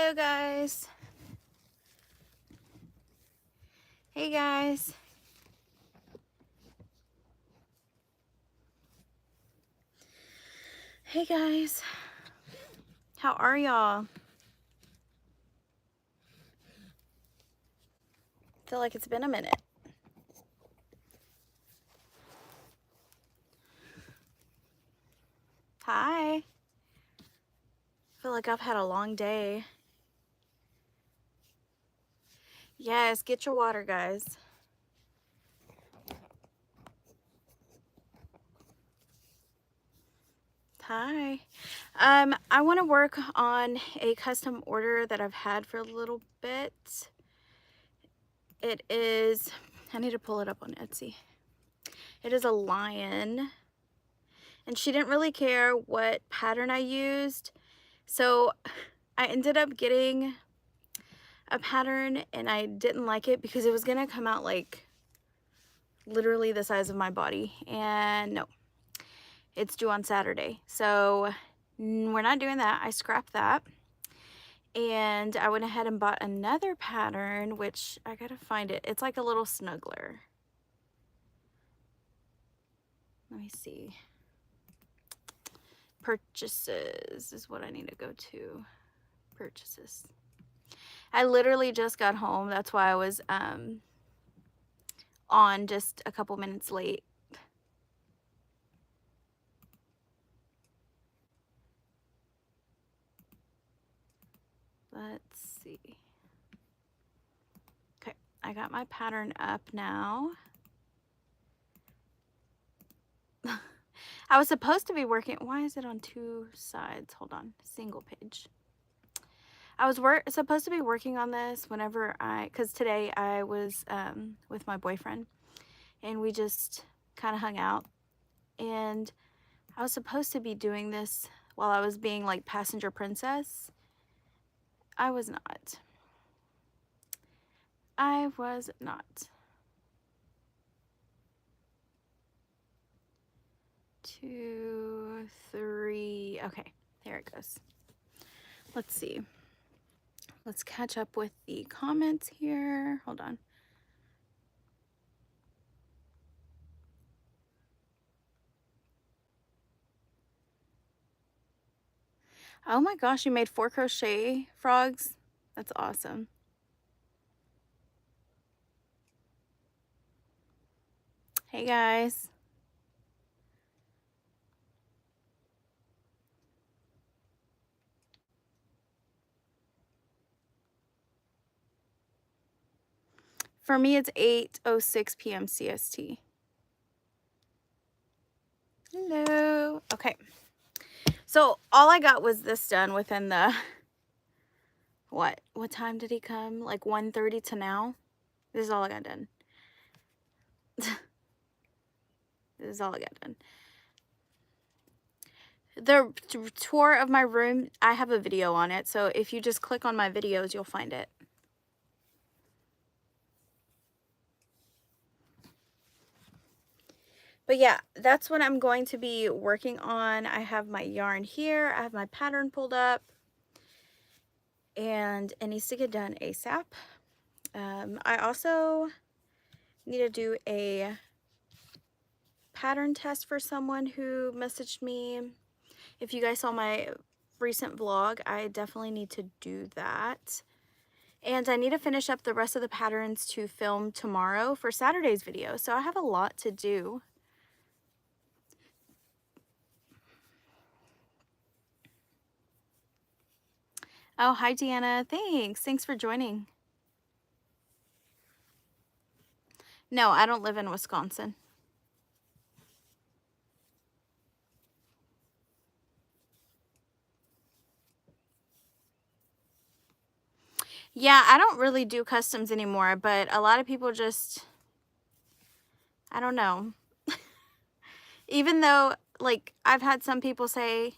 Hello guys. Hey guys. Hey guys. How are y'all? Feel like it's been a minute. Hi. Feel like I've had a long day. Yes, get your water, guys. Hi. I want to work on a custom order that I've had for a little bit. It is, I need to pull it up on Etsy. It is a lion, and she didn't really care what pattern I used, so I ended up getting a pattern and I didn't like it because it was gonna come out like literally the size of my body, and no, it's due on Saturday, so we're not doing that. I scrapped that and I went ahead and bought another pattern, which I gotta find it. It's like a little snuggler. Let me see. Purchases is what I need to go to. Purchases. I literally just got home. That's why I was on just a couple minutes late. Let's see. Okay, I got my pattern up now. I was supposed to be working. Why is it on two sides? Hold on. Single page. I was supposed to be working on this whenever because today I was with my boyfriend and we just kind of hung out, and I was supposed to be doing this while I was being like passenger princess. I was not. I was not. 2, 3. Okay, there it goes. Let's see. Let's catch up with the comments here. Hold on. Oh my gosh, you made 4 crochet frogs? That's awesome. Hey guys. For me, it's 8:06 p.m. CST. Hello. Okay. So all I got was this done within the, what time did he come? Like 1:30 to now? This is all I got done. This is all I got done. The tour of my room, I have a video on it, so if you just click on my videos, you'll find it. But yeah, that's what I'm going to be working on. I have my yarn here. I have my pattern pulled up. And it needs to get done ASAP. I also need to do a pattern test for someone who messaged me. If you guys saw my recent vlog, I definitely need to do that. And I need to finish up the rest of the patterns to film tomorrow for Saturday's video. So I have a lot to do. Oh, hi, Deanna. Thanks for joining. No, I don't live in Wisconsin. Yeah, I don't really do customs anymore, but a lot of people just, I don't know. Even though, like, I've had some people say,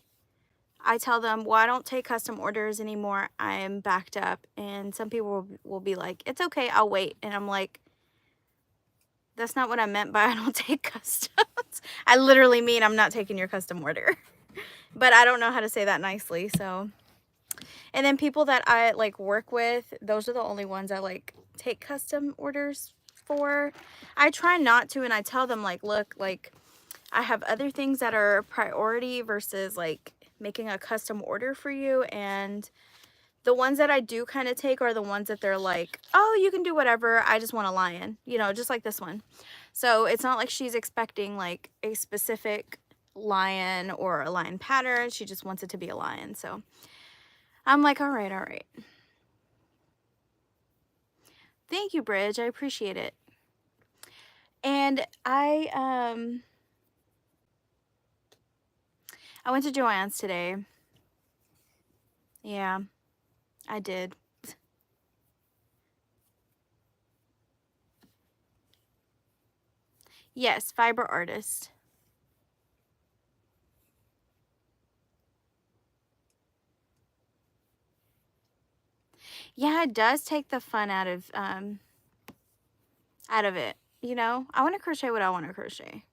I tell them, well, I don't take custom orders anymore. I'm backed up. And some people will be like, it's okay, I'll wait. And I'm like, that's not what I meant by I don't take customs. I literally mean I'm not taking your custom order. But I don't know how to say that nicely, so. And then people that I like work with, those are the only ones I like take custom orders for. I try not to, and I tell them like, look, like I have other things that are priority versus like making a custom order for you. And the ones that I do kind of take are the ones that they're like, oh, you can do whatever, I just want a lion, you know, just like this one. So it's not like she's expecting like a specific lion or a lion pattern. She just wants it to be a lion. So I'm like, all right, all right. Thank you, Bridge. I appreciate it. And I went to Joann's today. Yeah, I did. Yes, fiber artist. Yeah, it does take the fun out of it. You know, I want to crochet what I want to crochet.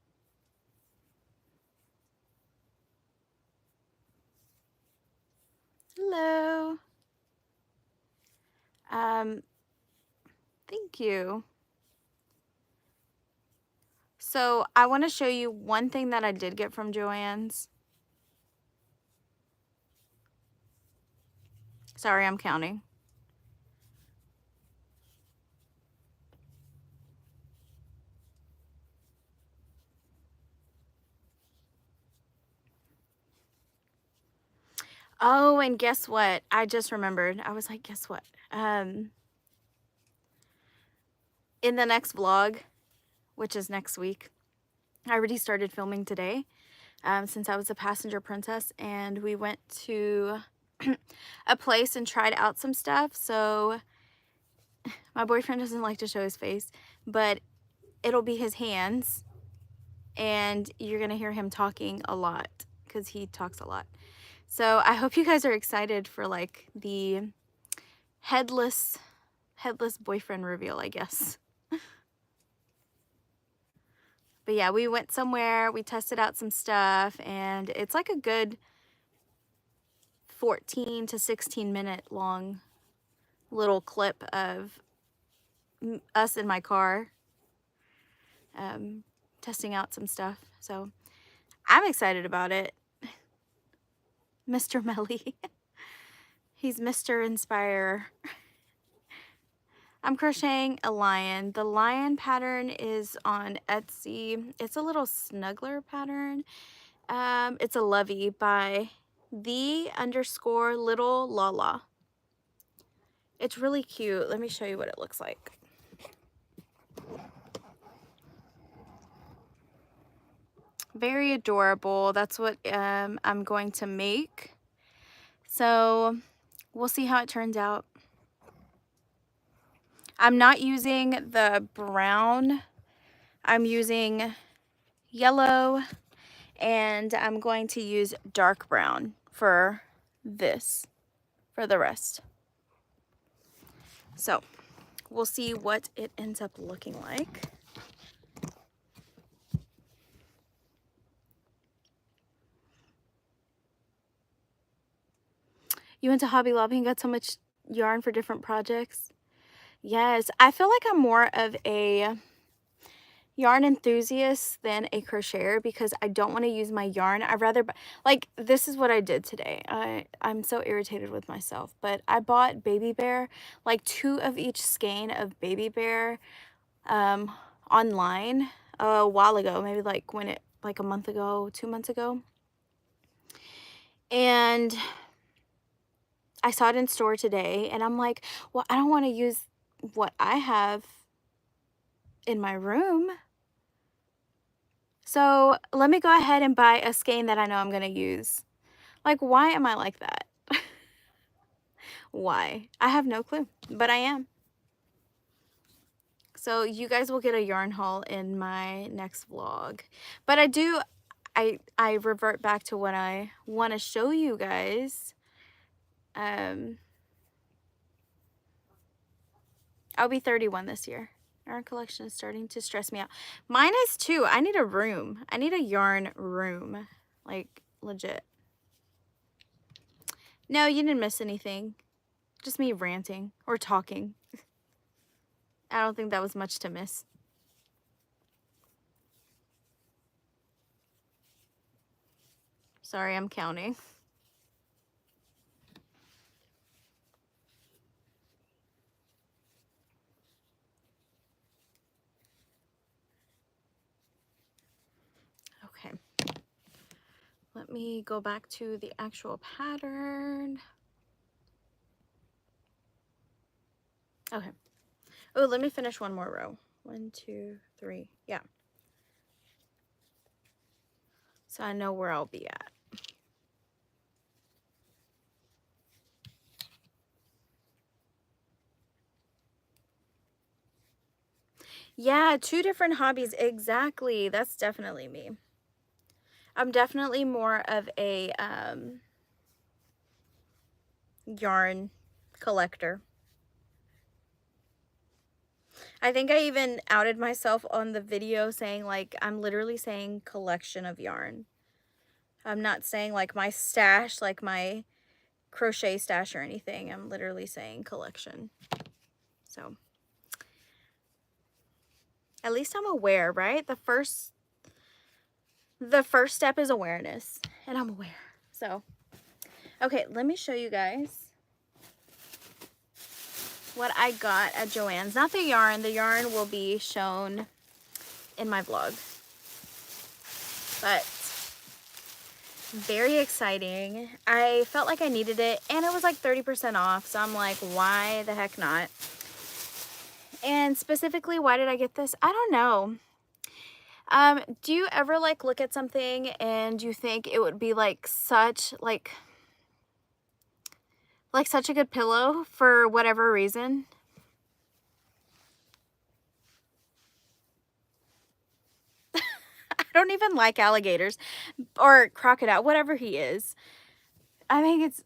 Hello. Thank you. So I want to show you one thing that I did get from Joann's. Sorry, I'm counting. Oh, and guess what? I just remembered. I was like, guess what? In the next vlog, which is next week, I already started filming today, since I was a passenger princess, and we went to a place and tried out some stuff. So my boyfriend doesn't like to show his face, but it'll be his hands, and you're gonna hear him talking a lot because he talks a lot. So I hope you guys are excited for like the headless boyfriend reveal, I guess. But yeah, we went somewhere, we tested out some stuff, and it's like a good 14 to 16 minute long little clip of us in my car testing out some stuff. So I'm excited about it. Mr. Melly. He's Mr. Inspire. I'm crocheting a lion. The lion pattern is on Etsy. It's a little snuggler pattern. It's a lovey by the_little Lala. It's really cute. Let me show you what it looks like. Very adorable. That's what I'm going to make. So we'll see how it turns out. I'm not using the brown. I'm using yellow, and I'm going to use dark brown for this, for the rest. So we'll see what it ends up looking like. You went to Hobby Lobby and got so much yarn for different projects? Yes, I feel like I'm more of a yarn enthusiast than a crocheter because I don't want to use my yarn. I'd rather, like, this is what I did today. I'm so irritated with myself, but I bought Baby Bear, like 2 of each skein of Baby Bear online a while ago, maybe like a month ago, 2 months ago. And I saw it in store today, and I'm like, well, I don't want to use what I have in my room. So let me go ahead and buy a skein that I know I'm going to use. Like, why am I like that? Why? I have no clue, but I am. So you guys will get a yarn haul in my next vlog. But I revert back to what I want to show you guys. I'll be 31 this year. Yarn collection is starting to stress me out. Mine is too. I need a room. I need a yarn room. Like, legit. No, you didn't miss anything. Just me ranting or talking. I don't think that was much to miss. Sorry, I'm counting. Okay. Let me go back to the actual pattern. Okay. Oh, let me finish one more row. 1, 2, 3. Yeah. So I know where I'll be at. Yeah, 2 different hobbies. Exactly. That's definitely me. I'm definitely more of a yarn collector. I think I even outed myself on the video saying, like, I'm literally saying collection of yarn. I'm not saying like my stash, like my crochet stash or anything. I'm literally saying collection. So at least I'm aware, right? The first step is awareness, and I'm aware. So okay, let me show you guys what I got at Joann's. Not the yarn. The yarn will be shown in my vlog. But very exciting. I felt like I needed it, and it was like 30% off. So I'm like, why the heck not? And specifically, why did I get this? I don't know. Do you ever like look at something and you think it would be like such such a good pillow for whatever reason? I don't even like alligators or crocodile, whatever he is. I think it's,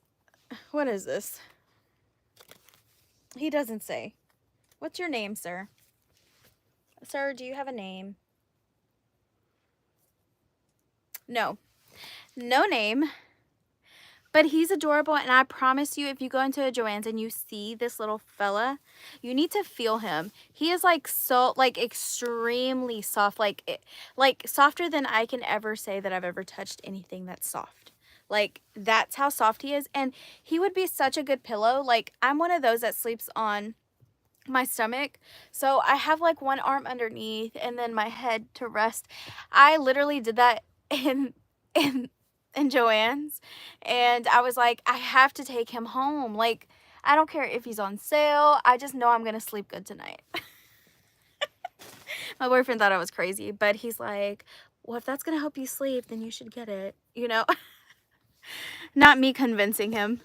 what is this? He doesn't say. What's your name, sir? Sir, do you have a name? No. No name. But he's adorable, and I promise you, if you go into a Joann's and you see this little fella, you need to feel him. He is like so, like extremely soft, like softer than I can ever say that I've ever touched anything that's soft. Like, that's how soft he is, and he would be such a good pillow. Like, I'm one of those that sleeps on my stomach, so I have like one arm underneath and then my head to rest. I literally did that in Joann's, and I was like, I have to take him home. Like, I don't care if he's on sale. I just know I'm gonna sleep good tonight. My boyfriend thought I was crazy, but he's like, well, if that's gonna help you sleep, then you should get it, you know. Not me convincing him.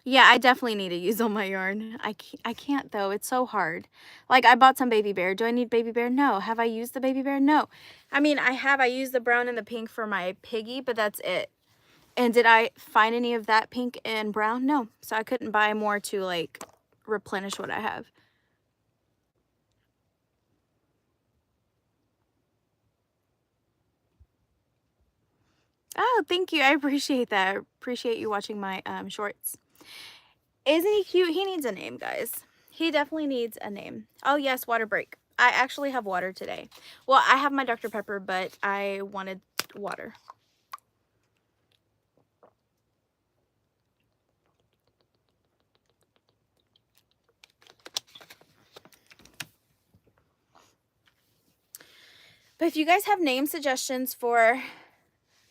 Yeah, I definitely need to use all my yarn. I can't though. It's so hard. Like, I bought some baby bear. Do I need baby bear? No. Have I used the baby bear? No. I mean, I have. I used the brown and the pink for my piggy, but that's it. And did I find any of that pink and brown? No. So I couldn't buy more to like replenish what I have. Oh, thank you. I appreciate that. I appreciate you watching my shorts. Isn't he cute? He needs a name, guys. He definitely needs a name. Oh, yes, water break. I actually have water today. Well, I have my Dr. Pepper, but I wanted water. But if you guys have name suggestions for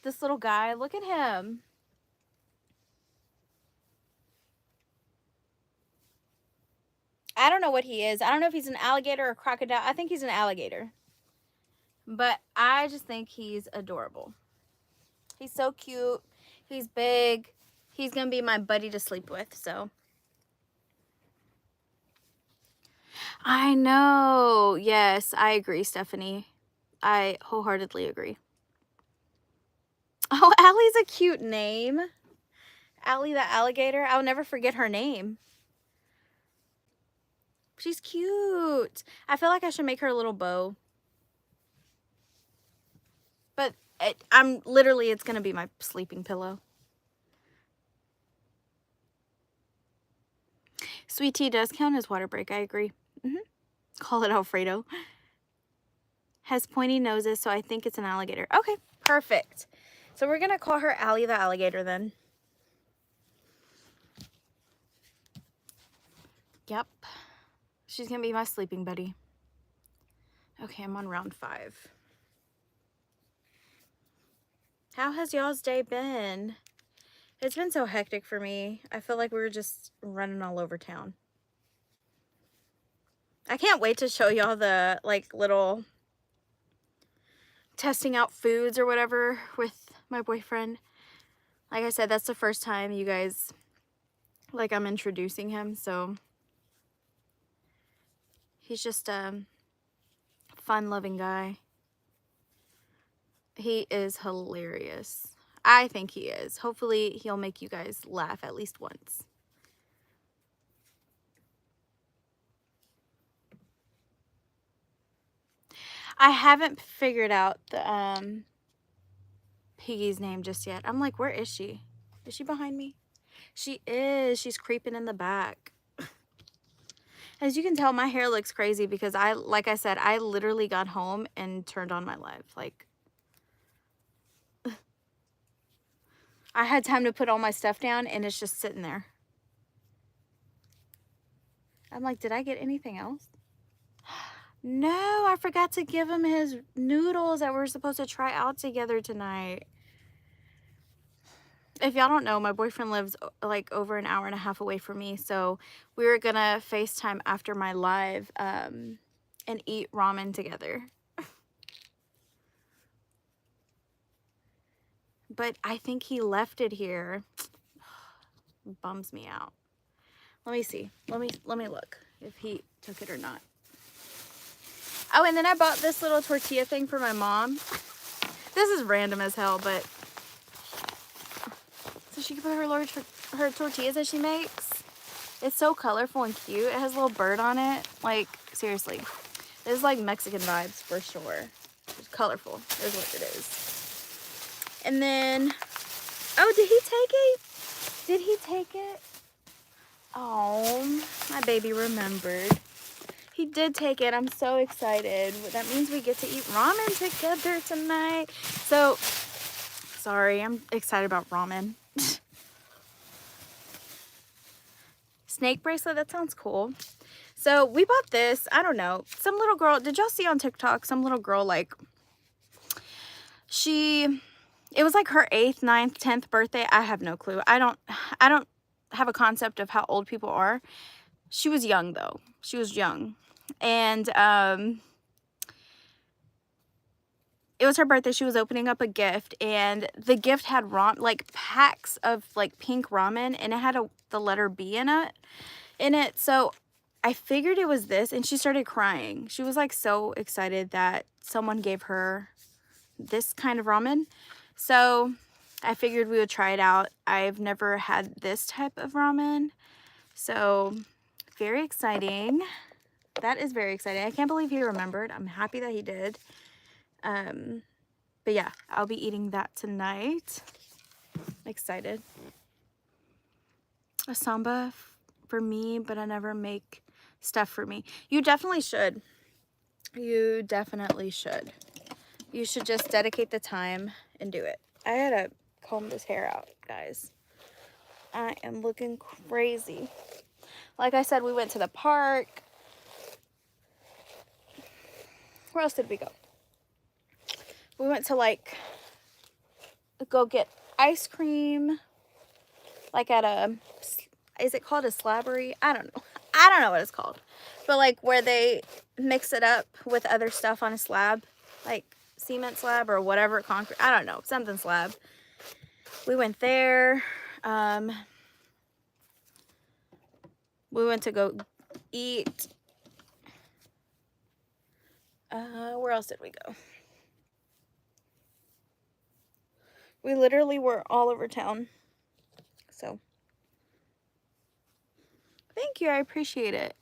this little guy, look at him. I don't know what he is. I don't know if he's an alligator or crocodile. I think he's an alligator. But I just think he's adorable. He's so cute. He's big. He's going to be my buddy to sleep with, so. I know. Yes, I agree, Stephanie. I wholeheartedly agree. Oh, Allie's a cute name. Allie the alligator. I'll never forget her name. She's cute. I feel like I should make her a little bow. But I'm literally, it's going to be my sleeping pillow. Sweet tea does count as water break. I agree. Call it Alfredo. Has pointy noses, so I think it's an alligator. Okay, perfect. So we're going to call her Allie the alligator then. Yep. She's going to be my sleeping buddy. Okay, I'm on round 5. How has y'all's day been? It's been so hectic for me. I feel like we were just running all over town. I can't wait to show y'all the like little testing out foods or whatever with my boyfriend. Like I said, that's the first time you guys, like, I'm introducing him, so he's just a fun-loving guy. He is hilarious. I think he is. Hopefully he'll make you guys laugh at least once. I haven't figured out the piggy's name just yet. I'm like, where is she? Is she behind me? She is. She's creeping in the back. As you can tell, my hair looks crazy because like I said, I literally got home and turned on my live. Like, I had time to put all my stuff down and it's just sitting there. I'm like, did I get anything else? No, I forgot to give him his noodles that we're supposed to try out together tonight. If y'all don't know, my boyfriend lives like over an hour and a half away from me. So we were going to FaceTime after my live and eat ramen together. But I think he left it here. Bums me out. Let me see. Let me look if he took it or not. Oh, and then I bought this little tortilla thing for my mom. This is random as hell, but so she can put her tortillas that she makes. It's so colorful and cute. It has a little bird on it. Like, seriously. This is like Mexican vibes for sure. It's colorful is what it is. And then, oh, did he take it? Did he take it? Oh, my baby remembered. He did take it. I'm so excited. That means we get to eat ramen together tonight. So, sorry, I'm excited about ramen. Snake bracelet, that sounds cool. So we bought this, I don't know, some little girl, did y'all see on TikTok, some little girl, like, it was like her 8th, 9th, 10th birthday. I have no clue. I don't have a concept of how old people are. She was young though. She was young. And it was her birthday. She was opening up a gift, and the gift had like packs of like pink ramen, and it had the letter B in it. So I figured it was this, and she started crying. She was like so excited that someone gave her this kind of ramen. So I figured we would try it out. I've never had this type of ramen, so very exciting. That is very exciting. I can't believe he remembered. I'm happy that he did. But yeah, I'll be eating that tonight. Excited. A samba for me, but I never make stuff for me. You definitely should. You definitely should. You should just dedicate the time and do it. I gotta comb this hair out, guys. I am looking crazy. Like I said, we went to the park. Where else did we go? We went to like go get ice cream, like at a, is it called a slabbery? I don't know what it's called, but like where they mix it up with other stuff on a slab, like cement slab or whatever, concrete, I don't know, something slab. We went there. We went to go eat. Where else did we go? We literally were all over town. So, thank you. I appreciate it.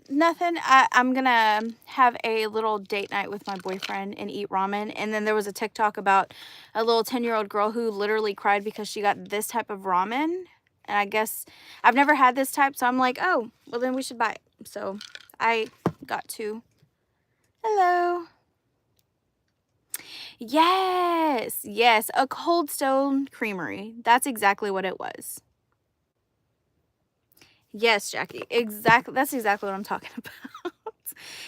Nothing. I'm gonna have a little date night with my boyfriend and eat ramen. And then there was a TikTok about a little 10-year-old girl who literally cried because she got this type of ramen. And I guess I've never had this type, so I'm like, oh, well then we should buy it. So I got two. Hello. Yes, yes, a Cold Stone Creamery. That's exactly what it was. Yes, Jackie, exactly. That's exactly what I'm talking about.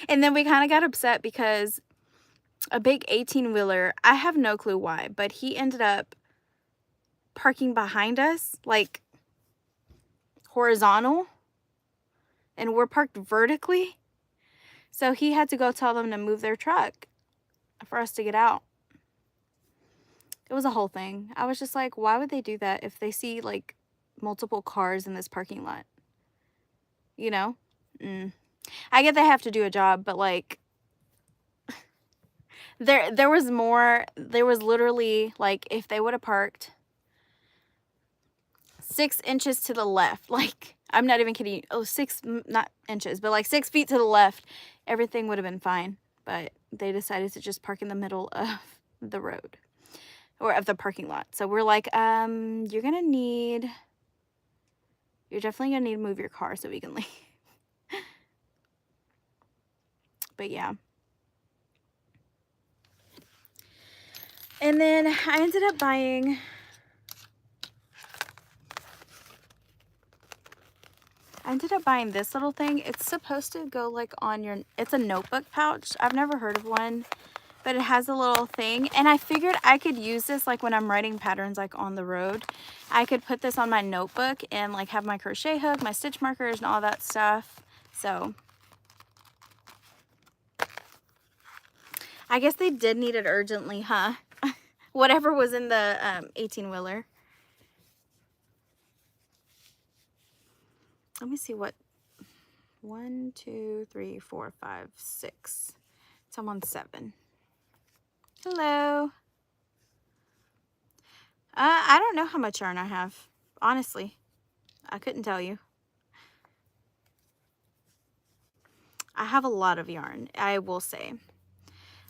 And then we kind of got upset because a big 18-wheeler, I have no clue why, but he ended up parking behind us, like horizontal, and we're parked vertically. So he had to go tell them to move their truck for us to get out. It was a whole thing. I was just like, why would they do that if they see like multiple cars in this parking lot? You know? I get they have to do a job, but like there was more. There was literally like, if they would have parked 6 inches to the left, like I'm not even kidding you. Oh, not inches, but like 6 feet to the left, everything would have been fine. But they decided to just park in the middle of the road or of the parking lot. So we're like, you're definitely gonna need to move your car so we can leave. But yeah. And then I ended up buying this little thing. It's supposed to go like on your, it's a notebook pouch. I've never heard of one, but it has a little thing. And I figured I could use this like when I'm writing patterns like on the road. I could put this on my notebook and like have my crochet hook, my stitch markers and all that stuff. So I guess they did need it urgently, huh? Whatever was in the 18-wheeler. Let me see what. 1, 2, 3, 4, 5, 6. So I'm on 7. Hello. I don't know how much yarn I have. Honestly, I couldn't tell you. I have a lot of yarn, I will say.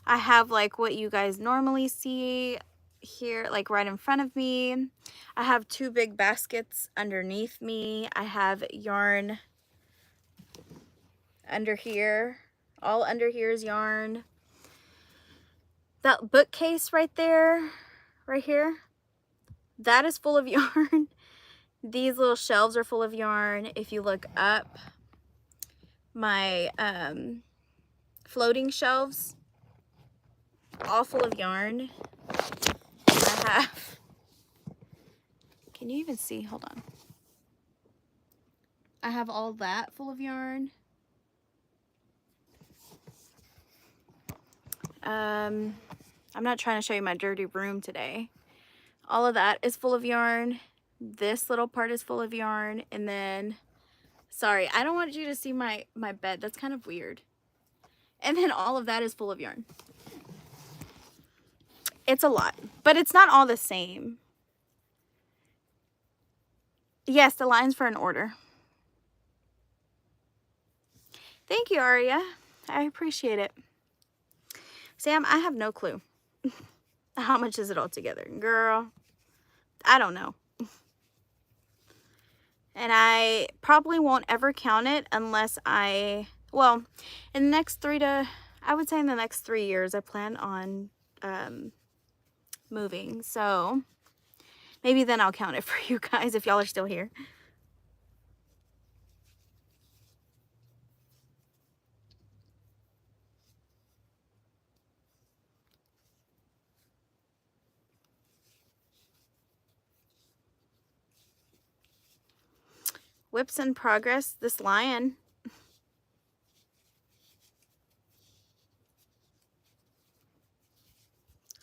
I have like what you guys normally see here, like right in front of me. I have 2 big baskets underneath me. I have yarn under here. All under here is yarn. That bookcase right there, right here, that is full of yarn. These little shelves are full of yarn. If you look up, my floating shelves, all full of yarn. I have, can you even see? Hold on. I have all that full of yarn. I'm not trying to show you my dirty room today. All of that is full of yarn. This little part is full of yarn. And then, sorry, I don't want you to see my bed. That's kind of weird. And then all of that is full of yarn. It's a lot, but it's not all the same. Yes, the line's for an order. Thank you, Aria. I appreciate it. Sam, I have no clue. How much is it all together? Girl, I don't know. And I probably won't ever count it unless well, in the next I would say in the next 3 years, I plan on moving. So maybe then I'll count it for you guys if y'all are still here. Whips in progress. This lion.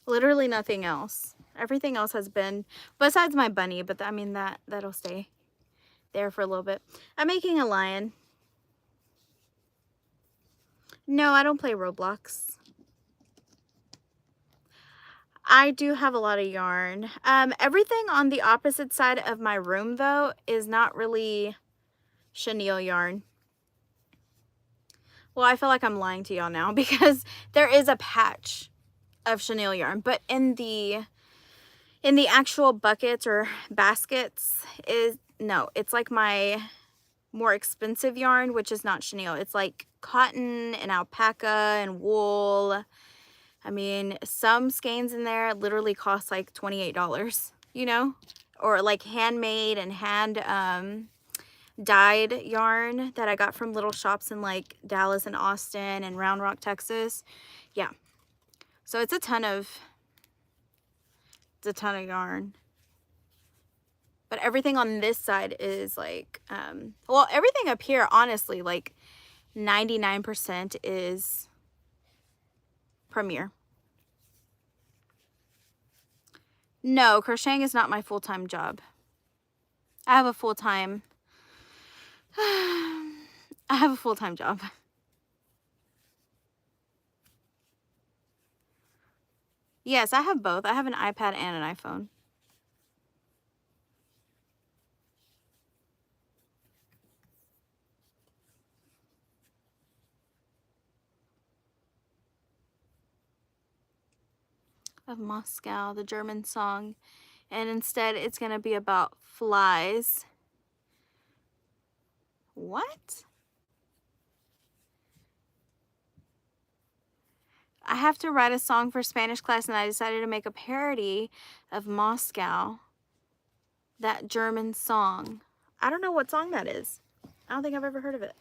Literally nothing else. Everything else has been, besides my bunny, but I mean that'll stay there for a little bit. I'm making a lion. No, I don't play Roblox. I do have a lot of yarn. Everything on the opposite side of my room, though, is not really chenille yarn. Well, I feel like I'm lying to y'all now because there is a patch of chenille yarn, but in the actual buckets or baskets no, it's like my more expensive yarn, which is not chenille. It's like cotton and alpaca and wool. I mean, some skeins in there literally cost like $28, you know, or like handmade and hand dyed yarn that I got from little shops in like Dallas and Austin and Round Rock, Texas. Yeah. So it's a ton of yarn. But everything on this side is like, well, everything up here, honestly, like 99% is Premier. No, crocheting is not my full-time job. I have a full-time, I have a full-time job. Yes, I have both. I have an iPad and an iPhone. Of Moscow, the German song, and instead it's going to be about flies. What? I have to write a song for Spanish class, and I decided to make a parody of Moscow, that German song. I don't know what song that is. I don't think I've ever heard of it.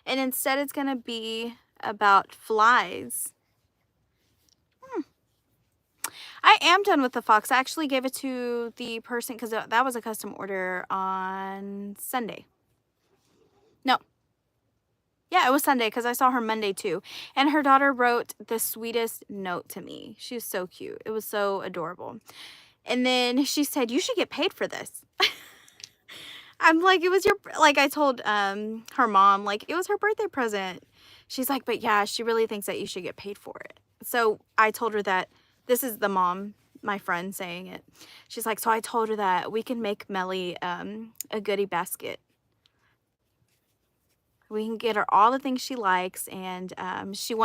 And instead it's going to be about flies. I am done with the fox. I actually gave it to the person because that was a custom order on Sunday. No. Yeah, it was Sunday because I saw her Monday too. And her daughter wrote the sweetest note to me. She was so cute. It was so adorable. And then she said, "You should get paid for this." I'm like, it was your, like I told her mom, like it was her birthday present. She's like, "But yeah, she really thinks that you should get paid for it." So I told her that this is the mom, my friend saying it. She's like, "So I told her that we can make Melly a goodie basket. We can get her all the things she likes." And she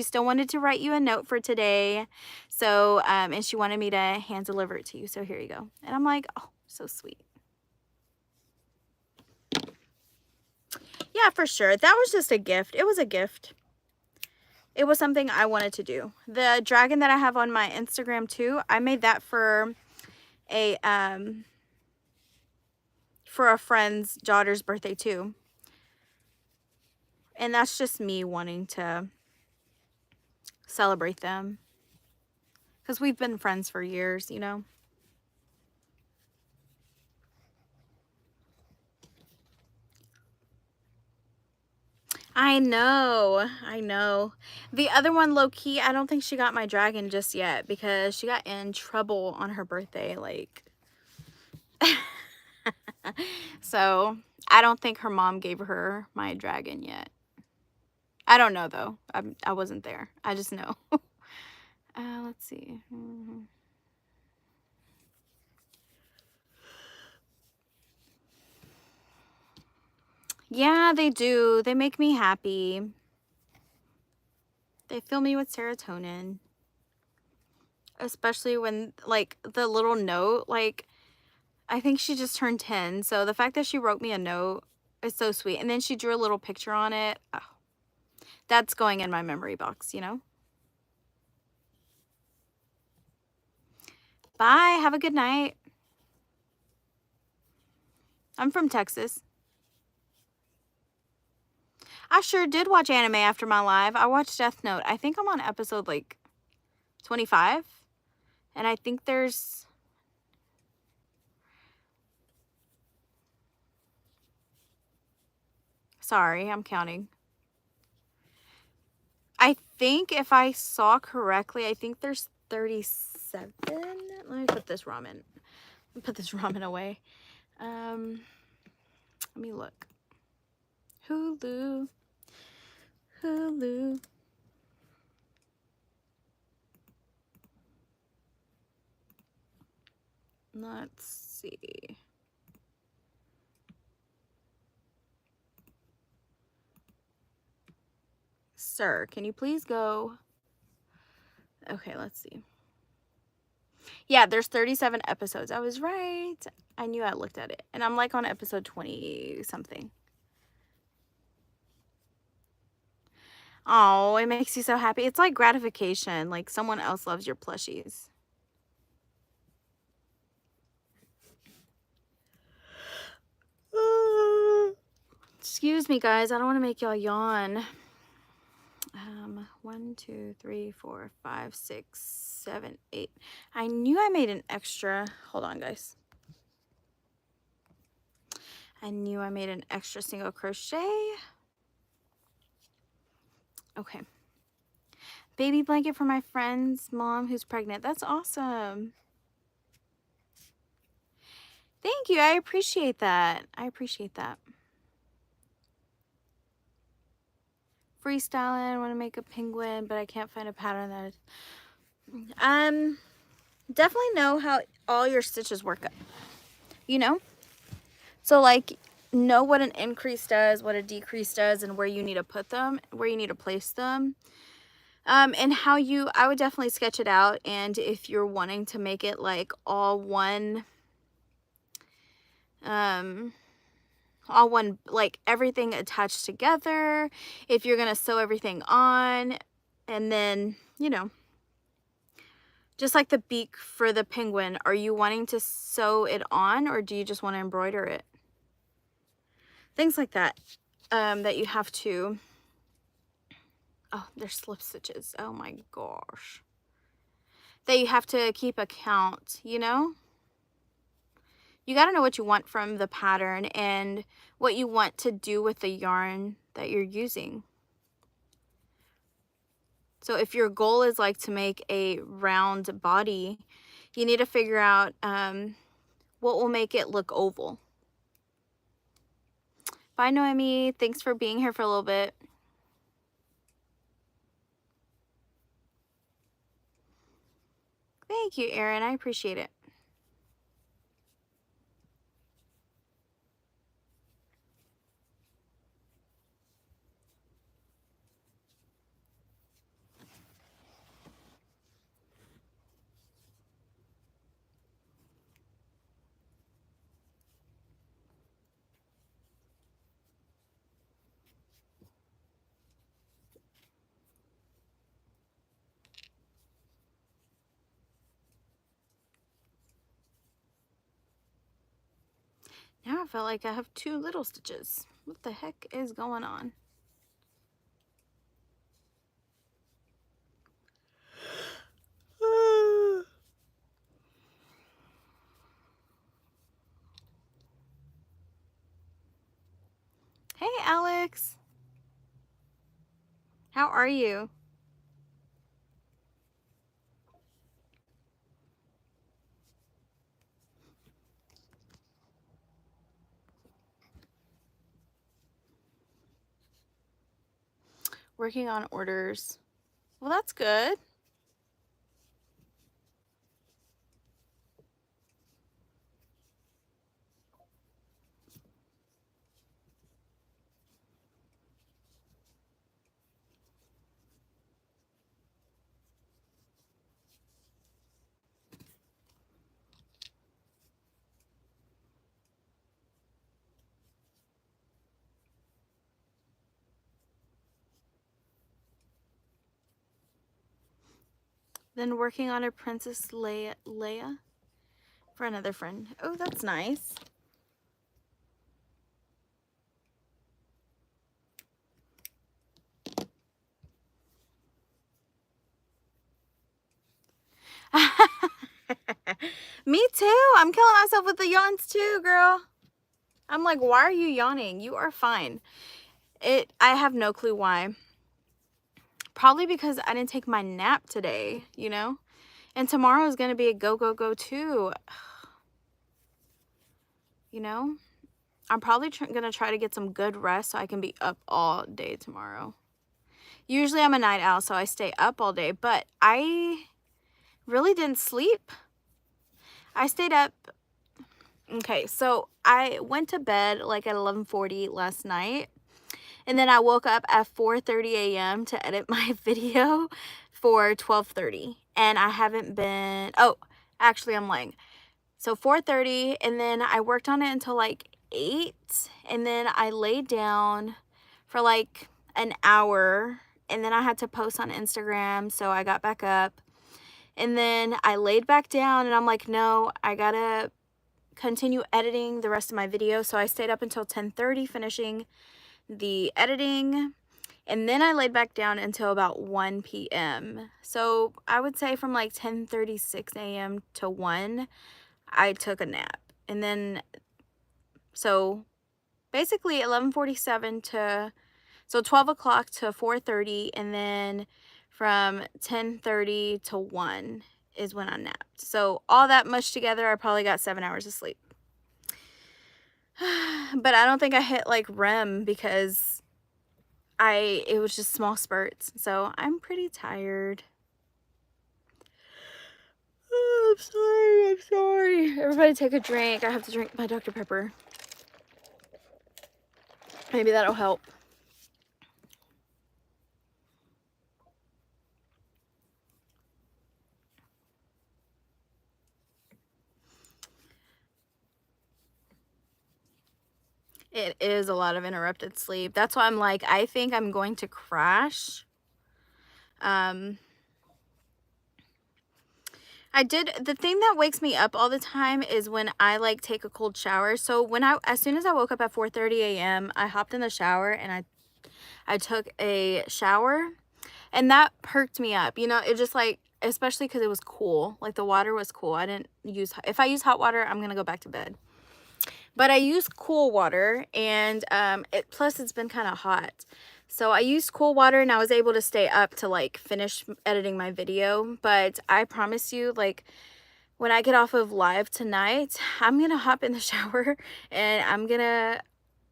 still wanted to write you a note for today. So, and she wanted me to hand deliver it to you. So here you go. And I'm like, oh, so sweet. Yeah, for sure. That was just a gift. It was a gift. It was something I wanted to do. The dragon that I have on my Instagram too, I made that for a friend's daughter's birthday too. And that's just me wanting to celebrate them. Because we've been friends for years, you know. I know. I know. The other one, low-key, I don't think she got my dragon just yet because she got in trouble on her birthday. Like, so I don't think her mom gave her my dragon yet. I don't know, though. I wasn't there. I just know. Let's see. Yeah, they do. They make me happy. They fill me with serotonin. Especially when, like, the little note, like, I think she just turned 10. So the fact that she wrote me a note is so sweet. And then she drew a little picture on it. Oh, that's going in my memory box, you know? Bye. Have a good night. I'm from Texas. I sure did watch anime after my live. I watched Death Note. I think I'm on episode like 25. And I think there's... Sorry, I'm counting. I think if I saw correctly, I think there's 37. Let me put this ramen. Put this ramen away. Let me look. Hulu. Let's see. sir, can you please go? Okay, let's see. Yeah, there's 37 episodes. I was right. I knew I looked at it. And I'm like on episode 20 something. Oh, it makes you so happy. It's like gratification. Like someone else loves your plushies. Excuse me, guys. I don't want to make y'all yawn. 1, 2, 3, 4, 5, 6, 7, 8. I knew I made an extra. Hold on, guys. I knew I made an extra single crochet. Okay. Baby blanket for my friend's mom who's pregnant. That's awesome. Thank you. I appreciate that. I appreciate that. Freestyling. I want to make a penguin, but I can't find a pattern that is... Definitely know how all your stitches work up. You know? So like know what an increase does, what a decrease does, and where you need to put them, where you need to place them. And how I would definitely sketch it out. And if you're wanting to make it like all one, like everything attached together, if you're going to sew everything on, and then, you know, just like the beak for the penguin, are you wanting to sew it on or do you just want to embroider it? Things like that, that you have to, oh, there's slip stitches. Oh my gosh. That you have to keep account, you know? You got to know what you want from the pattern and what you want to do with the yarn that you're using. So if your goal is like to make a round body, you need to figure out what will make it look oval. Bye, Noemi. Thanks for being here for a little bit. Thank you, Erin. I appreciate it. Now I feel like I have 2 little stitches. What the heck is going on? Hey, Alex. How are you? Working on orders. Well, that's good. Then working on a Princess Leia for another friend. Oh, that's nice. Me too. I'm killing myself with the yawns too, girl. I'm like, why are you yawning? You are fine. I have no clue why. Probably because I didn't take my nap today, you know? And tomorrow is going to be a go, go, go too. You know? I'm probably going to try to get some good rest so I can be up all day tomorrow. Usually I'm a night owl, so I stay up all day. But I really didn't sleep. I stayed up. Okay, so I went to bed like at 11:40 last night. And then I woke up at 4:30 a.m. to edit my video for 12:30. And I haven't been, oh, actually I'm lying. So 4:30, and then I worked on it until like 8, and then I laid down for like an hour, and then I had to post on Instagram, so I got back up. And then I laid back down, and I'm like, no, I gotta continue editing the rest of my video. So I stayed up until 10:30 finishing the editing, and then I laid back down until about 1 p.m. So I would say from like 10:36 a.m. to 1, I took a nap. And then, so basically 11:47 to, so 12 o'clock to 4:30, and then from 10:30 to 1 is when I napped. So all that much together, I probably got 7 hours of sleep. But I don't think I hit like REM because it was just small spurts. So I'm pretty tired. Oh, I'm sorry. Everybody take a drink. I have to drink my Dr. Pepper. Maybe that'll help. It is a lot of interrupted sleep. That's why I'm like, I think I'm going to crash. The thing that wakes me up all the time is when I like take a cold shower. So as soon as I woke up at 4:30 a.m., I hopped in the shower and I took a shower, and that perked me up. You know, it just like, especially because it was cool. Like the water was cool. If I use hot water, I'm going to go back to bed. But I use cool water, and plus it's been kind of hot. So I used cool water, and I was able to stay up to like finish editing my video. But I promise you, like when I get off of live tonight, I'm going to hop in the shower, and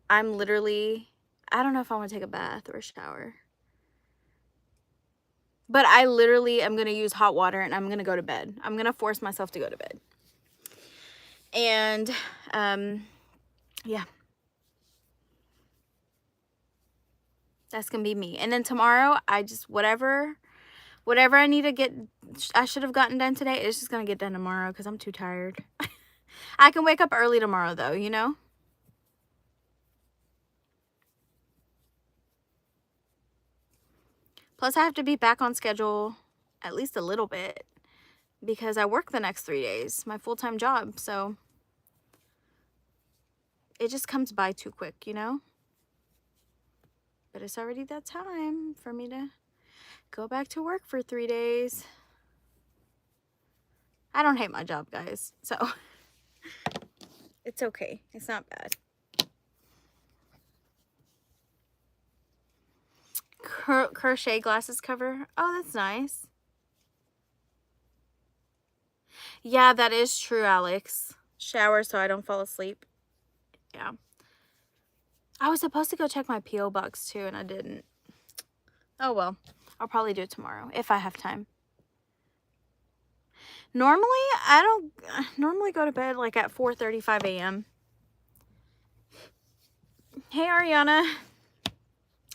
I'm literally, I don't know if I want to take a bath or a shower. But I literally am going to use hot water, and I'm going to go to bed. I'm going to force myself to go to bed. And yeah, that's gonna be me. And then tomorrow, I just whatever I need to get, I should have gotten done today, it's just gonna get done tomorrow because I'm too tired. I can wake up early tomorrow though, you know. Plus I have to be back on schedule at least a little bit because I work the next 3 days, my full-time job. So it just comes by too quick, you know. But it's already that time for me to go back to work for 3 days. I don't hate my job, guys, so it's okay. It's not bad. Crochet glasses cover. Oh, that's nice. Yeah, that is true, Alex. Shower so I don't fall asleep. Yeah. I was supposed to go check my P.O. box too, and I didn't. Oh well. I'll probably do it tomorrow if I have time. Normally, I don't normally go to bed like at 4:35 a.m. Hey, Ariana.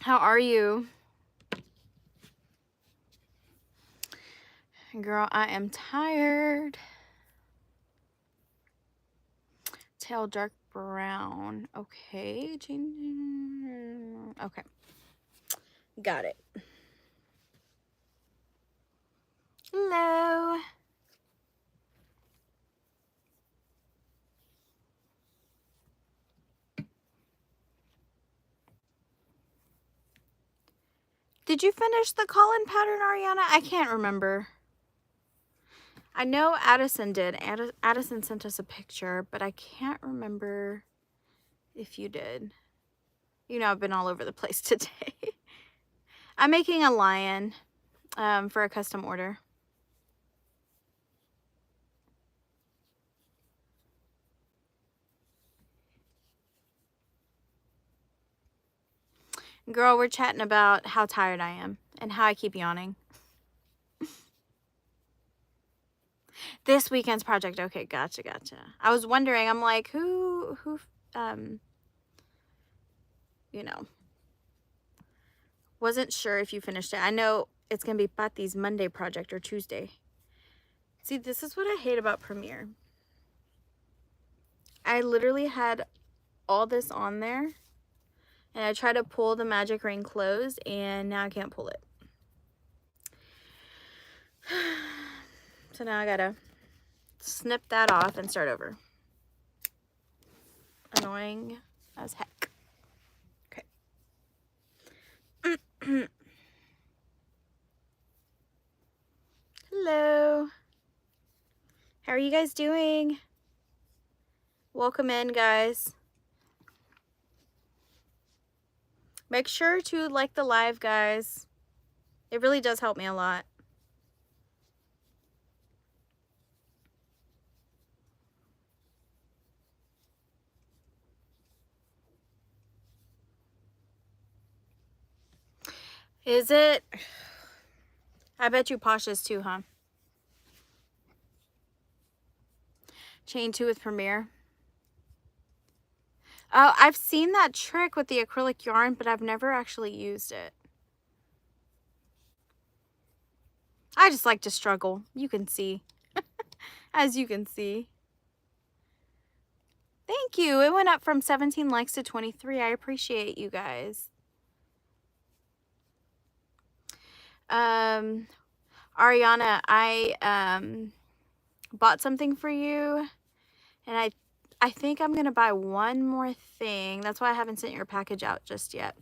How are you? Girl, I am tired. Tail dark brown. Okay. Okay. Got it. Hello. Did you finish the call-in pattern, Ariana? I can't remember. I know Addison did. Addison sent us a picture, but I can't remember if you did. You know, I've been all over the place today. I'm making a lion for a custom order. Girl, we're chatting about how tired I am and how I keep yawning. This weekend's project. Okay, gotcha. I was wondering, I'm like, who, you know. Wasn't sure if you finished it. I know it's going to be Pati's Monday project or Tuesday. See, this is what I hate about Premiere. I literally had all this on there, and I tried to pull the magic ring closed, and now I can't pull it. So now I gotta snip that off and start over. Annoying as heck. Okay. Hello. How are you guys doing? Welcome in, guys. Make sure to like the live, guys. It really does help me a lot. Is it? I bet you Posh is too, huh? Chain 2 with Premiere. Oh, I've seen that trick with the acrylic yarn, but I've never actually used it. I just like to struggle. You can see. As you can see. Thank you. It went up from 17 likes to 23. I appreciate you guys. Ariana, I bought something for you, and I think I'm gonna buy one more thing. That's why I haven't sent your package out just yet.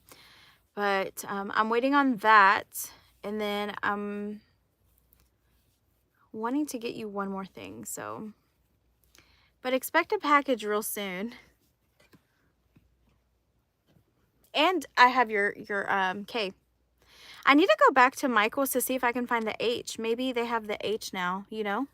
But I'm waiting on that, and then I'm wanting to get you one more thing. So, but expect a package real soon. And I have your K. I need to go back to Michael's to see if I can find the H. Maybe they have the H now, you know?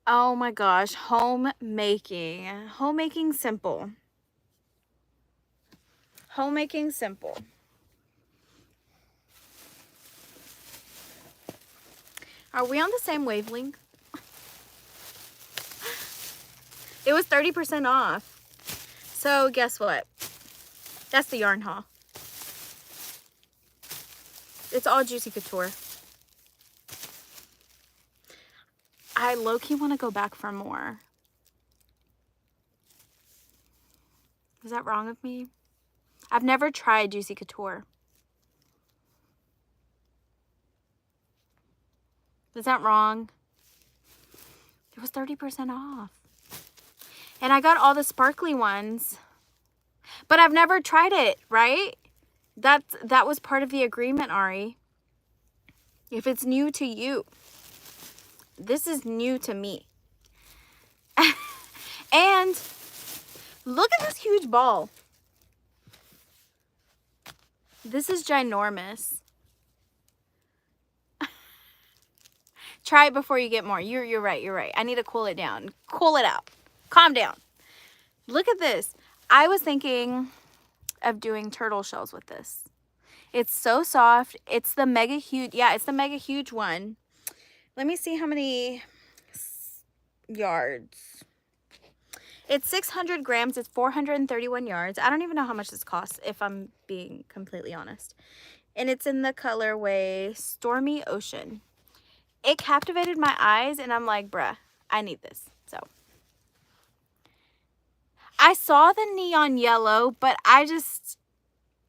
Oh my gosh, homemaking. Homemaking simple. Homemaking simple. Are we on the same wavelength? It was 30% off. So guess what? That's the yarn haul. It's all Juicy Couture. I low-key want to go back for more. Is that wrong of me? I've never tried Juicy Couture. Is that wrong? It was 30% off. And I got all the sparkly ones. But I've never tried it, right? That was part of the agreement, Ari. If it's new to you. This is new to me. And look at this huge ball. This is ginormous. Try it before you get more. You're right. You're right. I need to cool it down. Cool it out. Calm down. Look at this. I was thinking of doing turtle shells with this. It's so soft. It's the mega huge. Yeah, it's the mega huge one. Let me see how many yards. It's 600 grams. It's 431 yards. I don't even know how much this costs, if I'm being completely honest. And it's in the colorway Stormy Ocean. It captivated my eyes, and I'm like, bruh, I need this. So I saw the neon yellow, but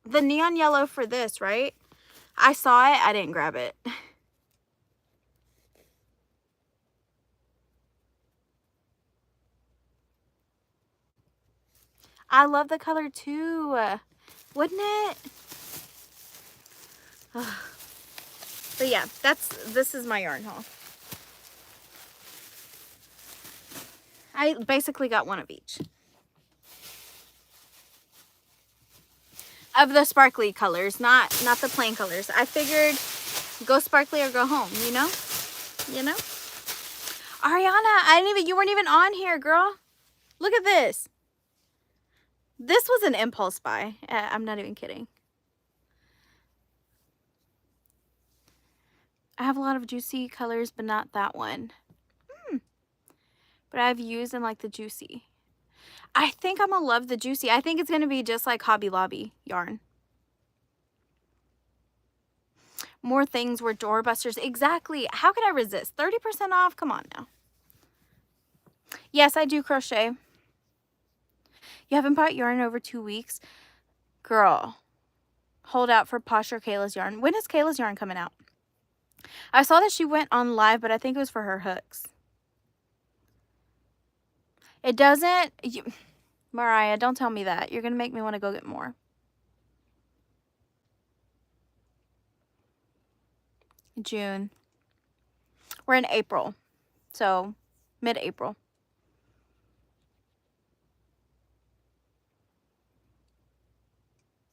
the neon yellow for this, right? I saw it. I didn't grab it. I love the color too. Wouldn't it? But yeah, this is my yarn haul. I basically got one of each. Of the sparkly colors, not the plain colors. I figured go sparkly or go home, you know? You know? Ariana, you weren't even on here, girl. Look at this. This was an impulse buy. I'm not even kidding. I have a lot of juicy colors, but not that one. But I've used in like the juicy. I think I'm gonna love the juicy. I think it's gonna be just like Hobby Lobby yarn. More things were doorbusters. Exactly. How could I resist? 30% off? Come on now. Yes, I do crochet. You haven't bought yarn in over 2 weeks? Girl, hold out for Posh or Kayla's yarn. When is Kayla's yarn coming out? I saw that she went on live, but I think it was for her hooks. It doesn't... Mariah, don't tell me that. You're going to make me want to go get more. June. We're in April. So, mid-April.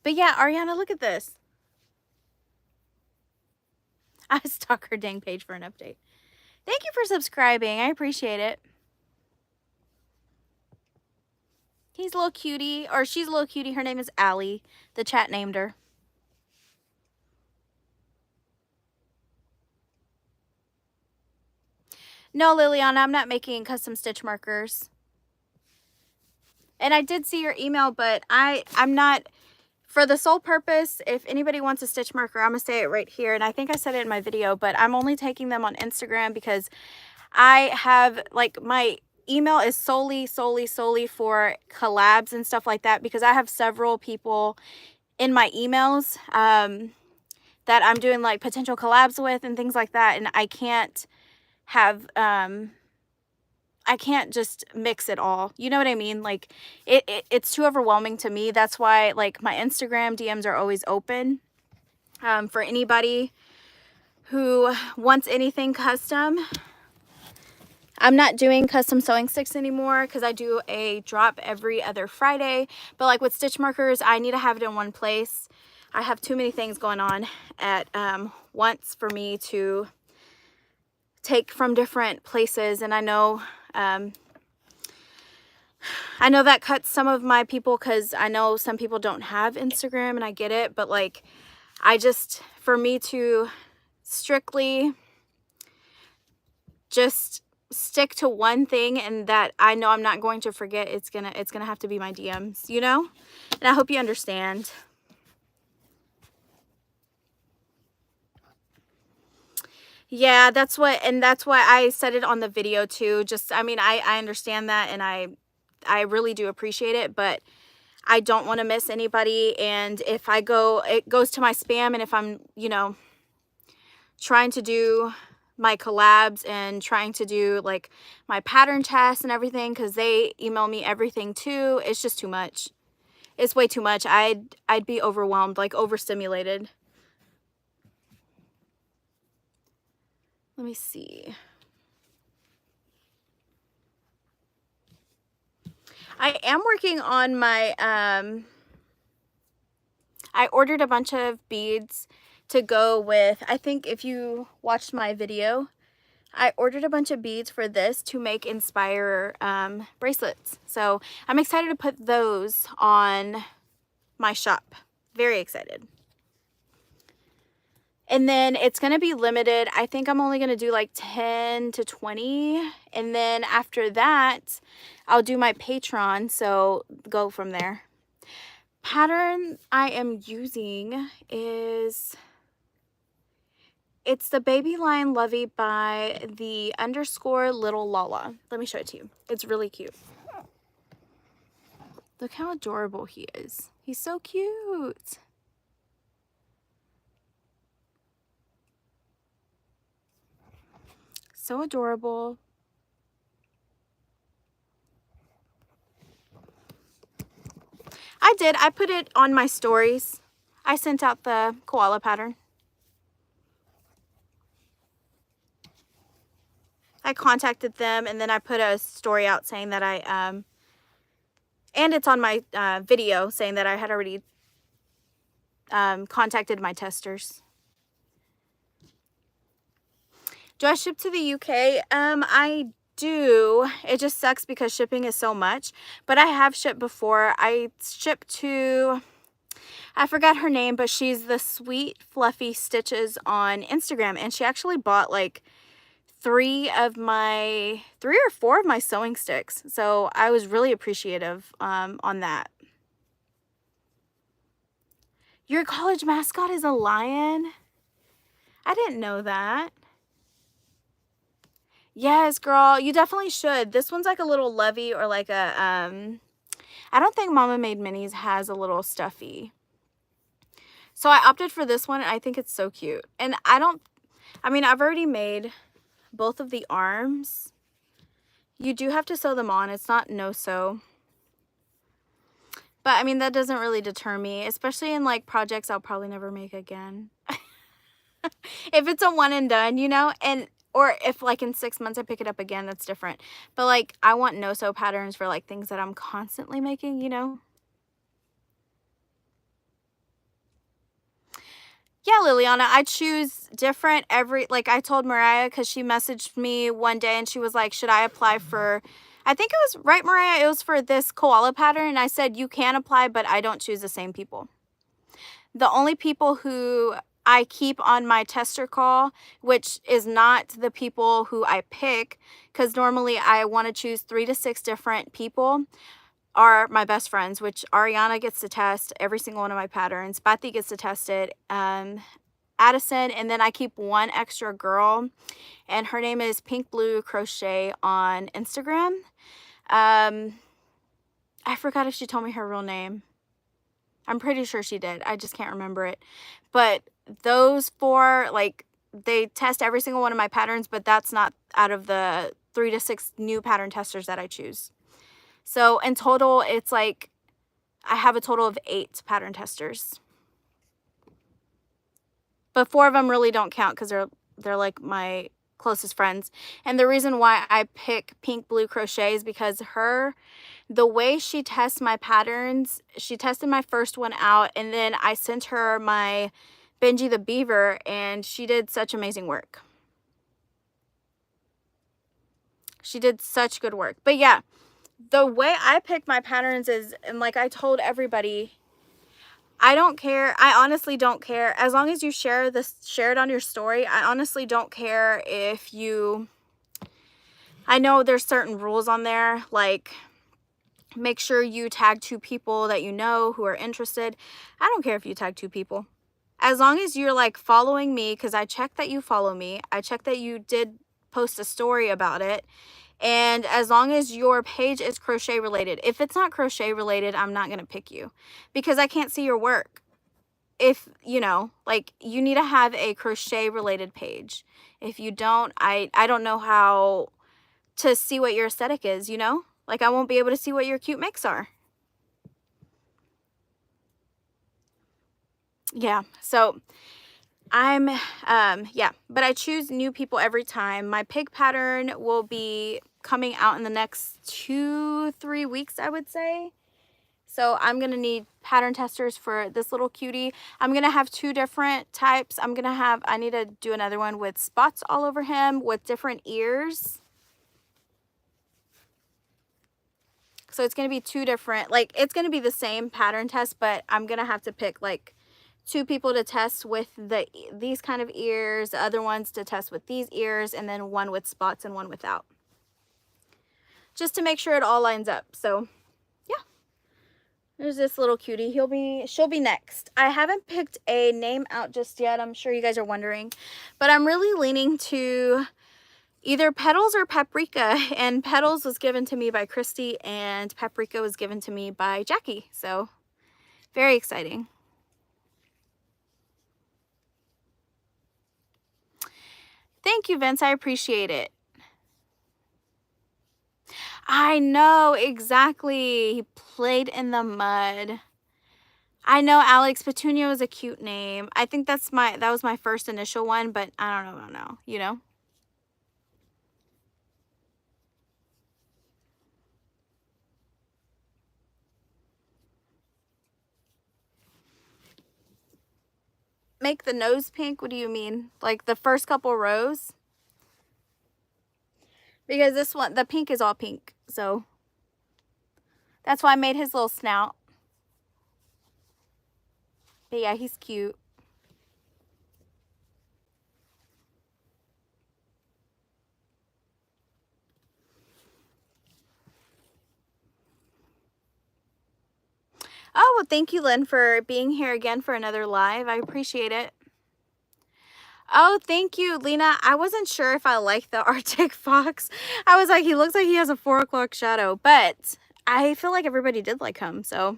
But yeah, Ariana, look at this. I stalk her dang page for an update. Thank you for subscribing. I appreciate it. He's a little cutie, or she's a little cutie. Her name is Allie. The chat named her. No, Liliana, I'm not making custom stitch markers. And I did see your email, but I'm not, for the sole purpose, if anybody wants a stitch marker, I'm going to say it right here. And I think I said it in my video, but I'm only taking them on Instagram because I have, like, my email is solely for collabs and stuff like that, because I have several people in my emails that I'm doing like potential collabs with and things like that, and I can't have I can't just mix it all, you know what I mean? Like it's too overwhelming to me. That's why like my Instagram DMs are always open for anybody who wants anything custom. I'm not doing custom sewing sticks anymore because I do a drop every other Friday. But like with stitch markers, I need to have it in one place. I have too many things going on at once for me to take from different places. And I know that cuts some of my people, because I know some people don't have Instagram, and I get it. But like, for me to strictly just stick to one thing and that I know I'm not going to forget, it's gonna have to be my DMs, you know? And I hope you understand. Yeah, that's why I said it on the video too. Just, I mean, I understand that, and I really do appreciate it, but I don't want to miss anybody. And if it goes to my spam, and if I'm, you know, trying to do my collabs and trying to do like my pattern tests and everything, because they email me everything too, it's just too much. It's way too much. I'd be overwhelmed, like overstimulated. Let me see. I am working on my I ordered a bunch of beads to go with, I think if you watched my video, I ordered a bunch of beads for this to make Inspire bracelets. So I'm excited to put those on my shop. Very excited. And then it's going to be limited. I think I'm only going to do like 10 to 20. And then after that, I'll do my Patreon. So go from there. Pattern I am using is... it's the Baby Lion Lovey by the _ Little Lala. Let me show it to you. It's really cute. Look how adorable he is. He's so cute. So adorable. I put it on my stories. I sent out the koala pattern. I contacted them, and then I put a story out saying that and it's on my video saying that I had already contacted my testers. Do I ship to the UK? I do. It just sucks because shipping is so much, but I have shipped before. I shipped to, I forgot her name, but she's the Sweet Fluffy Stitches on Instagram, and she actually bought like 3 or 4 of my sewing sticks. So I was really appreciative on that. Your college mascot is a lion? I didn't know that. Yes, girl, you definitely should. This one's like a little lovey, or like a, I don't think Mama Made Minis has a little stuffy. So I opted for this one, and I think it's so cute. And I mean, I've already made both of the arms. You do have to sew them on. It's not no sew. But I mean, that doesn't really deter me, especially in like projects I'll probably never make again. If it's a one and done, you know, or if like in 6 months I pick it up again, that's different. But like, I want no sew patterns for like things that I'm constantly making, you know. Yeah, Liliana, I choose different like I told Mariah, because she messaged me one day and she was like, should I apply for, I think it was, right, Mariah, it was for this koala pattern. And I said, you can apply, but I don't choose the same people. The only people who I keep on my tester call, which is not the people who I pick, because normally I want to choose 3 to 6 different people, are my best friends, which Ariana gets to test every single one of my patterns. Bethy gets to test it. Addison, and then I keep one extra girl, and her name is Pink Blue Crochet on Instagram. I forgot if she told me her real name. I'm pretty sure she did. I just can't remember it. But those 4, like, they test every single one of my patterns, but that's not out of the 3 to 6 new pattern testers that I choose. So in total, it's like I have a total of 8 pattern testers. But 4 of them really don't count because they're like my closest friends. And the reason why I pick Pink Blue Crochet is because the way she tests my patterns, she tested my first one out, and then I sent her my Benji the Beaver, and she did such amazing work. She did such good work. But yeah, the way I pick my patterns is, and like I told everybody, I don't care. I honestly don't care. As long as you share it on your story, I honestly don't care if you, I know there's certain rules on there, like make sure you tag 2 people that you know who are interested. I don't care if you tag 2 people. As long as you're like following me, because I check that you follow me. I check that you did post a story about it. And as long as your page is crochet related. If it's not crochet related, I'm not going to pick you because I can't see your work. If, you know, like you need to have a crochet related page. If you don't, I don't know how to see what your aesthetic is, you know? Like I won't be able to see what your cute mix are. Yeah, so yeah, but I choose new people every time. My pig pattern will be coming out in the next 2-3 weeks, I would say. So I'm going to need pattern testers for this little cutie. I'm going to have 2 different types. I need to do another one with spots all over him with different ears. So it's going to be 2 different, like it's going to be the same pattern test, but I'm going to have to pick like 2 people to test with these kind of ears, the other ones to test with these ears, and then one with spots and one without. Just to make sure it all lines up. So yeah, there's this little cutie. She'll be next. I haven't picked a name out just yet. I'm sure you guys are wondering, but I'm really leaning to either Petals or Paprika, and Petals was given to me by Christy and Paprika was given to me by Jackie. So very exciting. Thank you, Vince. I appreciate it. I know, exactly. He played in the mud. I know, Alex. Petunia was a cute name. I think that was my first initial one, but I don't know, you know? Make the nose pink? What do you mean? Like the first couple rows? Because this one, the pink is all pink, so that's why I made his little snout. But yeah, he's cute. Oh, well, thank you, Lynn, for being here again for another live. I appreciate it. Oh, thank you, Lena. I wasn't sure if I liked the Arctic fox. I was like, he looks like he has a 4 o'clock shadow, but I feel like everybody did like him. So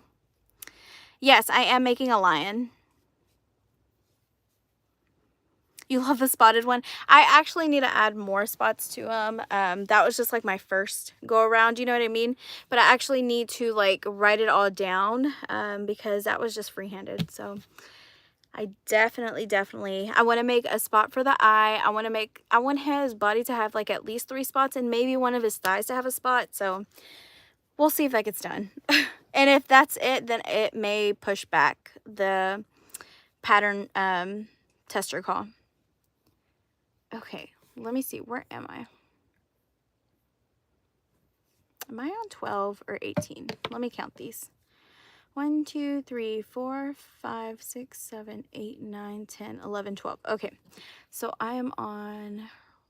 yes, I am making a lion. You love the spotted one. I actually need to add more spots to them. That was just like my first go around, you know what I mean? But I actually need to like write it all down because that was just freehanded. So I definitely, I want to make a spot for the eye. I want his body to have like at least 3 spots and maybe one of his thighs to have a spot. So we'll see if that gets done. And if that's it, then it may push back the pattern tester call. Okay, let me see. Where am I? Am I on 12 or 18? Let me count these. 1, 2, 3, 4, 5, 6, 7, 8, 9, 10, 11, 12. Okay, so I am on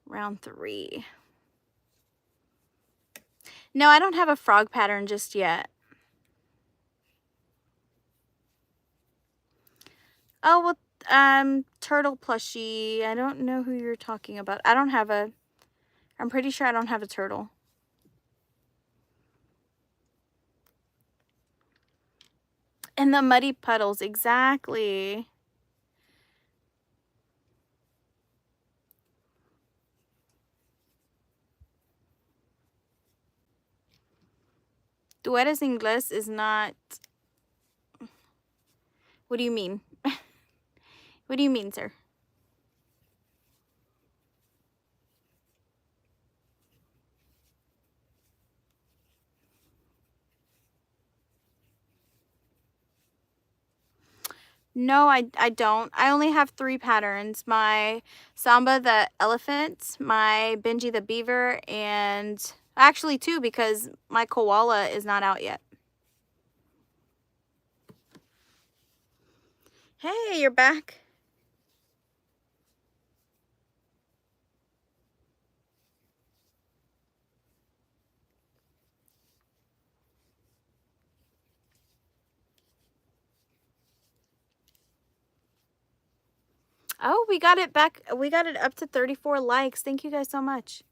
round 3. No, I don't have a frog pattern just yet. Oh, well, turtle plushie. I don't know who you're talking about. I'm pretty sure I don't have a turtle. And the muddy puddles, exactly. Tú eres inglés is not... What do you mean? What do you mean, sir? No, I don't. I only have 3 patterns. My Samba the elephant, my Benji the beaver, and actually 2 because my koala is not out yet. Hey, you're back. Oh, we got it back. We got it up to 34 likes. Thank you guys so much.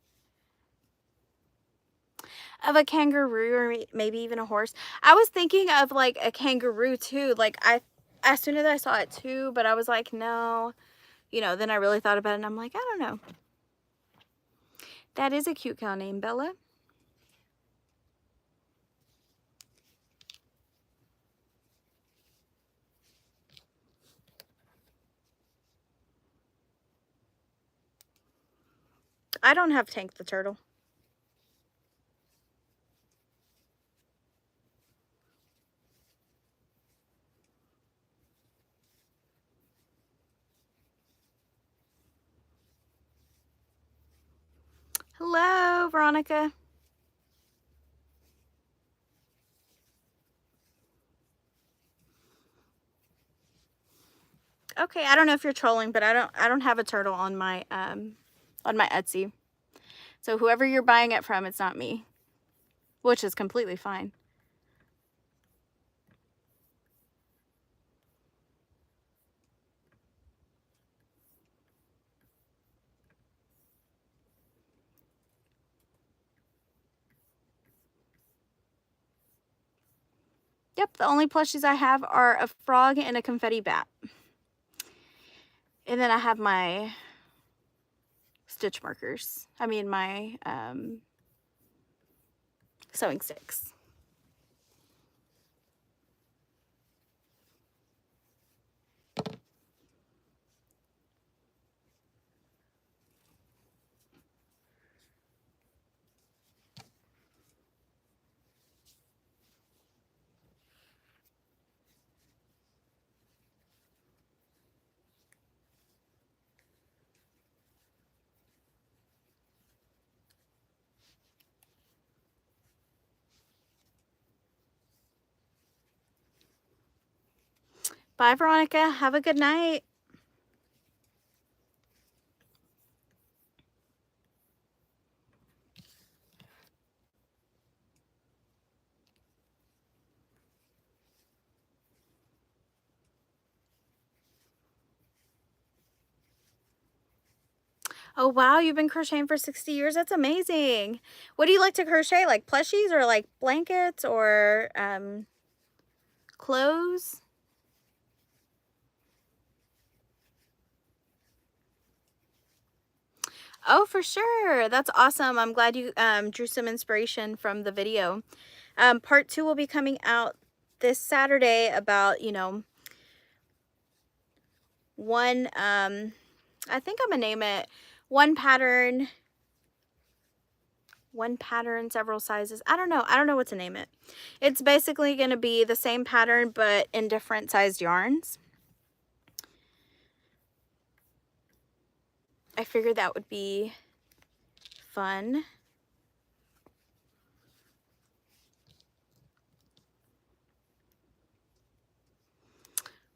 Of a kangaroo or maybe even a horse. I was thinking of like a kangaroo too. Like as soon as I saw it too, but I was like, no. You know, then I really thought about it and I'm like, I don't know. That is a cute cow name, Bella. I don't have Tank the turtle. Hello, Veronica. Okay, I don't know if you're trolling, but I don't have a turtle on my Etsy. So whoever you're buying it from, it's not me, which is completely fine. Yep, the only plushies I have are a frog and a confetti bat. And then I have my stitch markers. I mean my sewing sticks. Bye, Veronica. Have a good night. Oh, wow. You've been crocheting for 60 years. That's amazing. What do you like to crochet? Like plushies or like blankets or clothes? Oh, for sure. That's awesome. I'm glad you drew some inspiration from the video. Part 2 will be coming out this Saturday about, you know, one, I think I'm gonna name it one pattern, several sizes. I don't know what to name it. It's basically going to be the same pattern, but in different sized yarns. I figured that would be fun.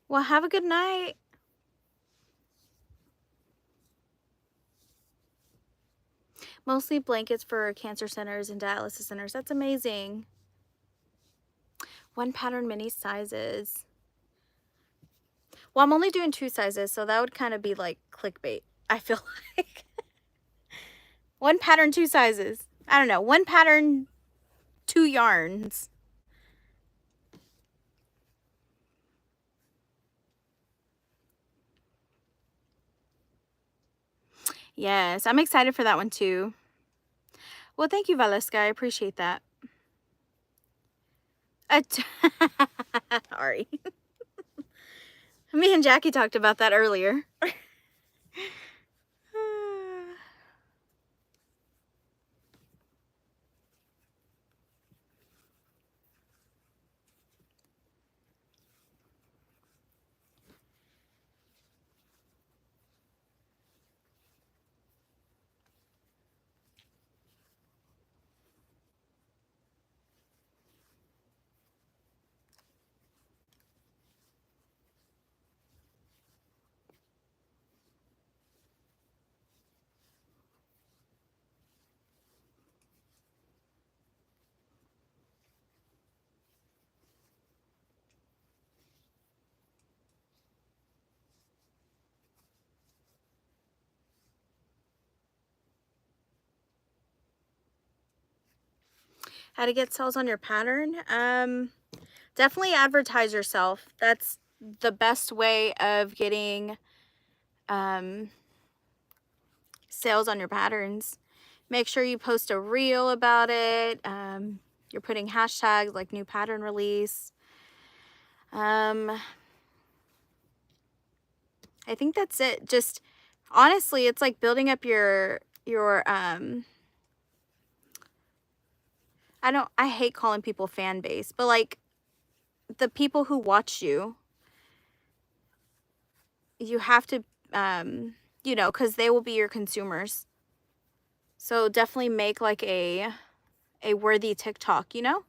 Well, have a good night. Mostly blankets for cancer centers and dialysis centers. That's amazing. One pattern, many sizes. Well, I'm only doing 2 sizes, so that would kind of be like clickbait, I feel like. One pattern, 2 sizes. I don't know. One pattern, 2 yarns. Yes, I'm excited for that one too. Well, thank you, Valeska. I appreciate that. Ari. Me and Jackie talked about that earlier. How to get sales on your pattern? Definitely advertise yourself. That's the best way of getting sales on your patterns. Make sure you post a reel about it. You're putting hashtags like new pattern release. I think that's it. Just honestly, it's like building up your I hate calling people fan base, but like the people who watch you, you have to, you know, because they will be your consumers. So definitely make like a worthy TikTok, you know?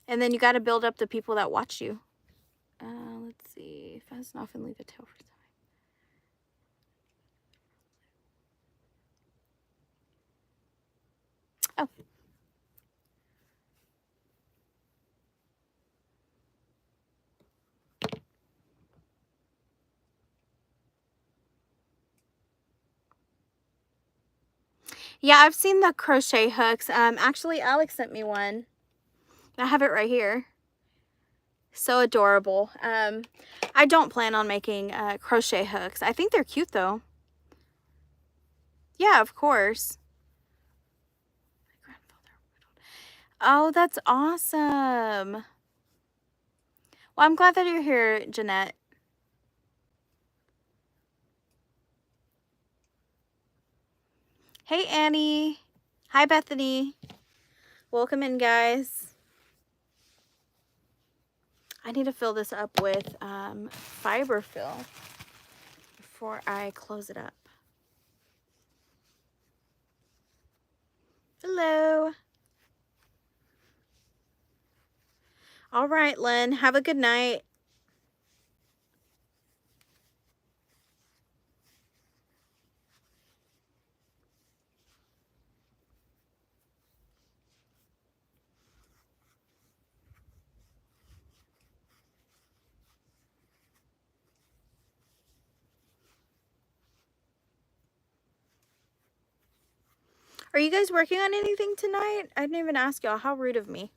And then you got to build up the people that watch you. Let's see. Fasten off and leave a tail for time. Oh. Yeah, I've seen the crochet hooks. Actually, Alex sent me one. I have it right here. So adorable. I don't plan on making crochet hooks. I think they're cute though. Yeah, of course. Oh, that's awesome. Well, I'm glad that you're here, Jeanette. Hey, Annie. Hi, Bethany. Welcome in, guys. I need to fill this up with fiber fill before I close it up. Hello. All right, Lynn. Have a good night. Are you guys working on anything tonight? I didn't even ask y'all. How rude of me.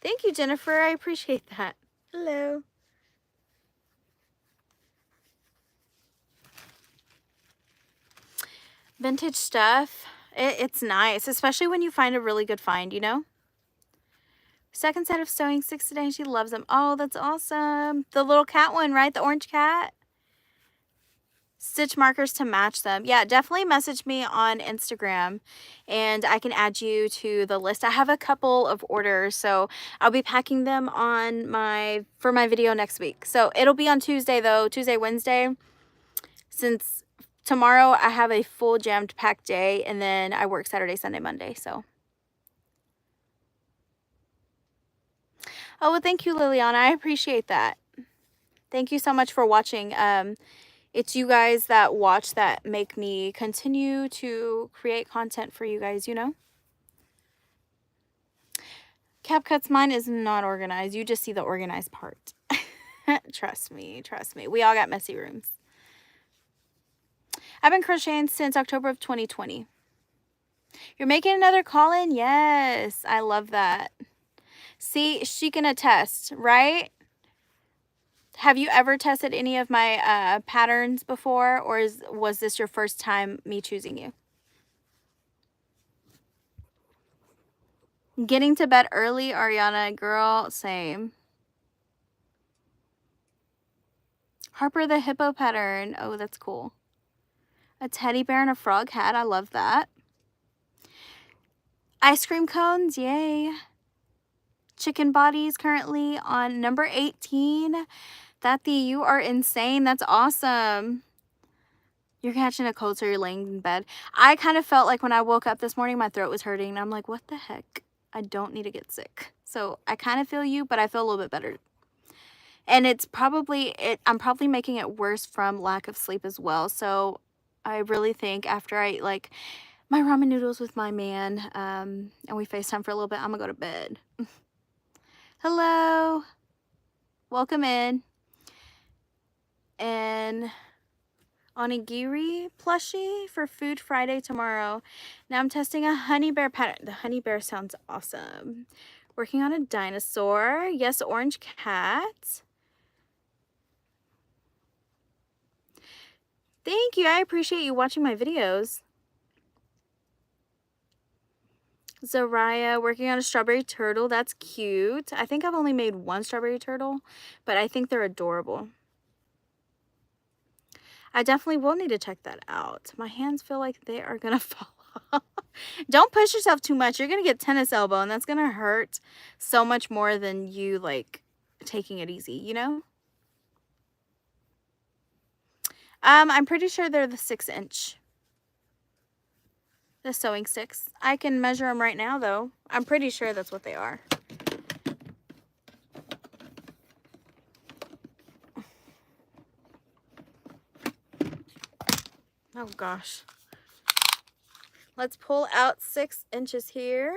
Thank you, Jennifer. I appreciate that. Hello. Vintage stuff. It's nice, especially when you find a really good find, you know? Second set of sewing sticks today, and she loves them. Oh, that's awesome. The little cat one, right? The orange cat. Stitch markers to match them. Yeah, definitely message me on Instagram and I can add you to the list. I have a couple of orders, so I'll be packing them on for my video next week. So it'll be on Tuesday though, Tuesday, Wednesday, since tomorrow I have a full jammed packed day and then I work Saturday, Sunday, Monday. So oh, well, thank you, Liliana. I appreciate that. Thank you so much for watching. It's you guys that watch that make me continue to create content for you guys, you know? CapCut's mine is not organized. You just see the organized part. Trust me, trust me. We all got messy rooms. I've been crocheting since October of 2020. You're making another call-in? Yes, I love that. See, she can attest, right? Have you ever tested any of my patterns before, or was this your first time me choosing you? Getting to bed early, Ariana, girl, same. Harper the hippo pattern. Oh, that's cool. A teddy bear and a frog hat. I love that. Ice cream cones. Yay. Chicken bodies currently on number 18. Thathy, you are insane. That's awesome. You're catching a cold, so you're laying in bed. I kind of felt like when I woke up this morning, my throat was hurting. And I'm like, what the heck? I don't need to get sick. So I kind of feel you, but I feel a little bit better. And it's probably, I'm probably making it worse from lack of sleep as well. So I really think after I eat like my ramen noodles with my man, and we FaceTime for a little bit, I'm gonna go to bed. Hello. Welcome in. And onigiri plushie for Food Friday tomorrow. Now I'm testing a honey bear pattern. The honey bear sounds awesome. Working on a dinosaur. Yes, orange cat. Thank you. I appreciate you watching my videos. Zariah working on a strawberry turtle. That's cute. I think I've only made one strawberry turtle, but I think they're adorable. I definitely will need to check that out. My hands feel like they are going to fall off. Don't push yourself too much. You're going to get tennis elbow, and that's going to hurt so much more than you, like, taking it easy, you know? I'm pretty sure they're the 6-inch. The sewing sticks. I can measure them right now, though. I'm pretty sure that's what they are. Oh, gosh. Let's pull out 6 inches here.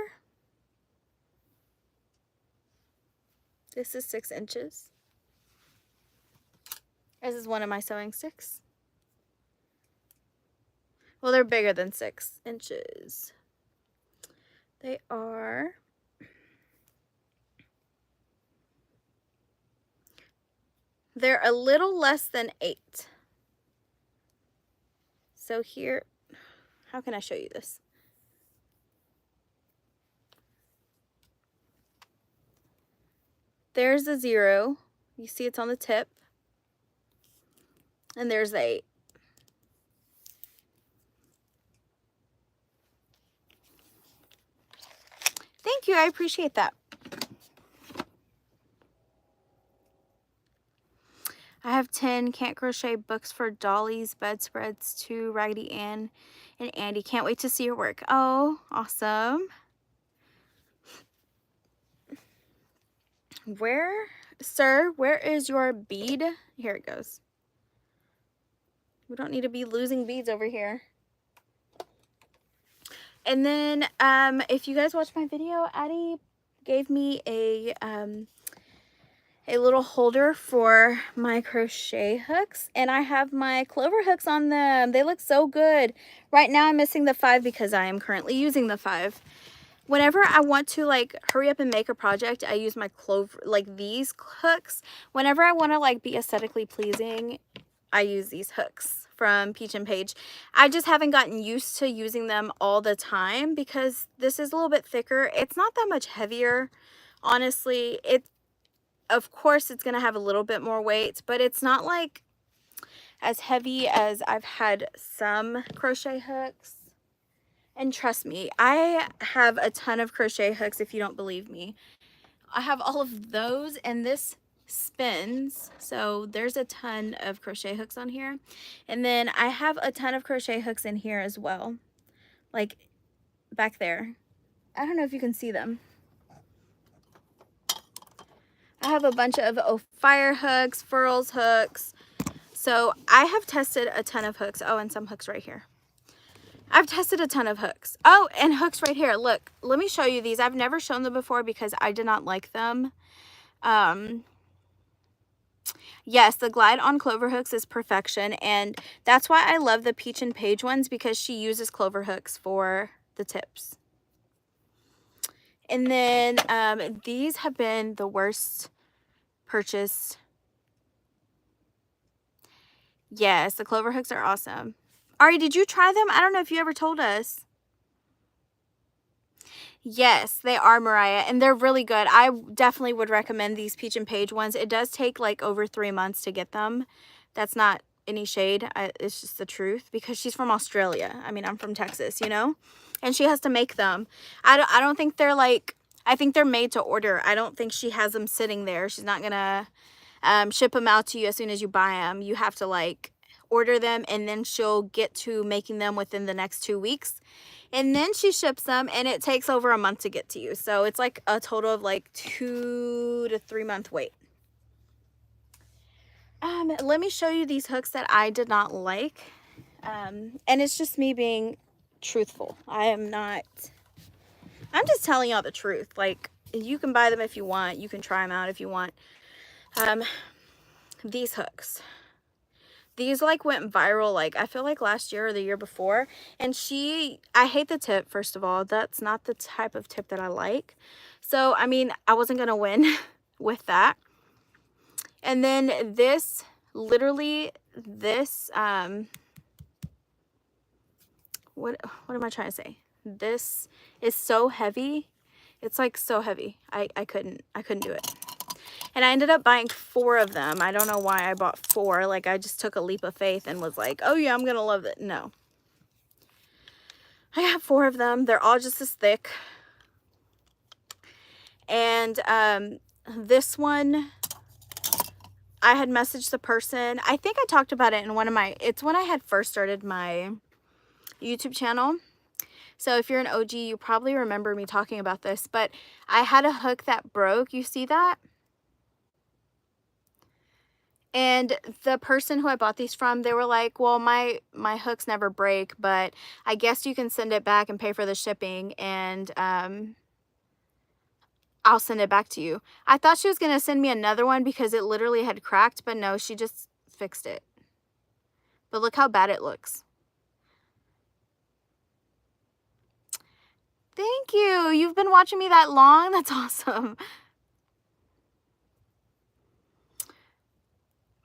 This is 6 inches. This is one of my sewing sticks. Well, they're bigger than 6 inches. They are... They're a little less than 8. So here, how can I show you this? There's a 0. You see it's on the tip. And there's the 8. Thank you. I appreciate that. I have 10 Can't Crochet books for Dolly's bedspreads to Raggedy Ann and Andy. Can't wait to see your work. Oh, awesome. Where, sir, where is your bead? Here it goes. We don't need to be losing beads over here. And then, if you guys watched my video, Addie gave me a a little holder for my crochet hooks, and I have my clover hooks on them. They look so good. Right now I'm missing the 5 because I am currently using the 5. Whenever I want to like hurry up and make a project, I use my clover, like these hooks. Whenever I want to like be aesthetically pleasing, I use these hooks from Peach and Paige. I just haven't gotten used to using them all the time because this is a little bit thicker. It's not that much heavier, honestly. Of course it's going to have a little bit more weight, but it's not like as heavy as I've had some crochet hooks. And trust me, I have a ton of crochet hooks if you don't believe me. I have all of those, and this spins, so there's a ton of crochet hooks on here. And then I have a ton of crochet hooks in here as well, like back there. I don't know if you can see them. I have a bunch of fire hooks, furls hooks. So I have tested a ton of hooks. Oh, and some hooks right here. I've tested a ton of hooks. Oh, and hooks right here. Look, let me show you these. I've never shown them before because I did not like them. Yes, the glide on clover hooks is perfection, and that's why I love the Peach and Paige ones, because she uses clover hooks for the tips. And then these have been the worst purchase. Yes, the clover hooks are awesome. Ari, did you try them? I don't know if you ever told us. Yes, they are, Mariah, and they're really good. I definitely would recommend these Peach and Paige ones. It does take like over 3 months to get them. That's not any shade. It's just the truth, because she's from Australia. I mean, I'm from Texas, you know, and she has to make them. I don't think they're like, I think they're made to order. I don't think she has them sitting there. She's not gonna ship them out to you as soon as you buy them. You have to like order them, and then she'll get to making them within the next 2 weeks. And then she ships them, and it takes over a month to get to you. So it's like a total of like 2 to 3 month wait. Let me show you these hooks that I did not like. And it's just me being truthful. I'm just telling y'all the truth. Like, you can buy them if you want. You can try them out if you want. These hooks. These like went viral, like I feel like last year or the year before. And I hate the tip, first of all. That's not the type of tip that I like. So, I mean, I wasn't going to win with that. And then this, literally this, what am I trying to say? This is so heavy. It's like so heavy. I couldn't do it. And I ended up buying 4 of them. I don't know why I bought 4. Like, I just took a leap of faith and was like, oh yeah, I'm going to love it. No. I got 4 of them. They're all just as thick. And this one, I had messaged the person. I think I talked about it in it's when I had first started my YouTube channel. So if you're an OG, you probably remember me talking about this. But I had a hook that broke. You see that? And the person who I bought these from, they were like, well, my hooks never break, but I guess you can send it back and pay for the shipping, and I'll send it back to you. I thought she was going to send me another one because it literally had cracked, but no, she just fixed it. But look how bad it looks. Thank you. You've been watching me that long? That's awesome.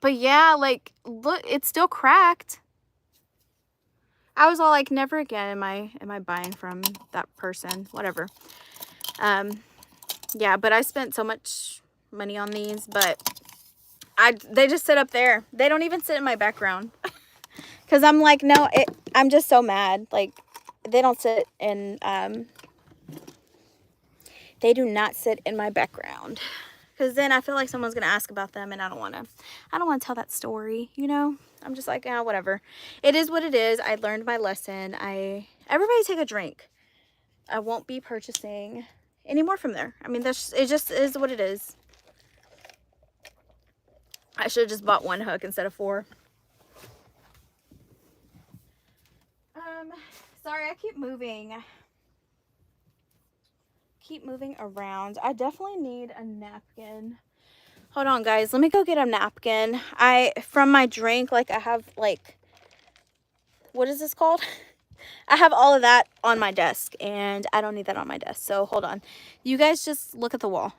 But yeah, like, look, it's still cracked. I was all like, never again am I buying from that person, whatever. Yeah, but I spent so much money on these, but they just sit up there. They don't even sit in my background. Cuz I'm like, no, I'm just so mad. Like, they don't sit in they do not sit in my background. Because then I feel like someone's going to ask about them, and I don't want to tell that story, you know? I'm just like, yeah, whatever. It is what it is. I learned my lesson. Everybody take a drink. I won't be purchasing any more from there. I mean, it just is what it is. I should have just bought 1 hook instead of 4. Sorry, I keep moving around. I definitely need a napkin. Hold on, guys. Let me go get a napkin. From my drink, like, I have, like, what is this called? I have all of that on my desk, and I don't need that on my desk. So, hold on. You guys just look at the wall.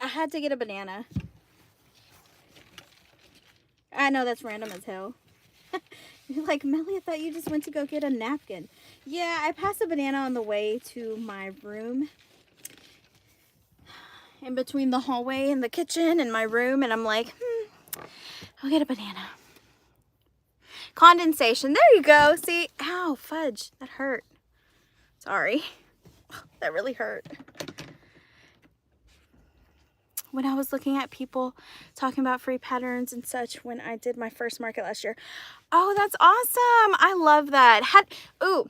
I had to get a banana. I know that's random as hell. You're like, Melly, I thought you just went to go get a napkin. Yeah, I passed a banana on the way to my room. In between the hallway and the kitchen and my room. And I'm like, I'll get a banana. Condensation. There you go. See? Ow, fudge. That hurt. Sorry. That really hurt. When I was looking at people talking about free patterns and such when I did my first market last year. Oh, that's awesome. I love that. Ooh,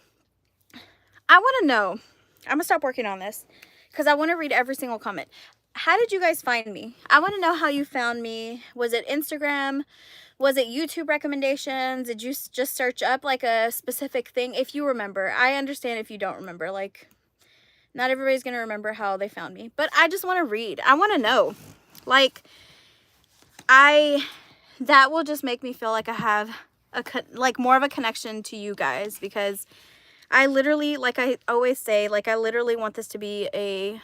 I want to know. I'm going to stop working on this because I want to read every single comment. How did you guys find me? I want to know how you found me. Was it Instagram? Was it YouTube recommendations? Did you just search up like a specific thing? If you remember. I understand if you don't remember. Like, not everybody's going to remember how they found me. But I just want to read. I want to know. Like, that will just make me feel like I have like more of a connection to you guys, because I literally, like I always say, like I literally want this to be a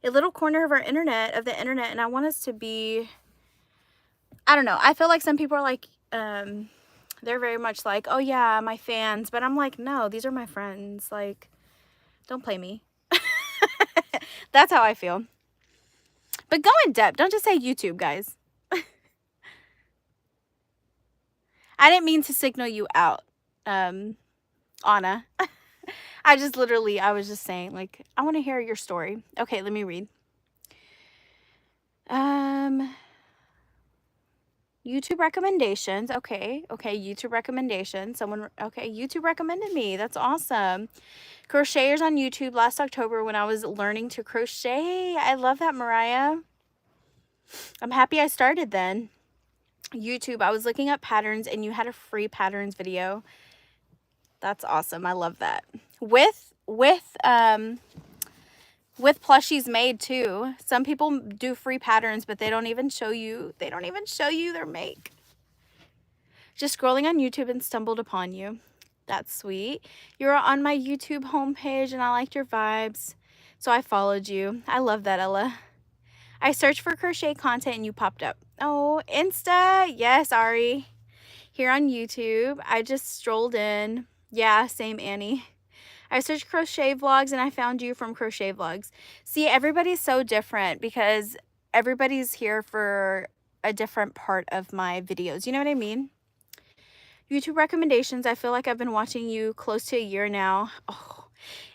little corner of the internet, and I want us to be, I don't know. I feel like some people are like, they're very much like, oh yeah, my fans, but I'm like, no, these are my friends. Like, don't play me. That's how I feel. But go in depth. Don't just say YouTube, guys. I didn't mean to signal you out, Anna. I was just saying, like, I want to hear your story. Okay, let me read. YouTube recommendations. Okay, YouTube recommendations. YouTube recommended me. That's awesome. Crocheters on YouTube last October when I was learning to crochet. I love that, Mariah. I'm happy I started then. YouTube, I was looking up patterns and you had a free patterns video. That's awesome. I love that. With plushies made too. Some people do free patterns, but they don't even show you their make. Just scrolling on YouTube and stumbled upon you. That's sweet. You were on my YouTube homepage and I liked your vibes, so I followed you. I love that, Ella. I searched for crochet content and you popped up. Oh, Insta. Yes, Ari. Here on YouTube. I just strolled in. Yeah, same, Annie. I searched crochet vlogs and I found you from crochet vlogs. See, everybody's so different because everybody's here for a different part of my videos. You know what I mean? YouTube recommendations. I feel like I've been watching you close to a year now. Oh,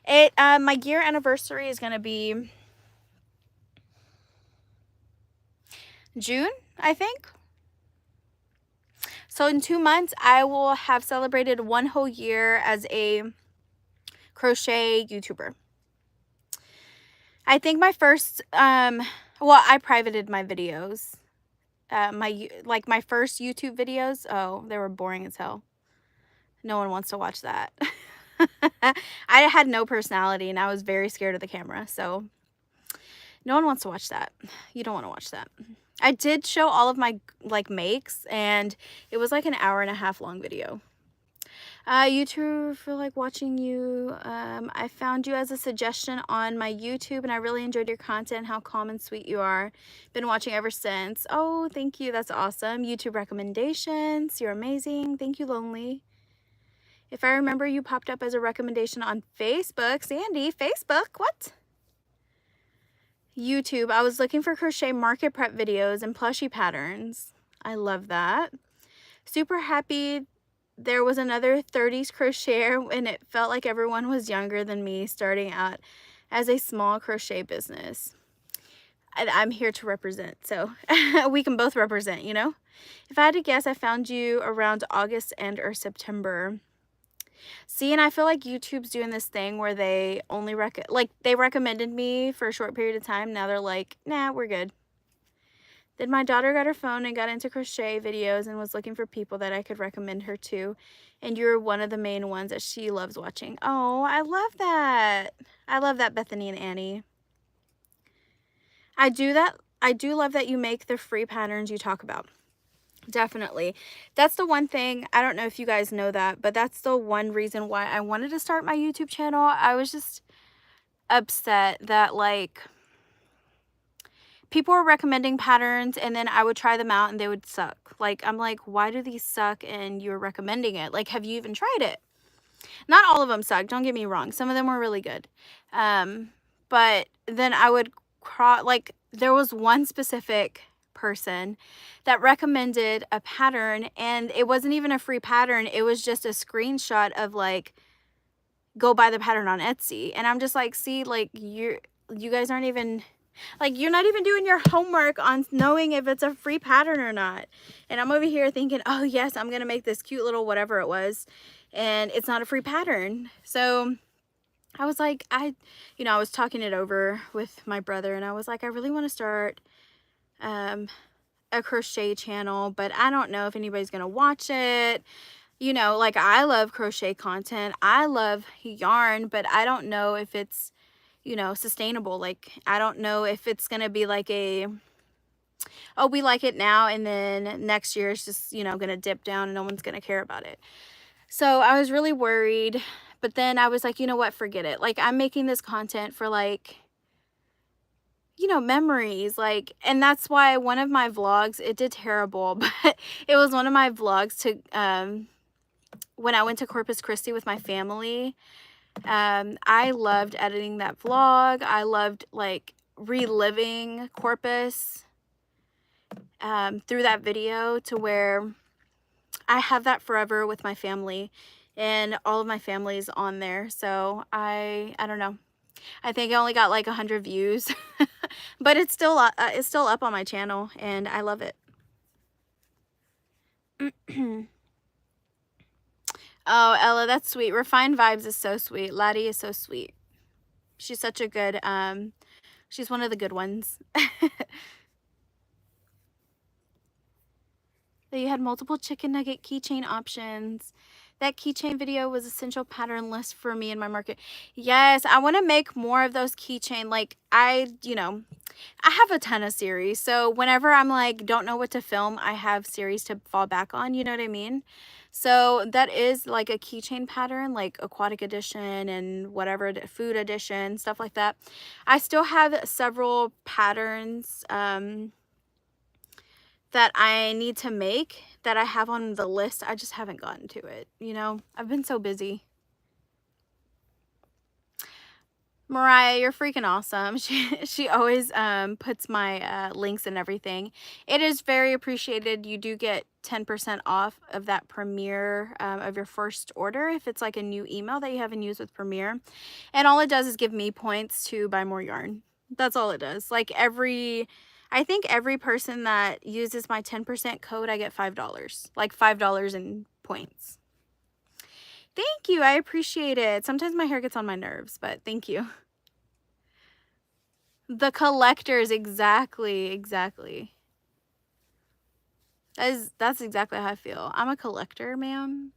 my year anniversary is going to be June, I think. So in 2 months, I will have celebrated 1 whole year as a crochet YouTuber. I think my first, I privated my videos. My first YouTube videos, oh, they were boring as hell. No one wants to watch that. I had no personality and I was very scared of the camera, so no one wants to watch that. You don't want to watch that. I did show all of my makes, and it was like an 1.5 hour long video. YouTube, feel like watching you. I found you as a suggestion on my YouTube and I really enjoyed your content, how calm and sweet you are. Been watching ever since. Oh, thank you. That's awesome. YouTube recommendations. You're amazing. Thank you, Lonely. If I remember, you popped up as a recommendation on Facebook. Sandy, Facebook, what? YouTube, I was looking for crochet market prep videos and plushie patterns. I love that. Super happy there was another 30s crocheter, and it felt like everyone was younger than me, starting out as a small crochet business. I'm here to represent, so we can both represent, you know? If I had to guess, I found you around August and or September. See, and I feel like YouTube's doing this thing where they only they recommended me for a short period of time. Now they're like, nah, we're good. Then my daughter got her phone and got into crochet videos and was looking for people that I could recommend her to. And you're one of the main ones that she loves watching. Oh, I love that. I love that, Bethany and Annie. I do love that you make the free patterns you talk about. Definitely. That's the one thing, I don't know if you guys know that, but that's the one reason why I wanted to start my YouTube channel. I was just upset that like people were recommending patterns and then I would try them out and they would suck. Like, I'm like, why do these suck and you're recommending it? Like, have you even tried it? Not all of them suck, don't get me wrong. Some of them were really good. But then I would like, there was one specific person that recommended a pattern, and it wasn't even a free pattern. It was just a screenshot of like, go buy the pattern on Etsy. And I'm just like, see, like, you guys aren't even, like, you're not even doing your homework on knowing if it's a free pattern or not. And I'm over here thinking, oh yes, I'm gonna make this cute little whatever it was, and it's not a free pattern. So I was like, I was talking it over with my brother, and I was like, I really want to start a crochet channel, but I don't know if anybody's gonna watch it. You know, like, I love crochet content, I love yarn, but I don't know if it's, you know, sustainable. Like, I don't know if it's gonna be like a, oh, we like it now and then next year it's just, you know, gonna dip down and no one's gonna care about it. So I was really worried, but then I was like, you know what, forget it. Like, I'm making this content for, like, you know, memories, like, and that's why one of my vlogs, it did terrible, but it was one of my vlogs to when I went to Corpus Christi with my family. I loved editing that vlog. I loved like reliving Corpus through that video, to where I have that forever with my family, and all of my family's on there. So I don't know. I think I only got like 100 views, but it's still up on my channel, and I love it. Oh, Ella, that's sweet. Refined Vibes is so sweet. Laddie is so sweet. She's such a good, she's one of the good ones. You had multiple chicken nugget keychain options. That keychain video was essential pattern list for me in my market. Yes, I want to make more of those keychain. Like, you know, I have a ton of series. So whenever I'm like, don't know what to film, I have series to fall back on. You know what I mean? So that is like a keychain pattern, like aquatic edition and whatever, food edition, stuff like that. I still have several patterns that I need to make that I have on the list. I just haven't gotten to it. You know, I've been so busy. Mariah, you're freaking awesome. She always puts my links and everything. It is very appreciated. You do get 10% off of that Premiere of your first order if it's like a new email that you haven't used with Premiere. And all it does is give me points to buy more yarn. That's all it does. Like, I think every person that uses my 10% code, I get $5. Like $5 in points. Thank you. I appreciate it. Sometimes my hair gets on my nerves, but thank you. The collectors, exactly. That's exactly how I feel. I'm a collector, ma'am.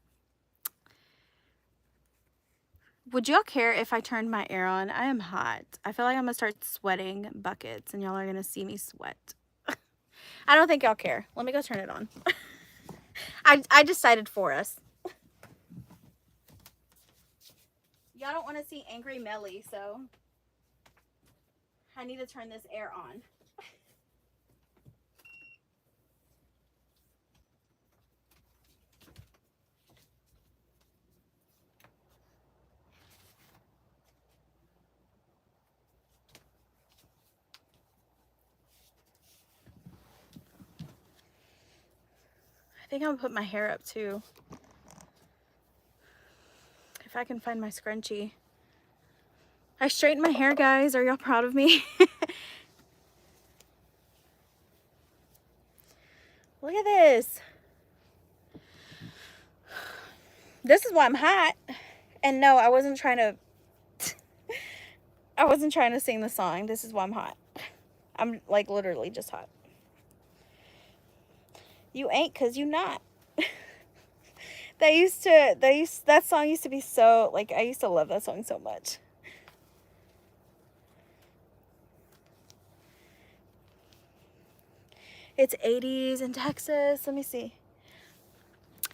Would y'all care if I turned my air on? I am hot. I feel like I'm gonna start sweating buckets and y'all are gonna see me sweat. I don't think y'all care. Let me go turn it on. I decided for us. Y'all don't want to see angry Melly, so I need to turn this air on. I think I'm gonna put my hair up too. if I can find my scrunchie. I straightened my hair, guys. Are y'all proud of me? Look at this. This is why I'm hot. And no, I wasn't trying to sing the song. This is why I'm hot. I'm like literally just hot. You ain't 'cause you not. That song used to be so, like, I used to love that song so much. It's 80s in Texas. Let me see.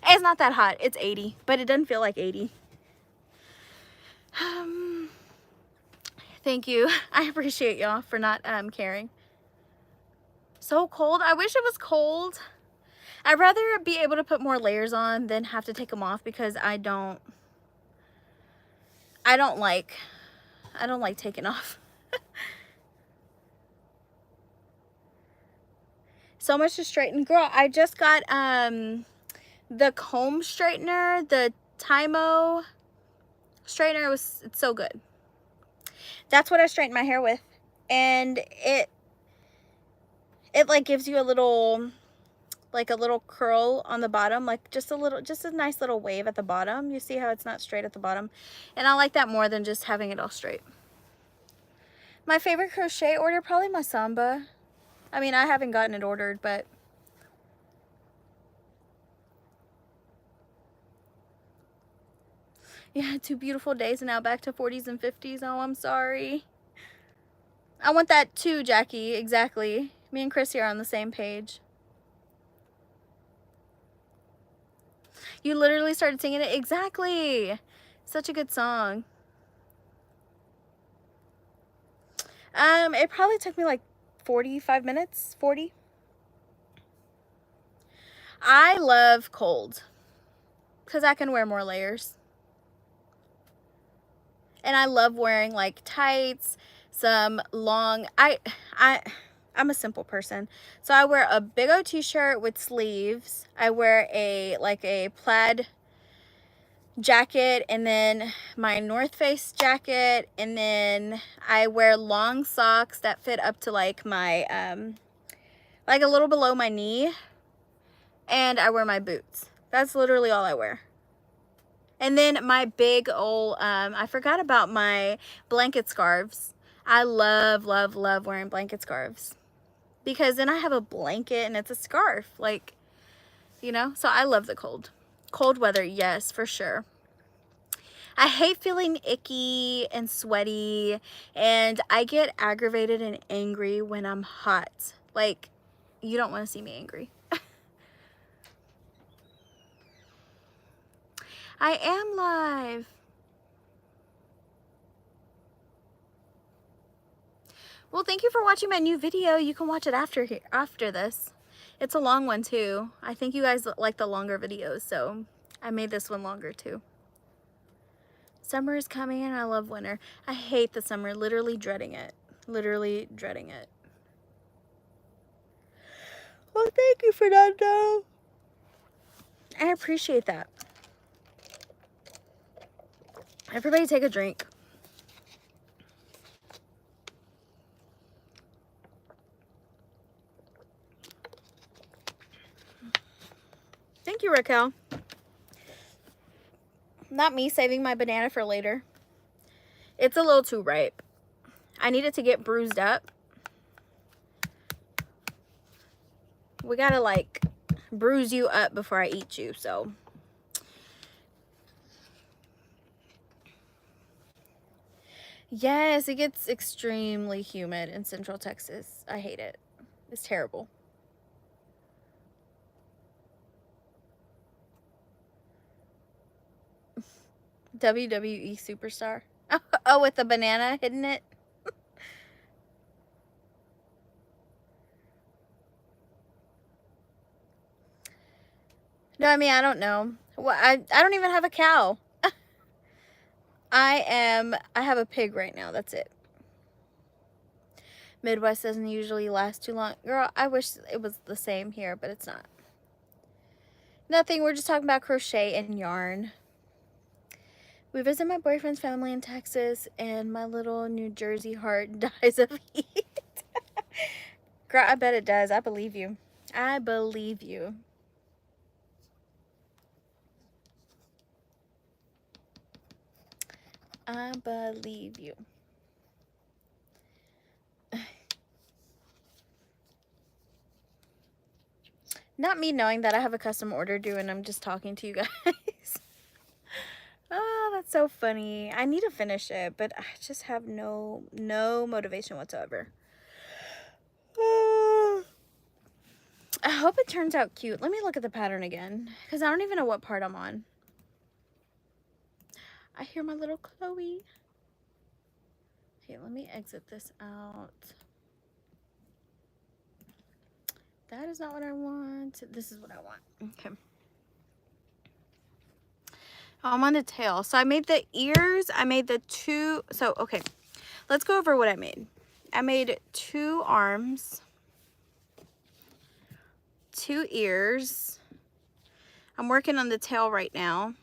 It's not that hot. It's 80, but it doesn't feel like 80. Thank you. I appreciate y'all for not caring. So cold. I wish it was cold. I'd rather be able to put more layers on than have to take them off, because I don't like taking off. So much to straighten. Girl, I just got the comb straightener, the Tymo straightener. It's so good. That's what I straighten my hair with. And it like gives you a little, like a little curl on the bottom, like just a nice little wave at the bottom. You see how it's not straight at the bottom? And I like that more than just having it all straight. My favorite crochet order, probably my Samba. I mean, I haven't gotten it ordered, but yeah, 2 beautiful days and now back to 40s and 50s. Oh, I'm sorry. I want that too, Jackie. Exactly. Me and Chrissy are on the same page. You literally started singing it? Exactly. Such a good song. It probably took me like 45 minutes, 40. I love cold because I can wear more layers. And I love wearing like tights, some long, I'm a simple person. So I wear a big old t-shirt with sleeves. I wear a plaid jacket, and then my North Face jacket, and then I wear long socks that fit up to like my like a little below my knee, and I wear my boots. That's literally all I wear. And then my big old I forgot about my blanket scarves. I love wearing blanket scarves, because then I have a blanket and it's a scarf, like, you know. So I love the cold weather. Yes, for sure. I hate feeling icky and sweaty, and I get aggravated and angry when I'm hot. Like, you don't want to see me angry. I am live. Well, thank you for watching my new video. You can watch it after this. It's a long one too. I think you guys like the longer videos, so I made this one longer too. Summer is coming and I love winter. I hate the summer, literally dreading it. Literally dreading it. Well, thank you, Fernando. I appreciate that. Everybody take a drink. Thank you, Raquel. Not me saving my banana for later. It's a little too ripe. I need it to get bruised up. We gotta like bruise you up before I eat you, so. Yes, it gets extremely humid in Central Texas. I hate it. It's terrible. WWE superstar. Oh, with the banana hidden it. No, I mean, I don't know. Well, I don't even have a cow. I have a pig right now. That's it. Midwest doesn't usually last too long. Girl, I wish it was the same here, but it's not. Nothing. We're just talking about crochet and yarn. We visit my boyfriend's family in Texas, and my little New Jersey heart dies of heat. Girl, I bet it does. I believe you. I believe you. I believe you. Not me knowing that I have a custom order due and I'm just talking to you guys. Oh, that's so funny. I need to finish it, but I just have no motivation whatsoever. I hope it turns out cute. Let me look at the pattern again, because I don't even know what part I'm on. I hear my little Chloe. Okay, let me exit this out. That is not what I want. This is what I want. Okay. I'm on the tail. So I made the ears. I made the two. So, okay. Let's go over what I made. I made 2 arms, 2 ears. I'm working on the tail right now.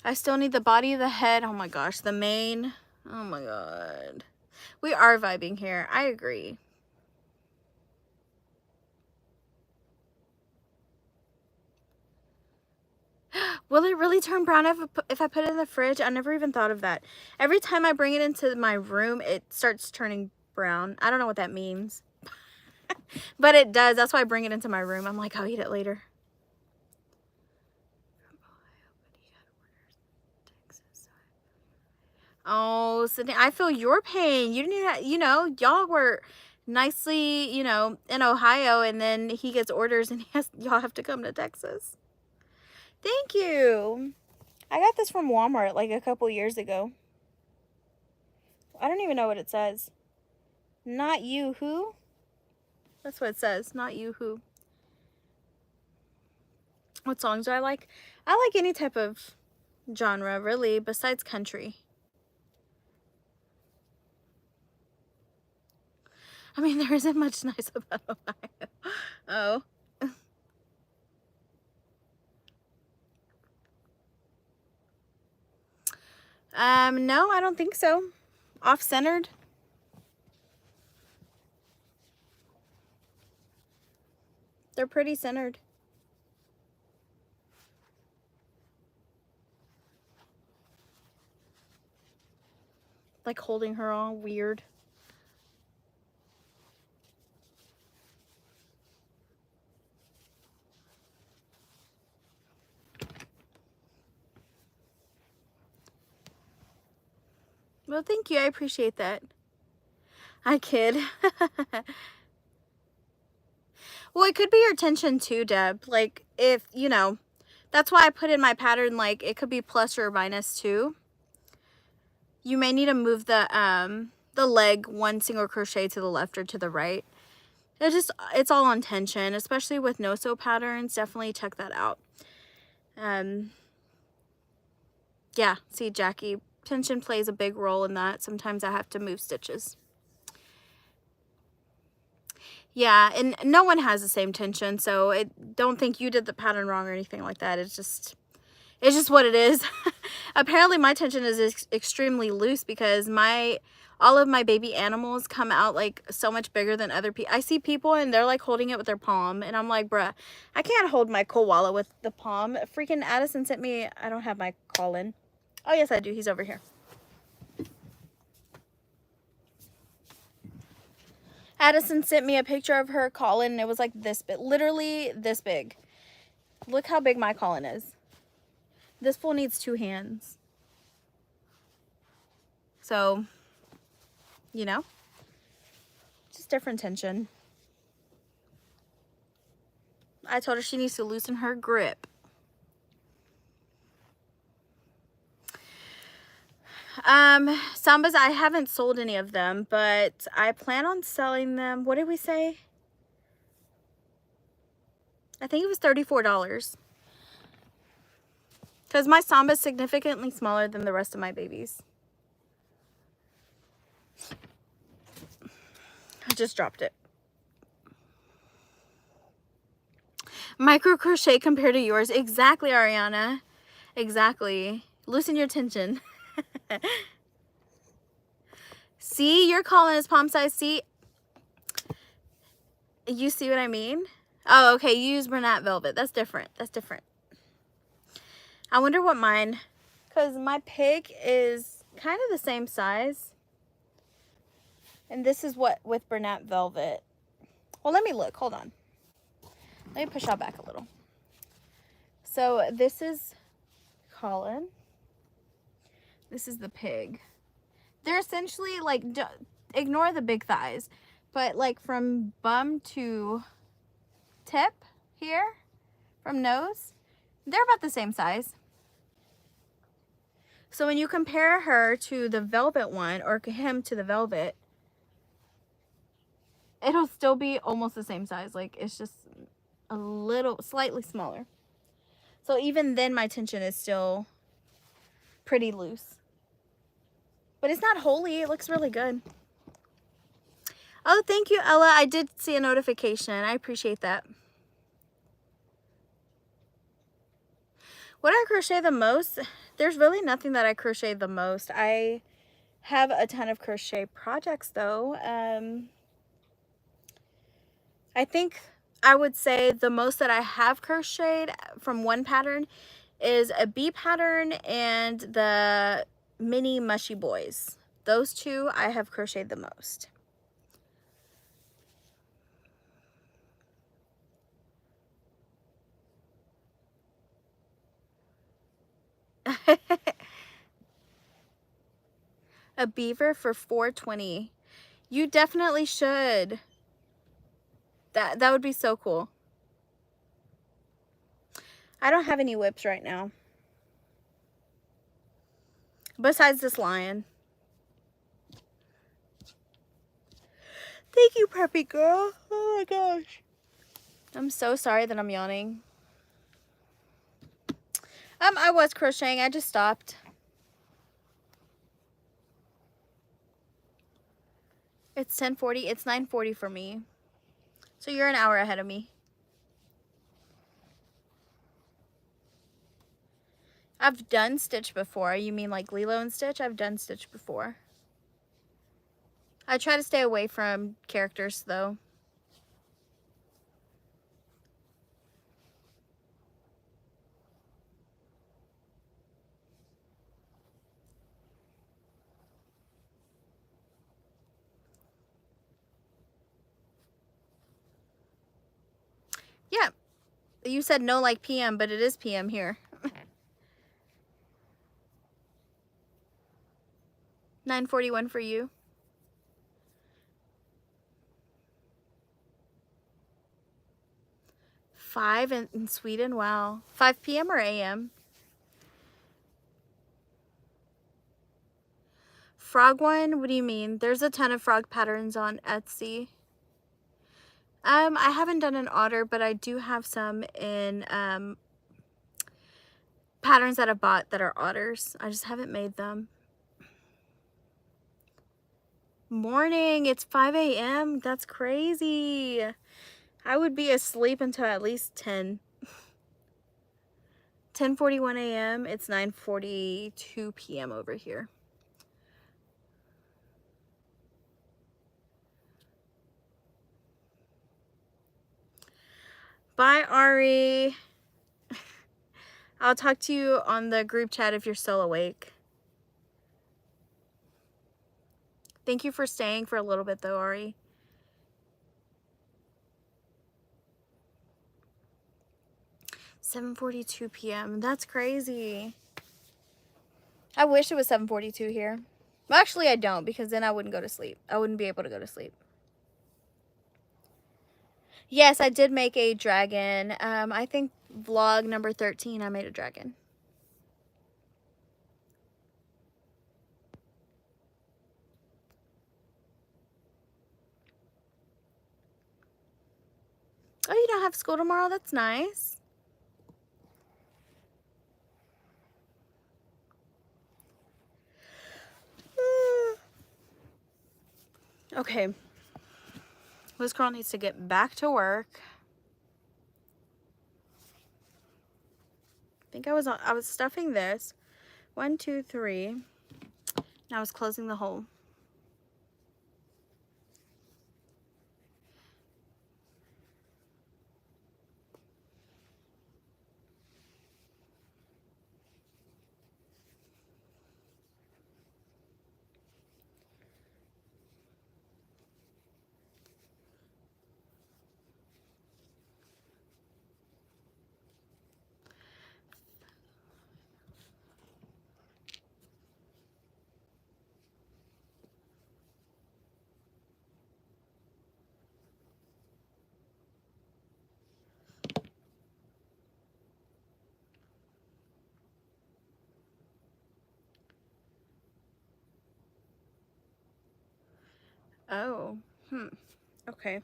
I still need the body of the head. Oh my gosh, the mane. Oh my god. We are vibing here. I agree. Will it really turn brown if I put it in the fridge? I never even thought of that. Every time I bring it into my room, it starts turning brown. I don't know what that means. But it does. That's why I bring it into my room. I'm like, I'll eat it later. Oh, Sydney, I feel your pain. You didn't have, you know, y'all were nicely, you know, in Ohio, and then he gets orders and y'all have to come to Texas. Thank you. I got this from Walmart like a couple years ago. I don't even know what it says. Not you who? That's what it says. Not you who. What songs do I like? I like any type of genre, really, besides country. I mean, there isn't much nice about Ohio. Oh. No, I don't think so. Off-centered. They're pretty centered. Like holding her all weird. Well, thank you. I appreciate that. I kid. Well, it could be your tension too, Deb. Like, if, you know, that's why I put in my pattern, like, it could be plus or minus 2. You may need to move the leg 1 single crochet to the left or to the right. It's all on tension, especially with no-sew patterns. Definitely check that out. Yeah, see, Jackie, tension plays a big role in that. Sometimes I have to move stitches. Yeah, and no one has the same tension, so don't think you did the pattern wrong or anything like that. It's just what it is. Apparently my tension is extremely loose because all of my baby animals come out like so much bigger than other people. I see people and they're like holding it with their palm, and I'm like, bruh, I can't hold my koala with the palm. Freaking Addison sent me, I don't have my Colin. Oh yes I do, he's over here. Addison sent me a picture of her Colin, and it was like this big, literally this big. Look how big my Colin is. This fool needs 2 hands. So, you know, just different tension. I told her she needs to loosen her grip. Sambas, I haven't sold any of them, but I plan on selling them. What did we say? I think it was $34. Because my Samba is significantly smaller than the rest of my babies. I just dropped it. Micro crochet compared to yours. Exactly, Ariana. Exactly. Loosen your tension. See, you're calling us palm size. See, you see what I mean? Oh, okay. You use Bernat velvet. That's different. That's different. I wonder what mine, because my pig is kind of the same size. And this is what with Bernat velvet. Well, let me look. Hold on. Let me push y'all back a little. So this is Colin. This is the pig. They're essentially like, ignore the big thighs, but like from bum to tip here, from nose, they're about the same size. So when you compare her to the velvet one, or him to the velvet, it'll still be almost the same size. Like, it's just a little, slightly smaller. So even then my tension is still pretty loose. But it's not holy. It looks really good. Oh, thank you, Ella. I did see a notification. I appreciate that. What I crochet the most? There's really nothing that I crochet the most. I have a ton of crochet projects though. I think I would say the most that I have crocheted from one pattern is a bee pattern and the mini mushy boys. Those two I have crocheted the most. A beaver for $4.20. You definitely should. That would be so cool. I don't have any whips right now. Besides this lion. Thank you, preppy girl. Oh my gosh. I'm so sorry that I'm yawning. I was crocheting. I just stopped. It's 10:40. It's 9:40 for me. So you're an hour ahead of me. I've done stitch before. You mean like Lilo and Stitch? I've done stitch before. I try to stay away from characters though. Yeah. You said no like PM, but it is PM here. 9:41 for you. 5 in Sweden. Wow. 5 PM or AM? Frog one? What do you mean? There's a ton of frog patterns on Etsy. I haven't done an otter, but I do have some in patterns that I bought that are otters. I just haven't made them. Morning, it's 5 AM. That's crazy. I would be asleep until at least 10. 10:41 AM. It's 9:42 PM over here. Bye, Ari. I'll talk to you on the group chat if you're still awake. Thank you for staying for a little bit though, Ari. $7:42 PM. That's crazy. I wish it was 7:42 here. Well, actually, I don't, because then I wouldn't go to sleep. I wouldn't be able to go to sleep. Yes, I did make a dragon. I think vlog number 13, I made a dragon. Oh, you don't have school tomorrow? That's nice. Okay. This girl needs to get back to work. think I was stuffing this. 1, 2, 3. And I was closing the hole. Oh, okay.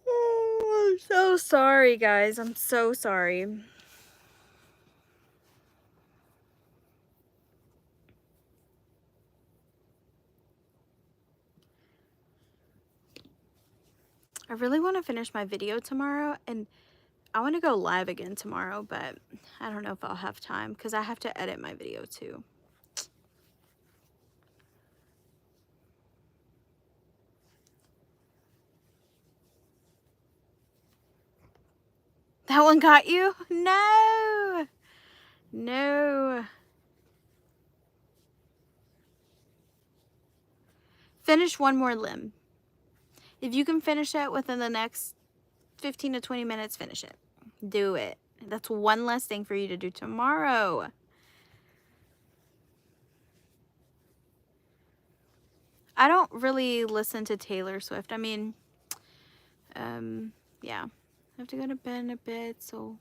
Oh, I'm so sorry, guys. I'm so sorry. I really want to finish my video tomorrow, and I want to go live again tomorrow, but I don't know if I'll have time because I have to edit my video too. That one got you? No! No. Finish one more limb. If you can finish it within the next 15 to 20 minutes, finish it. Do it. That's one less thing for you to do tomorrow. I don't really listen to Taylor Swift. I mean, yeah. I have to go to bed in a bit, so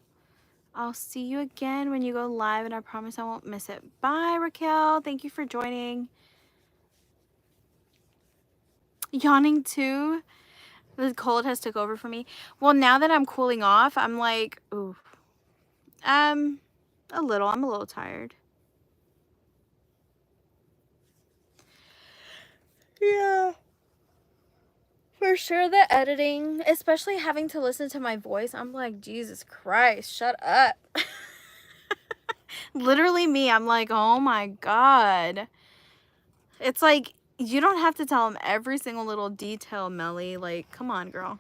I'll see you again when you go live, and I promise I won't miss it. Bye, Raquel. Thank you for joining. Yawning too? The cold has took over for me. Well, now that I'm cooling off, I'm like, ooh. I'm a little tired. Yeah. For sure, the editing, especially having to listen to my voice, I'm like, Jesus Christ, shut up. Literally me, I'm like, oh my God. It's like, you don't have to tell them every single little detail, Melly. Like, come on, girl.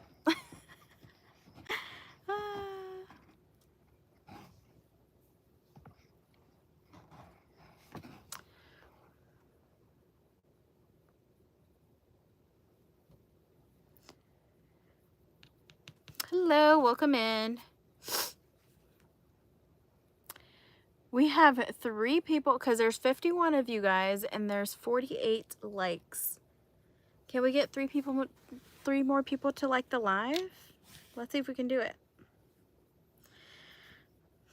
Hello, welcome in. We have 3 people, because there's 51 of you guys, and there's 48 likes. Can we get 3 more people to like the live? Let's see if we can do it.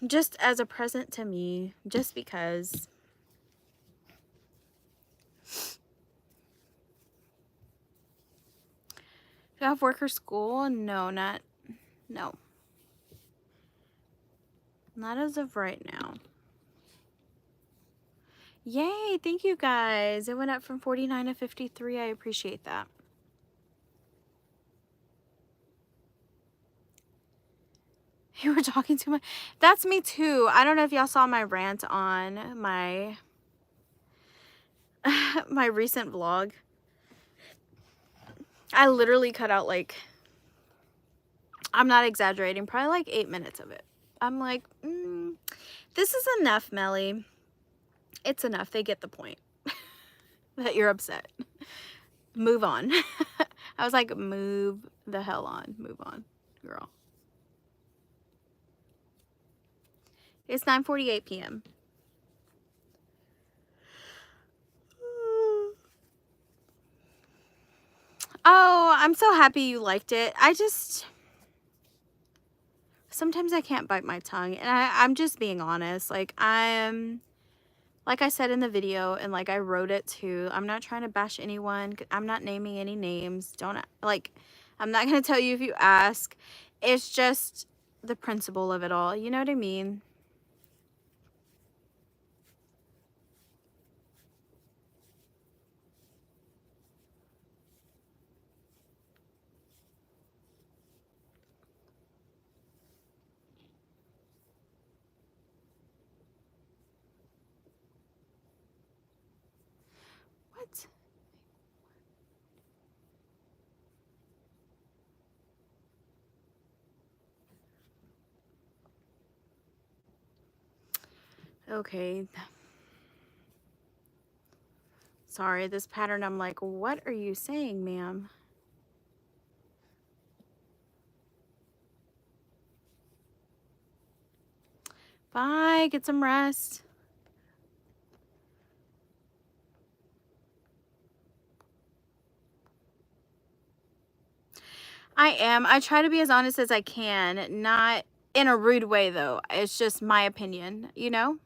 Just as a present to me, just because. Do I have work or school? No. Not as of right now. Yay, thank you guys. It went up from 49 to 53. I appreciate that. You were talking too much. That's me too. I don't know if y'all saw my rant on my my recent vlog. I literally cut out, like, I'm not exaggerating, probably like 8 minutes of it. I'm like, this is enough, Melly. It's enough. They get the point that you're upset. Move on. I was like, move the hell on. Move on, girl. It's 9:48 p.m. Oh, I'm so happy you liked it. Sometimes I can't bite my tongue, and I'm just being honest. Like, like I said in the video, and like I wrote it too, I'm not trying to bash anyone. I'm not naming any names. I'm not going to tell you if you ask. It's just the principle of it all. You know what I mean? Okay. Sorry, this pattern, I'm like, what are you saying, ma'am? Bye, get some rest. I am. I try to be as honest as I can, not in a rude way though. It's just my opinion, you know?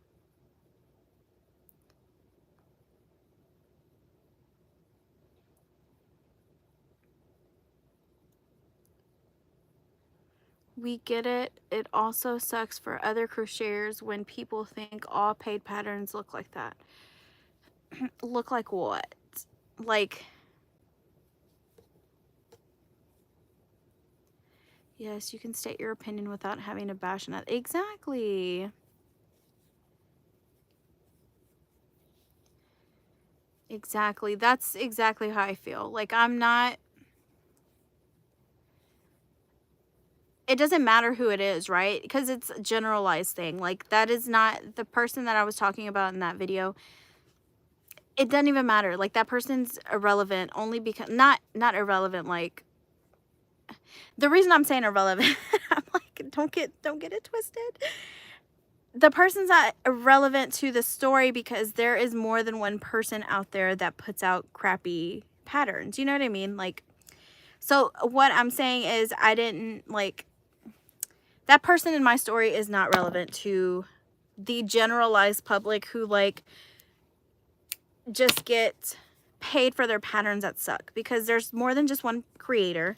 We get it. It also sucks for other crocheters when people think all paid patterns look like that. Look like what? Like, yes, you can state your opinion without having to bash on it. Exactly. Exactly. That's exactly how I feel. Like, I'm not, it doesn't matter who it is, right? Because it's a generalized thing. Like, that is not the person that I was talking about in that video. It doesn't even matter. Like, that person's irrelevant only because, not irrelevant, like, the reason I'm saying irrelevant, I'm like, don't get it twisted. The person's not irrelevant to the story because there is more than one person out there that puts out crappy patterns. You know what I mean? Like, so what I'm saying is I didn't, like, that person in my story is not relevant to the generalized public who, like, just get paid for their patterns that suck, because there's more than just one creator.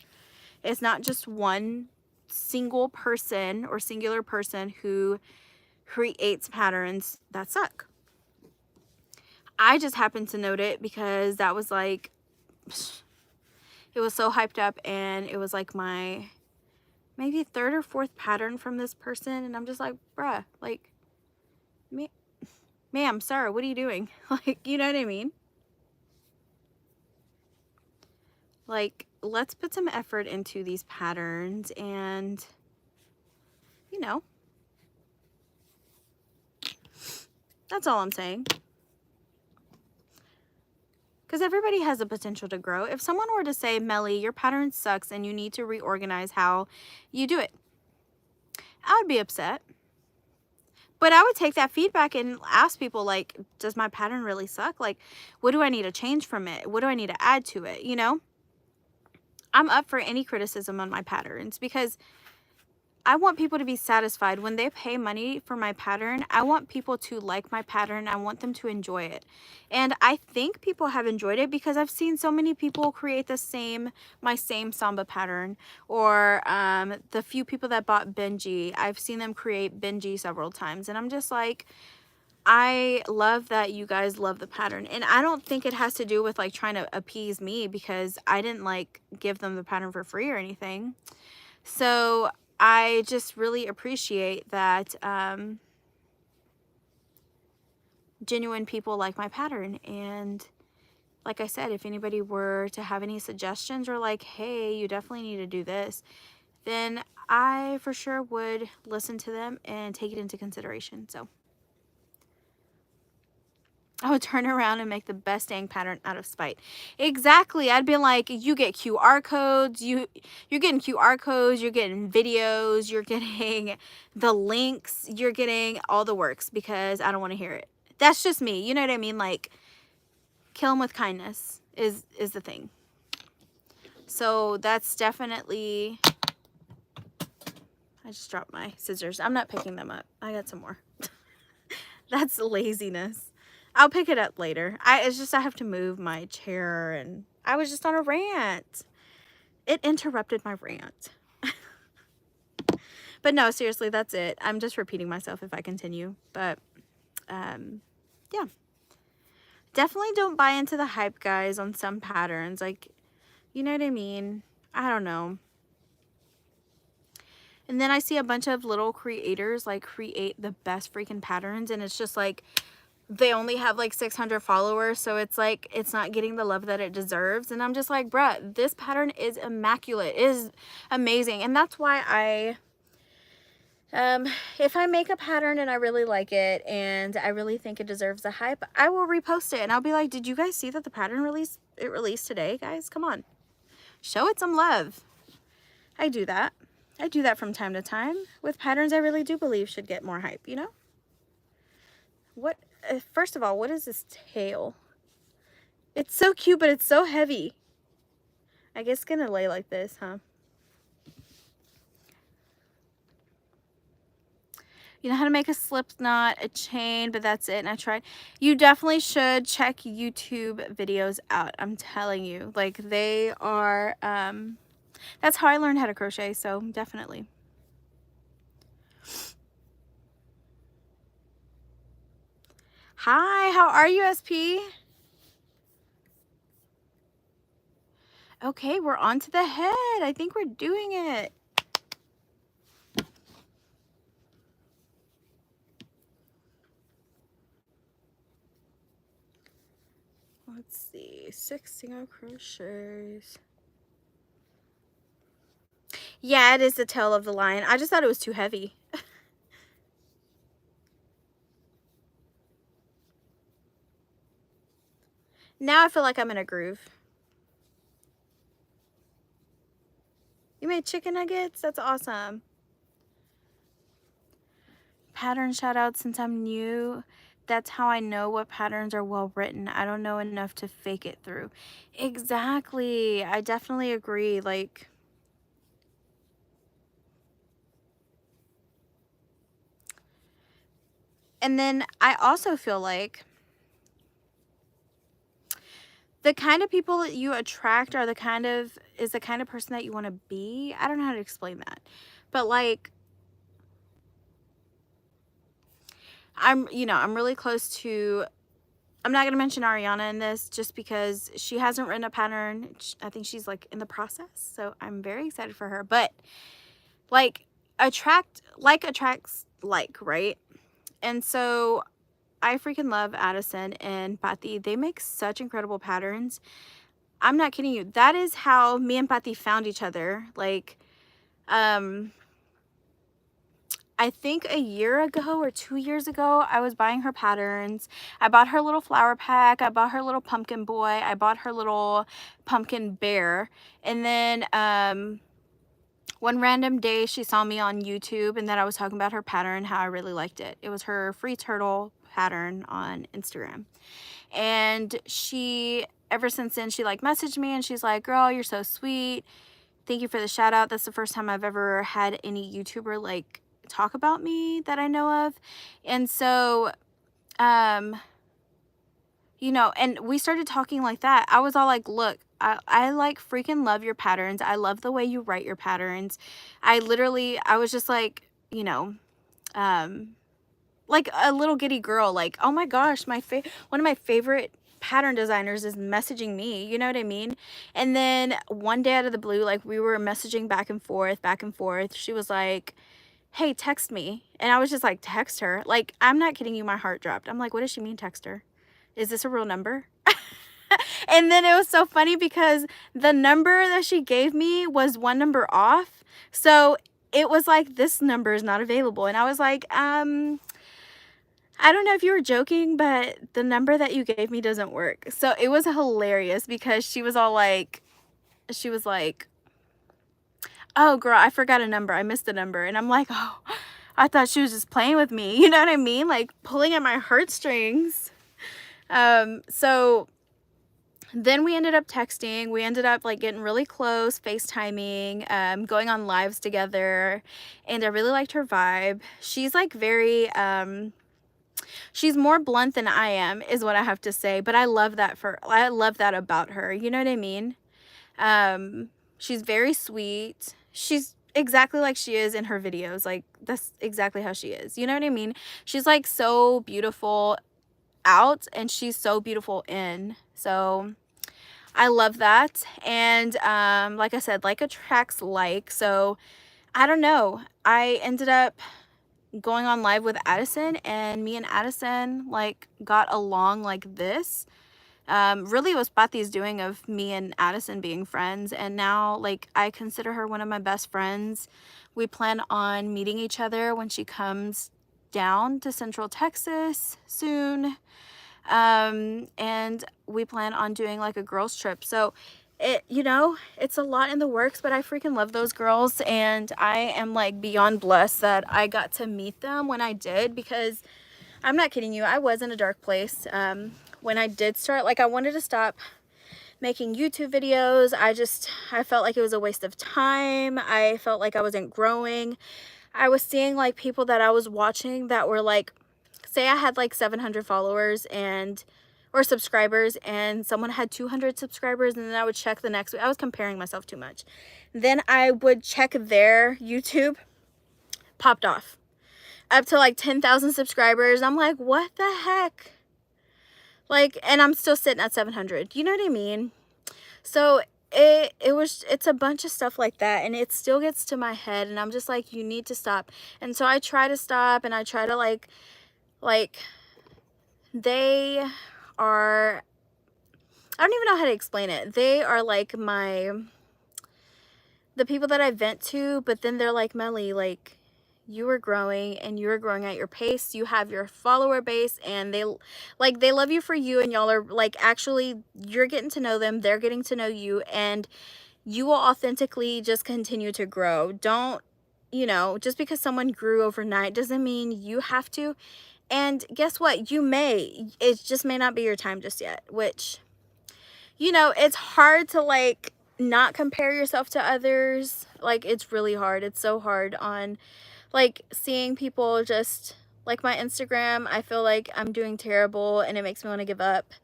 It's not just one single person or singular person who creates patterns that suck. I just happened to note it because that was like, it was so hyped up, and it was like my maybe third or fourth pattern from this person, and I'm just like, bruh, like, ma'am, sir, what are you doing? Like, you know what I mean? Like, let's put some effort into these patterns, and, you know, that's all I'm saying. Because everybody has the potential to grow. If someone were to say, Melly, your pattern sucks and you need to reorganize how you do it, I would be upset. But I would take that feedback and ask people, like, does my pattern really suck? Like, what do I need to change from it? What do I need to add to it? You know? I'm up for any criticism on my patterns, because I want people to be satisfied. When they pay money for my pattern, I want people to like my pattern. I want them to enjoy it. And I think people have enjoyed it because I've seen so many people create my same Samba pattern, or the few people that bought Benji, I've seen them create Benji several times. And I'm just like, I love that you guys love the pattern. And I don't think it has to do with like trying to appease me, because I didn't like give them the pattern for free or anything. So I just really appreciate that genuine people like my pattern. And like I said, if anybody were to have any suggestions, or like, hey, you definitely need to do this, then I for sure would listen to them and take it into consideration. So I would turn around and make the best dang pattern out of spite. Exactly. I'd be like, you get QR codes, you're getting QR codes, you're getting videos, you're getting the links, you're getting all the works, because I don't want to hear it. That's just me. You know what I mean? Like, kill them with kindness is the thing. So that's definitely, I just dropped my scissors. I'm not picking them up. I got some more. That's laziness. I'll pick it up later. It's just I have to move my chair, and I was just on a rant. It interrupted my rant. But no, seriously, that's it. I'm just repeating myself if I continue. But, yeah. Definitely don't buy into the hype, guys, on some patterns. Like, you know what I mean? I don't know. And then I see a bunch of little creators, like, create the best freaking patterns, and it's just like, they only have like 600 followers, so it's like it's not getting the love that it deserves. And I'm just like, bruh, this pattern is immaculate. It is amazing. And that's why If I make a pattern and I really like it and I really think it deserves a hype, I will repost it and I'll be like, did you guys see that the pattern released today, guys? Come on, show it some love. I do that. I do that from time to time with patterns I really do believe should get more hype, you know? What, first of all, what is this tail? It's so cute, but it's so heavy. I guess it's gonna lay like this, huh? You know how to make a slip knot, a chain, but that's it. And I tried. You definitely should check YouTube videos out. I'm telling you, like they are, that's how I learned how to crochet. So definitely. Hi, how are you, SP? Okay, we're on to the head. I think we're doing it. Let's see, 6 single crochets. Yeah, it is the tail of the lion. I just thought it was too heavy. Now I feel like I'm in a groove. You made chicken nuggets? That's awesome. Pattern shout out, since I'm new, that's how I know what patterns are well written. I don't know enough to fake it through. Exactly. I definitely agree. Like, and then I also feel like the kind of people that you attract are the kind of person that you want to be. I don't know how to explain that, but like, I'm really close to, I'm not going to mention Ariana in this just because she hasn't written a pattern. I think she's like in the process, so I'm very excited for her. But like, attracts like, right? And so I freaking love Addison and Patty. They make such incredible patterns. I'm not kidding you. That is how me and Patty found each other. Like, I think a year ago or 2 years ago, I was buying her patterns. I bought her little flower pack. I bought her little pumpkin boy. I bought her little pumpkin bear. And then one random day she saw me on YouTube and that I was talking about her pattern, how I really liked it. It was her free turtle pattern on Instagram. And she, ever since then, she like messaged me and she's like, girl, you're so sweet. Thank you for the shout out. That's the first time I've ever had any YouTuber like talk about me that I know of. And so, you know, and we started talking like that. I was all like, look, I like freaking love your patterns. I love the way you write your patterns. I was just like, you know, like a little giddy girl, like, oh my gosh, one of my favorite pattern designers is messaging me, you know what I mean? And then one day out of the blue, like we were messaging back and forth. She was like, hey, text me. And I was just like, text her? Like, I'm not kidding you, my heart dropped. I'm like, what does she mean text her? Is this a real number? And then it was so funny because the number that she gave me was one number off. So it was like, this number is not available. And I was like, I don't know if you were joking, but the number that you gave me doesn't work. So it was hilarious because she was like, oh girl, I forgot a number. I missed a number. And I'm like, oh, I thought she was just playing with me. You know what I mean? Like pulling at my heartstrings. So then we ended up texting. We ended up like getting really close, FaceTiming, going on lives together. And I really liked her vibe. She's like very, she's more blunt than I am, is what I have to say. But I love that about her. You know what I mean? She's very sweet. She's exactly like she is in her videos. Like, that's exactly how she is. You know what I mean? She's like so beautiful out and she's so beautiful in. So I love that. And like I said, like attracts like. So I don't know. I ended up going on live with Addison and me and Addison like got along like this. really it was Patty's doing of me and Addison being friends, and now like I consider her one of my best friends. We plan on meeting each other when she comes down to Central Texas soon, and we plan on doing like a girls trip. So it, you know, it's a lot in the works, but I freaking love those girls, and I am like beyond blessed that I got to meet them when I did, because I'm not kidding you, I was in a dark place when I did start. Like, I wanted to stop making YouTube videos. I felt like it was a waste of time. I felt like I wasn't growing. I was seeing like people that I was watching that were like, say I had like 700 followers or subscribers, and someone had 200 subscribers, and then I would check the next week. I was comparing myself too much. Then I would check their YouTube, popped off up to like 10,000 subscribers. I'm like, what the heck? Like, and I'm still sitting at 700. You know what I mean? So it's a bunch of stuff like that, and it still gets to my head, and I'm just like, you need to stop. And so I try to stop, and I try to like they are, I don't even know how to explain it. They are like the people that I vent to, but then they're like, Melly, like, you are growing, and you are growing at your pace. You have your follower base, and they love you for you, and y'all are like, actually, you're getting to know them, they're getting to know you, and you will authentically just continue to grow. Don't, you know, just because someone grew overnight doesn't mean you have to. And guess what? It just may not be your time just yet, which, you know, it's hard to like not compare yourself to others. Like, it's really hard. It's so hard on like seeing people just like my Instagram. I feel like I'm doing terrible, and it makes me want to give up.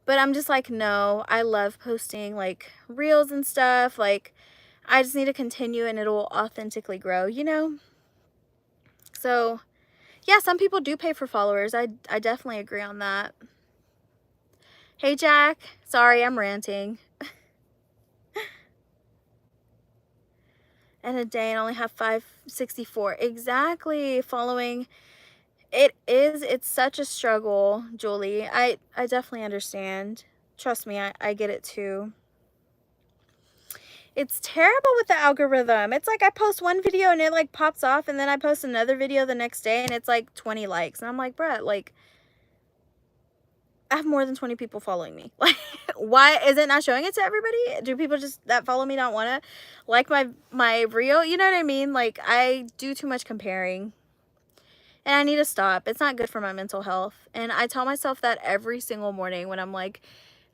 But I'm just like, no, I love posting like reels and stuff. Like, I just need to continue, and it'll authentically grow, you know? So yeah, some people do pay for followers. I definitely agree on that. Hey Jack, sorry, I'm ranting. And a day and only have 564. Exactly. Following, it's such a struggle, Julie. I definitely understand. Trust me, I get it too. It's terrible with the algorithm. It's like I post one video and it like pops off, and then I post another video the next day and it's like 20 likes. And I'm like, bruh, like, I have more than 20 people following me. Like, why is it not showing it to everybody? Do people just that follow me not want to like my reel? You know what I mean? Like, I do too much comparing, and I need to stop. It's not good for my mental health. And I tell myself that every single morning when I'm like,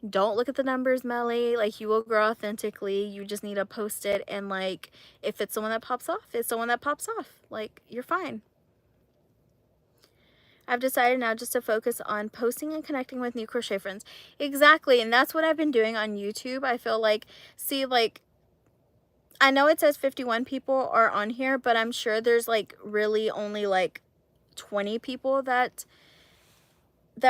don't look at the numbers, Melly. Like, you will grow authentically. You just need to post it, and like, if it's someone that pops off, it's someone that pops off. Like, you're fine. I've decided now just to focus on posting and connecting with new crochet friends. Exactly, and that's what I've been doing on YouTube. I feel like, see, like, I know it says 51 people are on here, but I'm sure there's like really only like 20 people that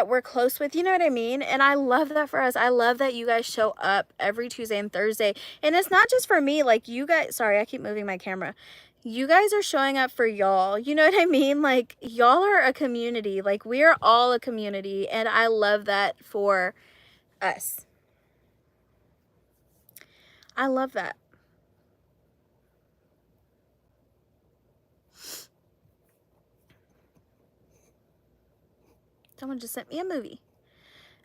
we're close with, you know what I mean? And I love that for us. I love that you guys show up every Tuesday and Thursday. And it's not just for me, like, you guys, sorry, I keep moving my camera. You guys are showing up for y'all. You know what I mean? Like, y'all are a community. Like, we are all a community, and I love that for us. I love that. Someone just sent me a movie.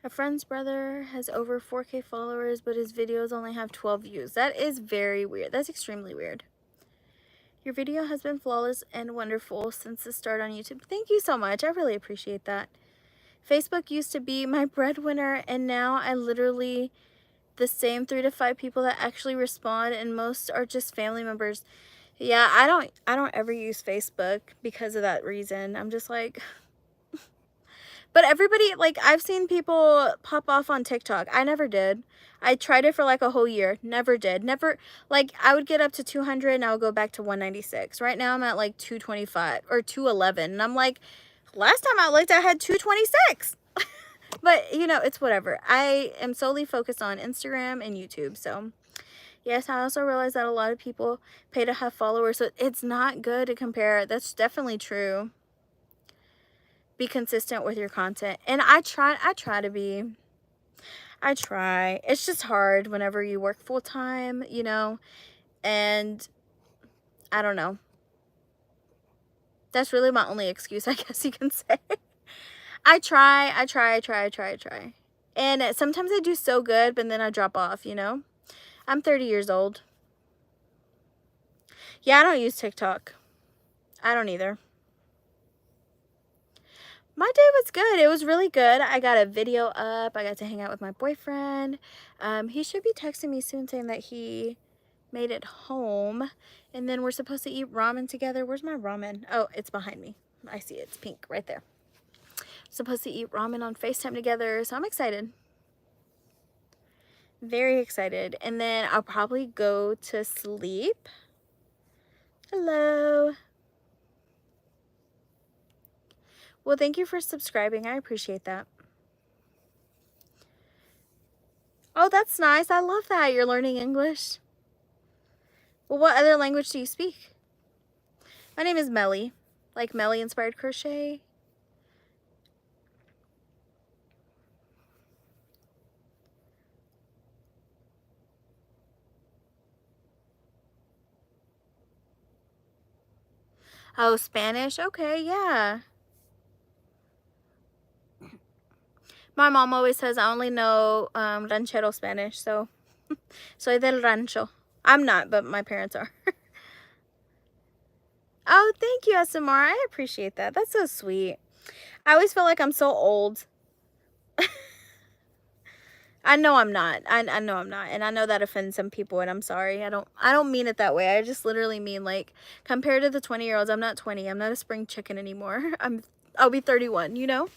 A friend's brother has over 4K followers, but his videos only have 12 views. That is very weird. That's extremely weird. Your video has been flawless and wonderful since the start on YouTube. Thank you so much. I really appreciate that. Facebook used to be my breadwinner, and now I literally the same 3 to 5 people that actually respond, and most are just family members. Yeah, I don't ever use Facebook because of that reason. I'm just like, but everybody, like, I've seen people pop off on TikTok. I never did. I tried it for like a whole year. Never did. Never, like, I would get up to 200 and I would go back to 196. Right now I'm at like 225 or 211. And I'm like, last time I looked, I had 226. But, you know, it's whatever. I am solely focused on Instagram and YouTube. So, yes, I also realize that a lot of people pay to have followers. So it's not good to compare. That's definitely true. Be consistent with your content. And I try to be. I try. It's just hard whenever you work full time, you know, and I don't know. That's really my only excuse, I guess you can say. I try. And sometimes I do so good, but then I drop off, you know. I'm 30 years old. Yeah, I don't use TikTok. I don't either. My day was good. It was really good. I got a video up. I got to hang out with my boyfriend. He should be texting me soon saying that he made it home. And then we're supposed to eat ramen together. Where's my ramen? Oh, it's behind me. I see it. It's pink right there. Supposed to eat ramen on FaceTime together. So I'm excited. Very excited. And then I'll probably go to sleep. Hello. Well, thank you for subscribing. I appreciate that. Oh, that's nice. I love that you're learning English. Well, what other language do you speak? My name is Melly, like MellyInspiredCrochet. Oh, Spanish? Okay, yeah. My mom always says I only know ranchero Spanish, so soy del rancho. I'm not, but my parents are. Oh, thank you, SMR. I appreciate that. That's so sweet. I always feel like I'm so old. I know I'm not. I know I'm not. And I know that offends some people, and I'm sorry. I don't mean it that way. I just literally mean, like, compared to the 20-year-olds, I'm not 20. I'm not a spring chicken anymore. I'll be 31, you know?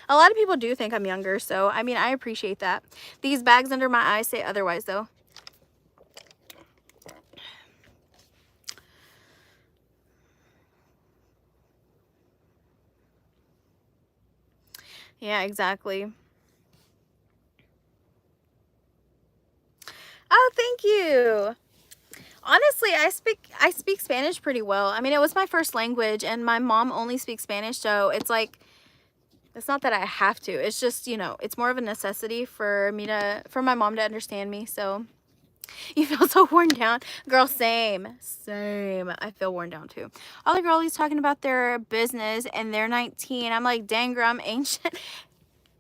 A lot of people do think I'm younger, so I mean, I appreciate that. These bags under my eyes say otherwise, though. Yeah, exactly. Oh, thank you. Honestly, I speak Spanish pretty well. I mean, it was my first language, and my mom only speaks Spanish, so it's like, it's not that I have to. It's just, you know, it's more of a necessity for my mom to understand me. So you feel so worn down, girl. Same. I feel worn down too. All the girlies talking about their business, and they're 19. I'm like, dang, girl, I'm ancient.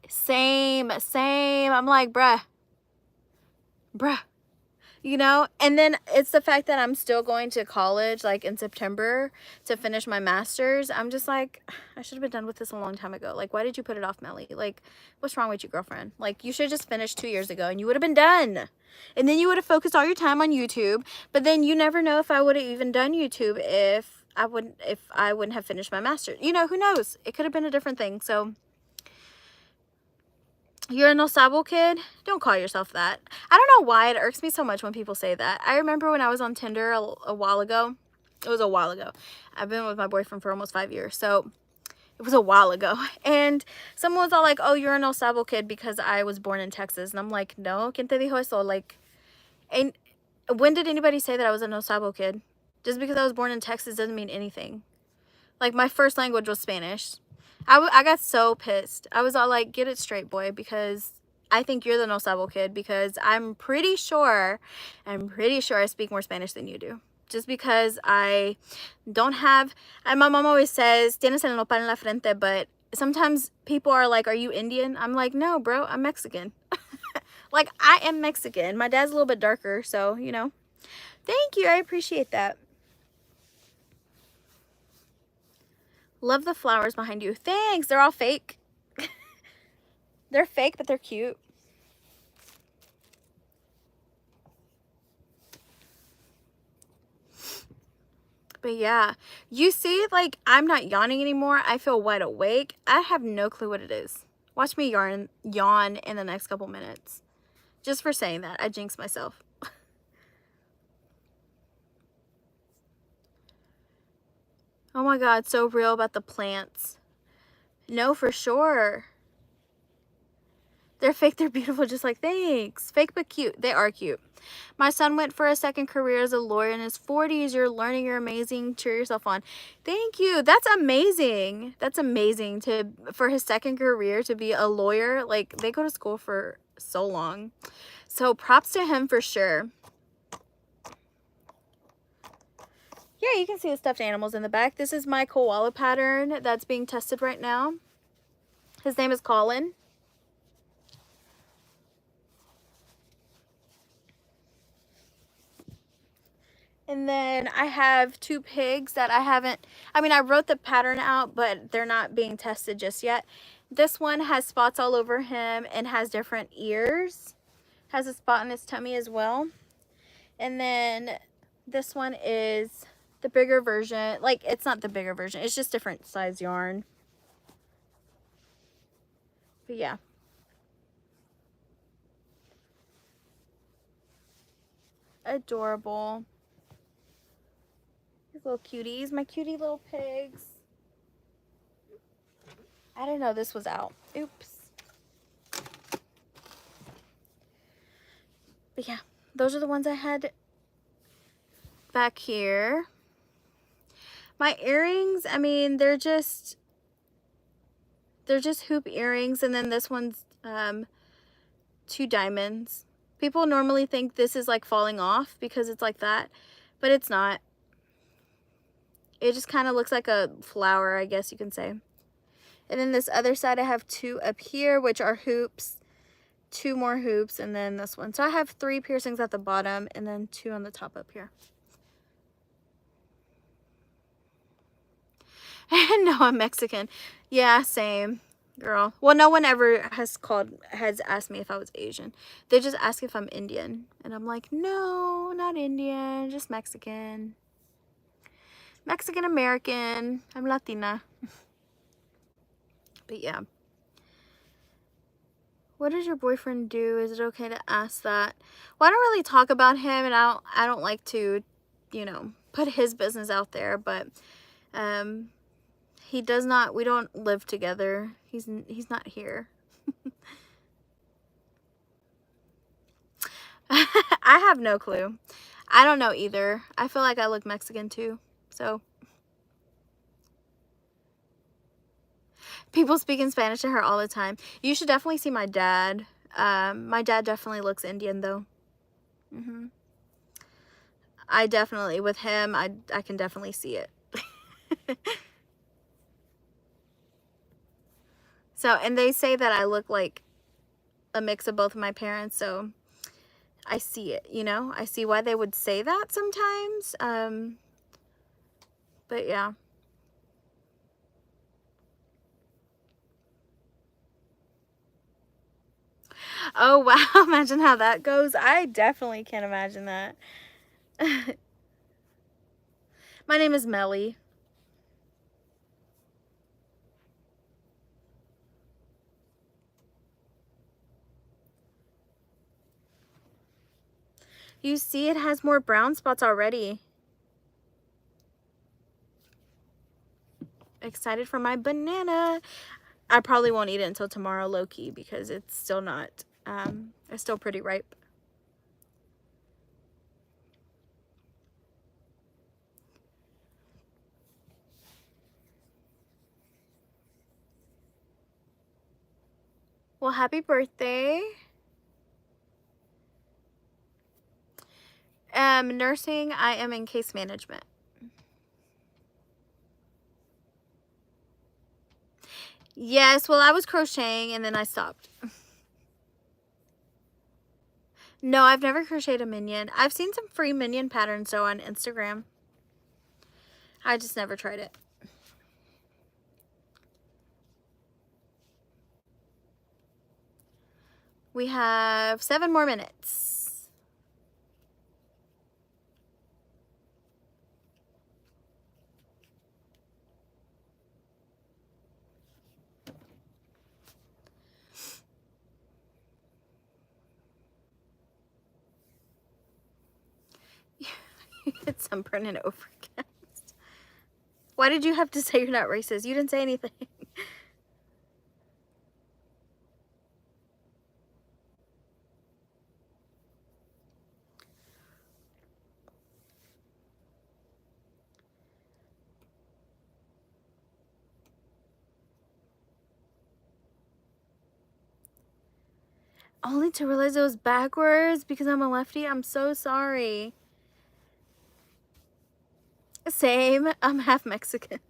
Same. I'm like, bruh, you know. And then it's the fact that I'm still going to college, like, in September to finish my master's. I'm just like, I should have been done with this a long time ago. Like, why did you put it off, Melly? Like, what's wrong with you, girlfriend? Like, you should have just finished 2 years ago and you would have been done, and then you would have focused all your time on YouTube. But then you never know if I would have even done YouTube if I wouldn't have finished my master's. You know, who knows? It could have been a different thing. So you're a no sabo kid? Don't call yourself that. I don't know why it irks me so much when people say that. I remember when I was on Tinder a while ago. It was a while ago. I've been with my boyfriend for almost 5 years, so it was a while ago. And someone was all like, oh, you're a no sabo kid because I was born in Texas. And I'm like, no, ¿quién te dijo eso? Like, and when did anybody say that I was a no sabo kid? Just because I was born in Texas doesn't mean anything. Like, my first language was Spanish. I got so pissed. I was all like, get it straight, boy, because I think you're the no sabo kid, because I'm pretty sure I speak more Spanish than you do. Just because I don't have, and my mom always says, tienes el nopal en la frente, but sometimes people are like, are you Indian? I'm like, no, bro, I'm Mexican. Like, I am Mexican. My dad's a little bit darker, so, you know. Thank you. I appreciate that. Love the flowers behind you. Thanks. They're all fake. They're fake, but they're cute. But yeah, you see, like, I'm not yawning anymore. I feel wide awake. I have no clue what it is. Watch me yawn in the next couple minutes. Just for saying that. I jinxed myself. Oh my God, so real about the plants. No, for sure. They're fake, they're beautiful, just like, thanks. Fake but cute. They are cute. My son went for a second career as a lawyer in his 40s. You're learning, you're amazing. Cheer yourself on. Thank you. That's amazing. That's amazing for his second career to be a lawyer. Like, they go to school for so long. So props to him for sure. Yeah, you can see the stuffed animals in the back. This is my koala pattern that's being tested right now. His name is Colin. And then I have 2 pigs that I wrote the pattern out, but they're not being tested just yet. This one has spots all over him and has different ears. Has a spot in his tummy as well. And then this one is the bigger version. Like, it's not the bigger version. It's just different size yarn. But yeah. Adorable. These little cuties. My cutie little pigs. I didn't know this was out. Oops. But yeah, those are the ones I had back here. My earrings, I mean, they're just hoop earrings, and then this one's 2 diamonds. People normally think this is like falling off because it's like that, but it's not. It just kind of looks like a flower, I guess you can say. And then this other side I have 2 up here, which are hoops. 2 more hoops, and then this one. So I have 3 piercings at the bottom and then 2 on the top up here. No, I'm Mexican. Yeah, same, girl. Well, no one ever has asked me if I was Asian. They just ask if I'm Indian, and I'm like, no, not Indian, just Mexican. Mexican American. I'm Latina. But yeah. What does your boyfriend do? Is it okay to ask that? Well, I don't really talk about him, and I don't like to, you know, put his business out there, but he does not, we don't live together. He's not here. I have no clue. I don't know either. I feel like I look Mexican too. So people speak in Spanish to her all the time. You should definitely see my dad. My dad definitely looks Indian though. I definitely, with him, I can definitely see it. So, and they say that I look like a mix of both of my parents, so I see it, you know? I see why they would say that sometimes. But yeah. Oh, wow. Imagine how that goes. I definitely can't imagine that. My name is Melly. You see, it has more brown spots already. Excited for my banana. I probably won't eat it until tomorrow, low-key, because it's still not, it's still pretty ripe. Well, happy birthday. Nursing, I am in case management. Yes, well, I was crocheting and then I stopped. No, I've never crocheted a minion. I've seen some free minion patterns though on Instagram. I just never tried it. We have 7 more minutes. It's sunburn and overcast. Why did you have to say you're not racist? You didn't say anything. Only to realize it was backwards because I'm a lefty. I'm so sorry. Same. I'm half Mexican.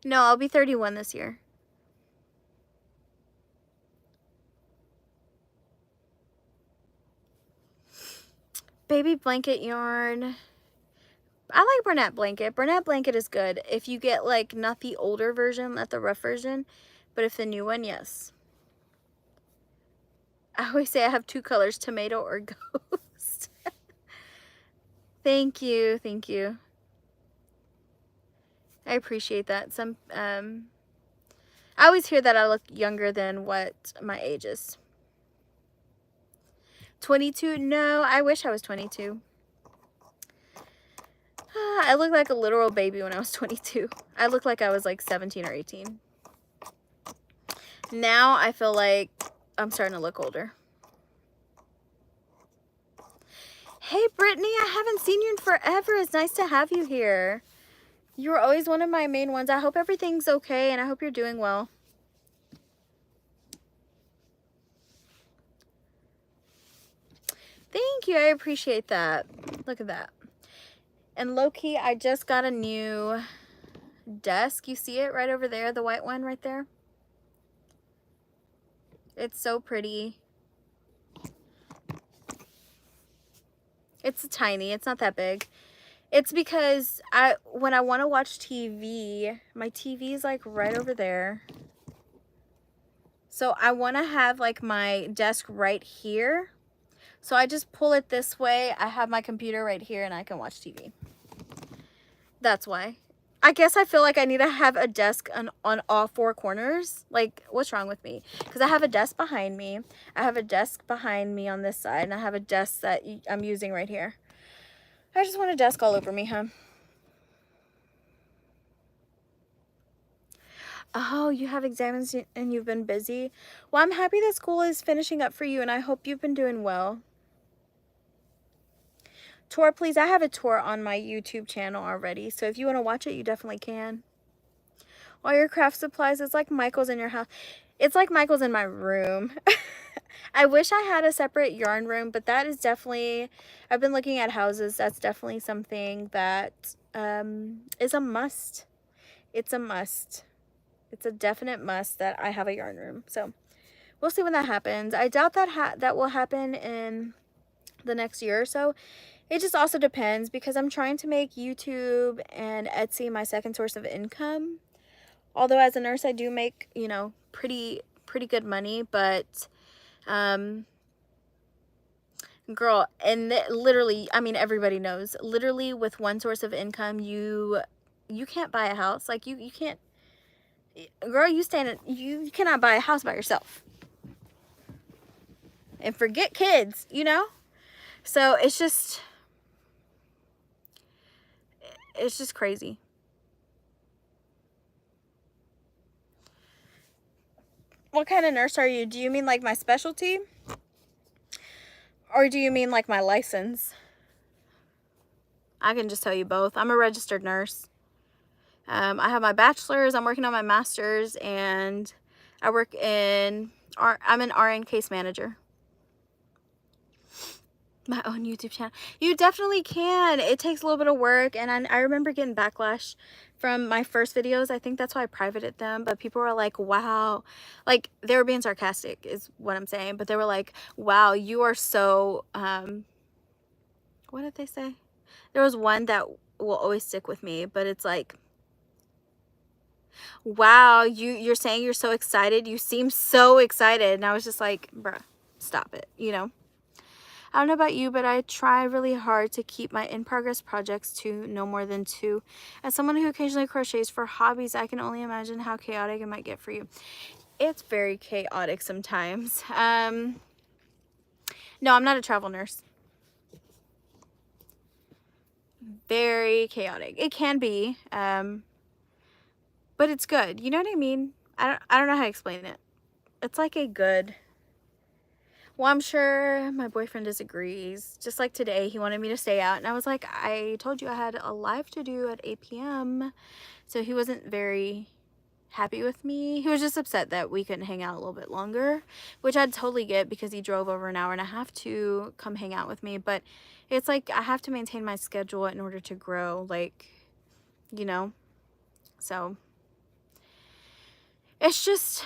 No, I'll be 31 this year. Baby blanket yarn. I like Bernat blanket. Bernat blanket is good. If you get like not the older version, not the rough version, but if the new one, yes. I always say I have 2 colors, tomato or ghost. Thank you. Thank you. I appreciate that. I always hear that I look younger than what my age is. 22? No, I wish I was 22. I looked like a literal baby when I was 22. I looked like I was like 17 or 18. Now I feel like I'm starting to look older. Hey Brittany, I haven't seen you in forever. It's nice to have you here. You were always one of my main ones. I hope everything's okay and I hope you're doing well. Thank you. I appreciate that. Look at that. And low-key, I just got a new desk. You see it right over there? The white one right there? It's so pretty. It's tiny. It's not that big. It's because when I want to watch TV, my TV is like right over there. So I want to have like my desk right here. So I just pull it this way. I have my computer right here and I can watch TV. That's why. I guess I feel like I need to have a desk on all 4 corners. Like, what's wrong with me? Because I have a desk behind me. I have a desk behind me on this side. And I have a desk that I'm using right here. I just want a desk all over me, huh? Oh, you have exams and you've been busy? Well, I'm happy that school is finishing up for you. And I hope you've been doing well. Tour, please. I have a tour on my YouTube channel already. So if you want to watch it, you definitely can. All your craft supplies, it's like Michael's in your house. It's like Michael's in my room. I wish I had a separate yarn room, but that is definitely, I've been looking at houses. That's definitely something that is a must. It's a must. It's a definite must that I have a yarn room. So we'll see when that happens. I doubt that that will happen in the next year or so. It just also depends because I'm trying to make YouTube and Etsy my second source of income. Although as a nurse, I do make, you know, pretty good money, but, girl, and literally, I mean, everybody knows, literally with one source of income, you can't buy a house. Like, you can't, girl, you cannot buy a house by yourself. And forget kids, you know? So it's just crazy. What kind of nurse are you? Do you mean like my specialty? Or do you mean like my license? I can just tell you both. I'm a registered nurse. I have my bachelor's, I'm working on my master's, and I work in, I'm an RN case manager. My own YouTube channel. You definitely can. It takes a little bit of work, and I remember getting backlash from my first videos. I think that's why I privated them, but people were like, wow, like they were being sarcastic is what I'm saying, but they were like, wow, you are so what did they say? There was one that will always stick with me, but it's like, wow, you're saying you're so excited, you seem so excited. And I was just like, bruh, stop it, you know. I don't know about you, but I try really hard to keep my in-progress projects to no more than 2. As someone who occasionally crochets for hobbies, I can only imagine how chaotic it might get for you. It's very chaotic sometimes. No, I'm not a travel nurse. Very chaotic. It can be, but it's good. You know what I mean? I don't know how to explain it. It's like a good... Well, I'm sure my boyfriend disagrees. Just like today, he wanted me to stay out. And I was like, I told you I had a live to do at 8 p.m. So he wasn't very happy with me. He was just upset that we couldn't hang out a little bit longer, which I'd totally get because he drove over an hour and a half to come hang out with me. But it's like I have to maintain my schedule in order to grow, like, you know. So it's just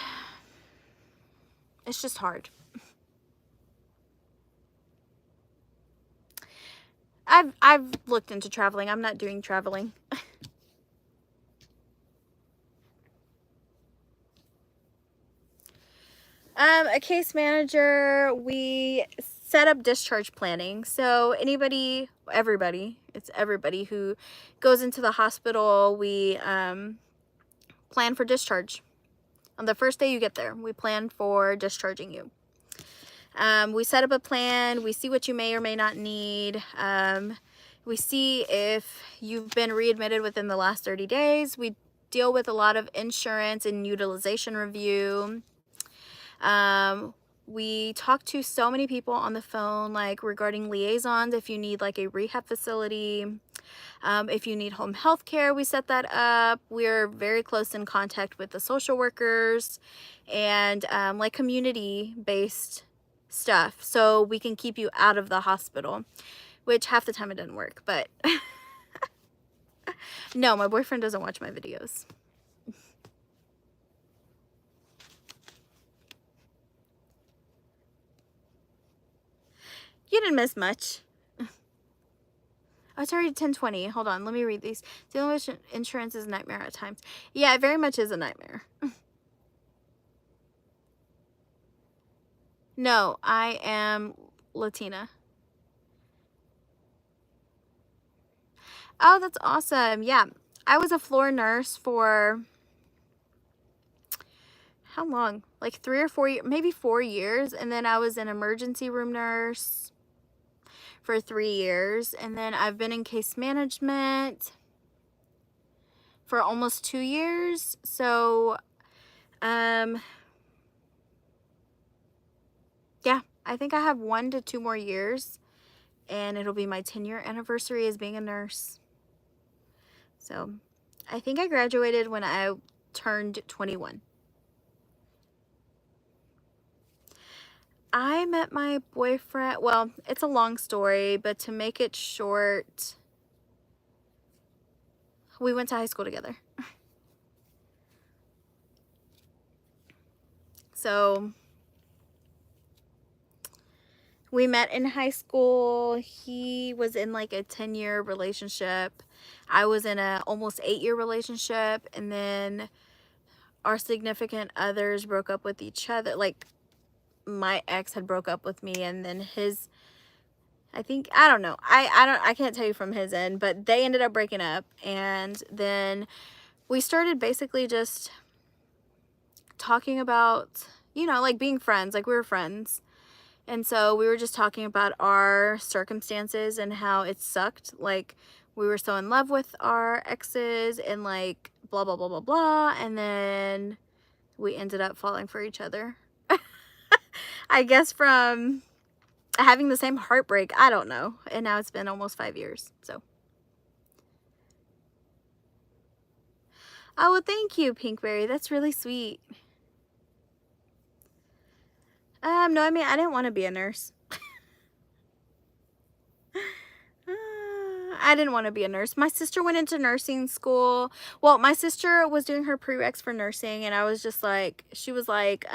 hard. I've looked into traveling. I'm not doing traveling. A case manager, we set up discharge planning. So everybody who goes into the hospital, we plan for discharge. On the first day you get there, we plan for discharging you. We set up a plan. We see what you may or may not need. We see if you've been readmitted within the last 30 days. We deal with a lot of insurance and utilization review. We talk to so many people on the phone, like regarding liaisons, if you need like a rehab facility. If you need home health care, we set that up. We're very close in contact with the social workers and like community-based stuff, so we can keep you out of the hospital, which half the time it doesn't work. But no, my boyfriend doesn't watch my videos. You didn't miss much. Oh, it's already 10:20. Hold on, let me read these. Dealing with insurance is a nightmare at times. Yeah, it very much is a nightmare. No, I am Latina. Oh, that's awesome. Yeah, I was a floor nurse for how long? Like 3 or 4 years, maybe 4 years. And then I was an emergency room nurse for 3 years. And then I've been in case management for almost 2 years. So, yeah, I think I have 1 to 2 more years. And it'll be my 10-year anniversary as being a nurse. So, I think I graduated when I turned 21. I met my boyfriend, well, it's a long story, but to make it short, we went to high school together. So we met in high school. He was in like a 10-year relationship. I was in a almost 8-year relationship, and then our significant others broke up with each other. Like, my ex had broke up with me, and then his, I don't know. I can't tell you from his end, but they ended up breaking up. And then we started basically just talking about, you know, like being friends, like we were friends. And so we were just talking about our circumstances and how it sucked. Like, we were so in love with our exes and like blah, blah, blah, blah, blah. And then we ended up falling for each other. I guess from having the same heartbreak, I don't know. And now it's been almost 5 years. So, oh, well, thank you, Pinkberry. That's really sweet. No, I mean, I didn't want to be a nurse. I didn't want to be a nurse. My sister went into nursing school. Well, my sister was doing her prereqs for nursing, and I was just like, she was like,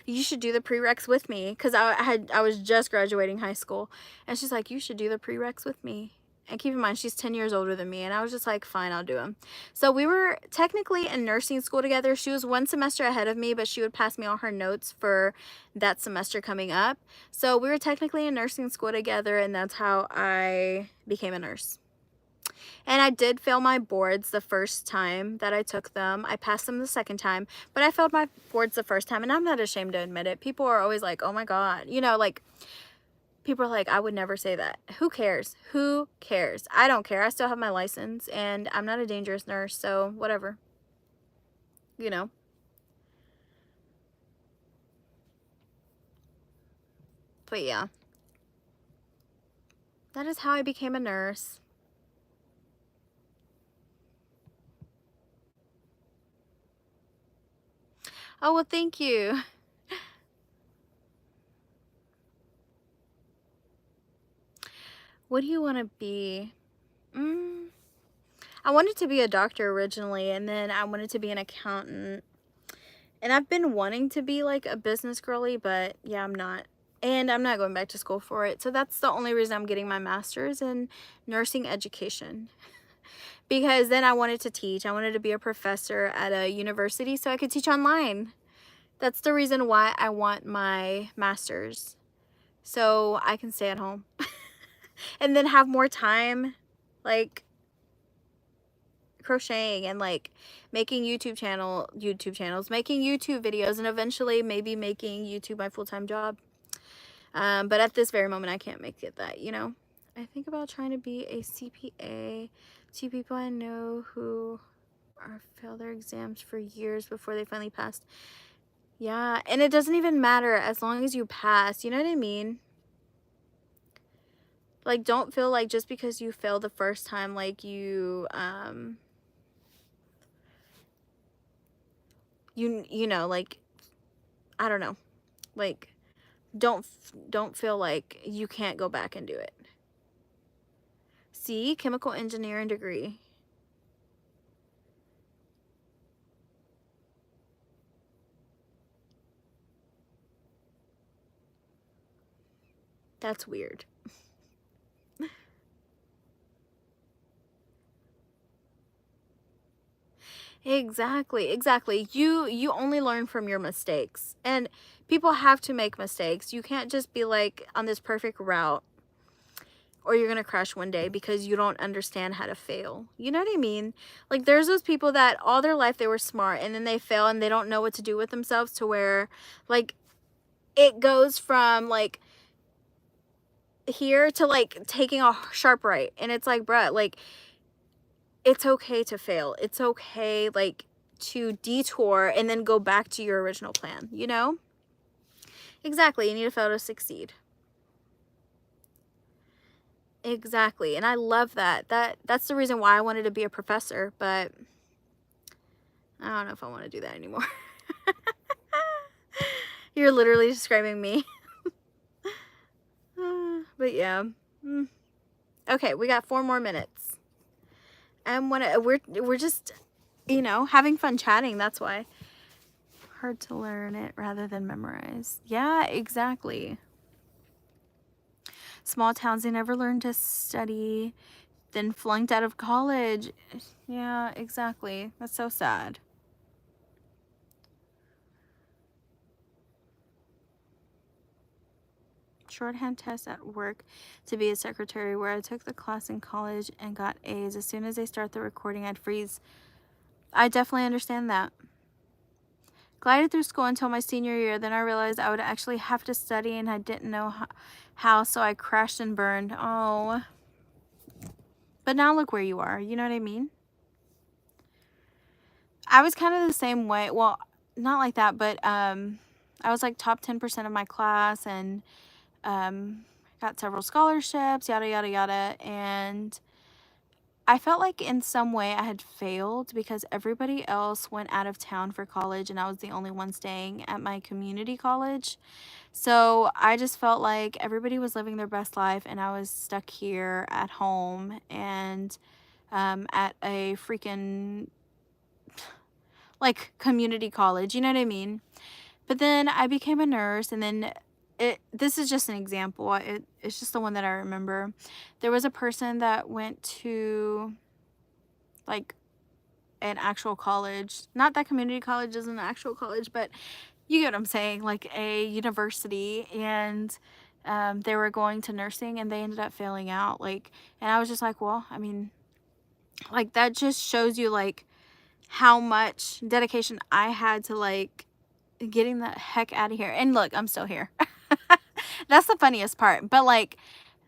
you should do the prereqs with me, because I was just graduating high school, and she's like, you should do the prereqs with me. And keep in mind, she's 10 years older than me, and I was just like, fine, I'll do them. So we were technically in nursing school together. She was 1 semester ahead of me, but she would pass me all her notes for that semester coming up. So we were technically in nursing school together, and that's how I became a nurse. And I did fail my boards the first time that I took them. I passed them the second time, but I failed my boards the first time, and I'm not ashamed to admit it. People are always like, oh my God, you know, like, people are like, I would never say that. Who cares? Who cares? I don't care. I still have my license, and I'm not a dangerous nurse, so whatever. You know. But yeah. That is how I became a nurse. Oh, well, thank you. What do you want to be? I wanted to be a doctor originally, and then I wanted to be an accountant. And I've been wanting to be like a business girly, but yeah, I'm not. And I'm not going back to school for it. So that's the only reason I'm getting my master's in nursing education. Because then I wanted to teach. I wanted to be a professor at a university so I could teach online. That's the reason why I want my master's. So I can stay at home. And then have more time, like, crocheting and like making YouTube channels, making YouTube videos, and eventually maybe making YouTube my full-time job. But at this very moment, I can't make it that, you know. I think about trying to be a CPA. Two people I know who failed their exams for years before they finally passed. Yeah, and it doesn't even matter as long as you pass, you know what I mean? Like, don't feel like just because you failed the first time, like you know, like, I don't know, like, don't feel like you can't go back and do it. See, chemical engineering degree. That's weird. Exactly. You only learn from your mistakes, and people have to make mistakes. You can't just be like on this perfect route, or you're gonna crash one day because you don't understand how to fail. You know what I mean? Like, there's those people that all their life they were smart, and then they fail and they don't know what to do with themselves, to where like it goes from like here to like taking a sharp right, and it's like, bruh, like, it's okay to fail. It's okay, like, to detour and then go back to your original plan, you know? Exactly. You need to fail to succeed. Exactly. And I love that. That's the reason why I wanted to be a professor, but I don't know if I want to do that anymore. You're literally describing me. But yeah. Okay, we got 4 more minutes. And we're just, you know, having fun chatting, that's why. Hard to learn it rather than memorize. Yeah, exactly. Small towns, they never learned to study, then flunked out of college. Yeah, exactly. That's so sad. Shorthand test at work to be a secretary, where I took the class in college and got A's. As soon as they start the recording, I'd freeze. I definitely understand that. Glided through school until my senior year. Then I realized I would actually have to study, and I didn't know how, so I crashed and burned. Oh. But now look where you are. You know what I mean? I was kind of the same way. Well, not like that, but I was like top 10% of my class, and got several scholarships, yada, yada, yada. And I felt like in some way I had failed because everybody else went out of town for college, and I was the only one staying at my community college. So I just felt like everybody was living their best life, and I was stuck here at home and at a freaking like community college, you know what I mean? But then I became a nurse, and then this is just an example. It's just the one that I remember. There was a person that went to like an actual college. Not that community college is an actual college, but you get what I'm saying, like a university, and they were going to nursing, and they ended up failing out. Like, and I was just like, well, I mean, like, that just shows you like how much dedication I had to like getting the heck out of here. And look, I'm still here. That's the funniest part. But like,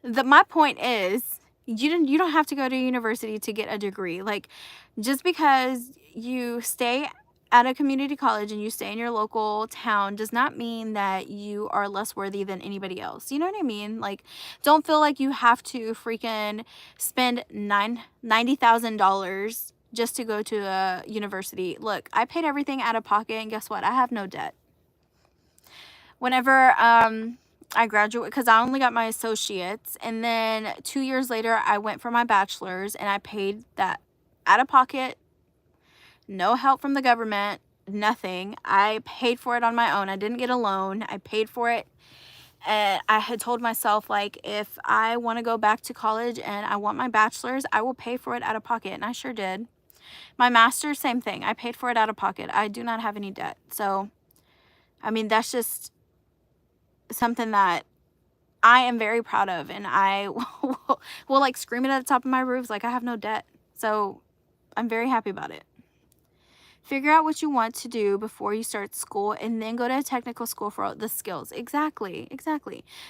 my point is, you don't have to go to university to get a degree. Like, just because you stay at a community college and you stay in your local town does not mean that you are less worthy than anybody else. You know what I mean? Like, don't feel like you have to freaking spend $90,000 just to go to a university. Look, I paid everything out of pocket, and guess what? I have no debt. Whenever I graduated, because I only got my associates, and then 2 years later I went for my bachelor's, and I paid that out of pocket, no help from the government, nothing. I paid for it on my own. I didn't get a loan. I paid for it. And I had told myself, like, if I want to go back to college and I want my bachelor's, I will pay for it out of pocket. And I sure did. My master's, same thing. I paid for it out of pocket. I do not have any debt. So, I mean, that's just something that I am very proud of. And I will like scream it at the top of my roofs, like, I have no debt. So, I'm very happy about it. Figure out what you want to do before you start school, and then go to a technical school for the skills. Exactly.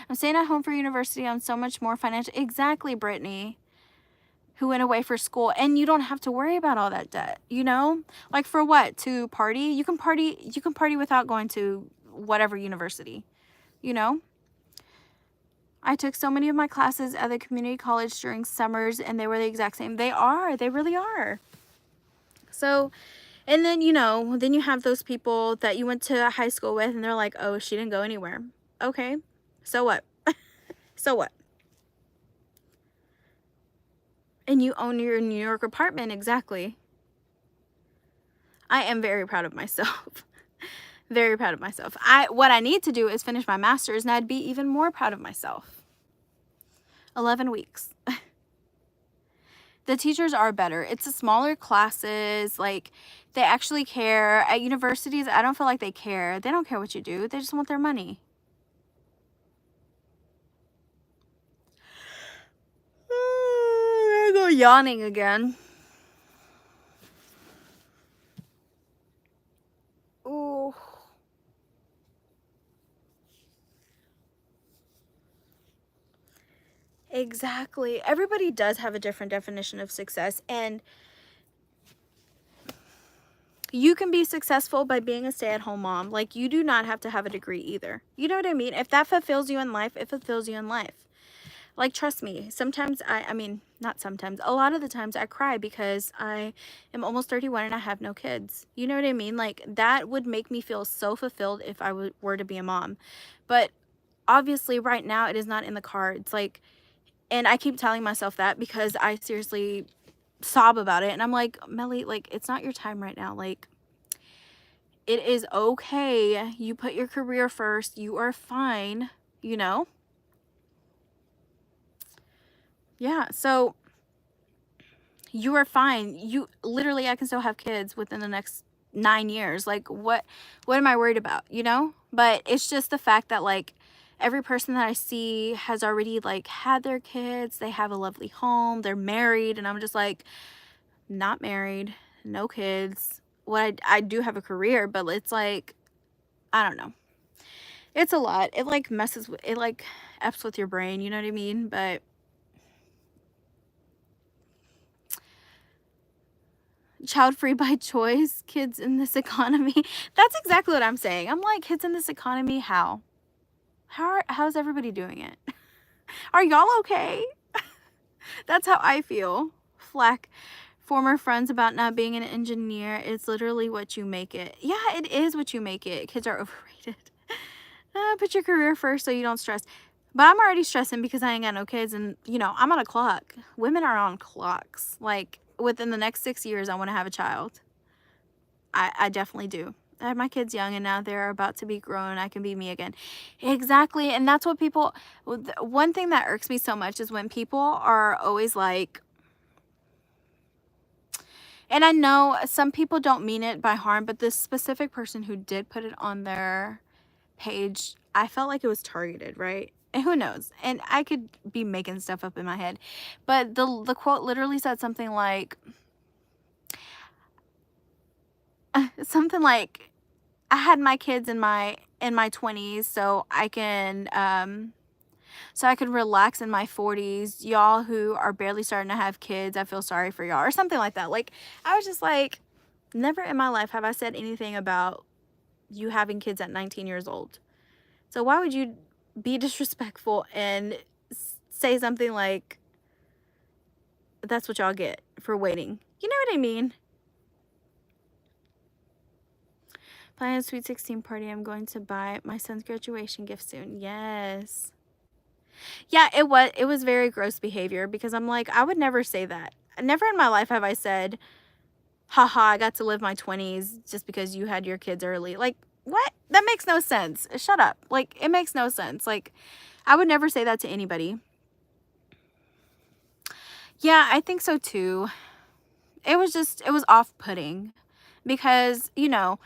I'm staying at home for university. I'm so much more financial. Exactly, Brittany, who went away for school. And you don't have to worry about all that debt, you know? Like, for what? To party? You can party without going to whatever university, you know? I took so many of my classes at the community college during summers, and they were the exact same. They really are. So, and then, you know, then you have those people that you went to high school with, and they're like, oh, she didn't go anywhere. Okay, so what? So what? And you own your New York apartment. Exactly. I am very proud of myself. Very proud of myself. What I need to do is finish my master's, and I'd be even more proud of myself. 11 weeks. The teachers are better. It's the smaller classes. Like, they actually care. At universities, I don't feel like they care. They don't care what you do. They just want their money. I go yawning again. Ooh. Exactly. Everybody does have a different definition of success, and you can be successful by being a stay-at-home mom. Like, you do not have to have a degree either. You know what I mean? If that fulfills you in life, it fulfills you in life. Like, trust me, sometimes I mean, not sometimes, a lot of the times I cry because I am almost 31 and I have no kids. You know what I mean? Like, that would make me feel so fulfilled if I were to be a mom. But obviously right now it is not in the cards. Like, and I keep telling myself that because I seriously sob about it. And I'm like, Melly, like, it's not your time right now. Like, it is okay. You put your career first. You are fine, you know? Yeah, so you are fine. You literally, I can still have kids within the next 9 years. Like, what am I worried about, you know? But it's just the fact that, like, every person that I see has already, like, had their kids. They have a lovely home. They're married. And I'm just like, not married, no kids. I do have a career, but it's like, I don't know. It's a lot. It, like, messes with, it, like, F's with your brain. You know what I mean? But child-free by choice, kids in this economy. That's exactly what I'm saying. I'm like, kids in this economy, how's everybody doing it? Are y'all okay? That's how I feel. Flack former friends about not being an engineer. It's literally what you make it. Yeah, it is what you make it. Kids are overrated. Put your career first so you don't stress. But I'm already stressing because I ain't got no kids, and, you know, I'm on a clock. Women are on clocks. Like, within the next 6 years, I want to have a child. I definitely do. I had my kids young, and now they're about to be grown. I can be me again. Exactly. And that's what people, one thing that irks me so much is when people are always like, and I know some people don't mean it by harm, but this specific person who did put it on their page, I felt like it was targeted, right? And who knows? And I could be making stuff up in my head. But the quote literally said something like, I had my kids in my 20s, so I can relax in my 40s. Y'all who are barely starting to have kids, I feel sorry for y'all, or something like that. Like, I was just like, never in my life have I said anything about you having kids at 19 years old. So why would you be disrespectful and say something like, that's what y'all get for waiting? You know what I mean? Planning a sweet 16 party. I'm going to buy my son's graduation gift soon. Yes. Yeah, it was very gross behavior because I'm like, I would never say that. Never in my life have I said, haha, I got to live my 20s just because you had your kids early. Like, what? That makes no sense. Shut up. Like, it makes no sense. Like, I would never say that to anybody. Yeah, I think so too. It was off-putting because, you know,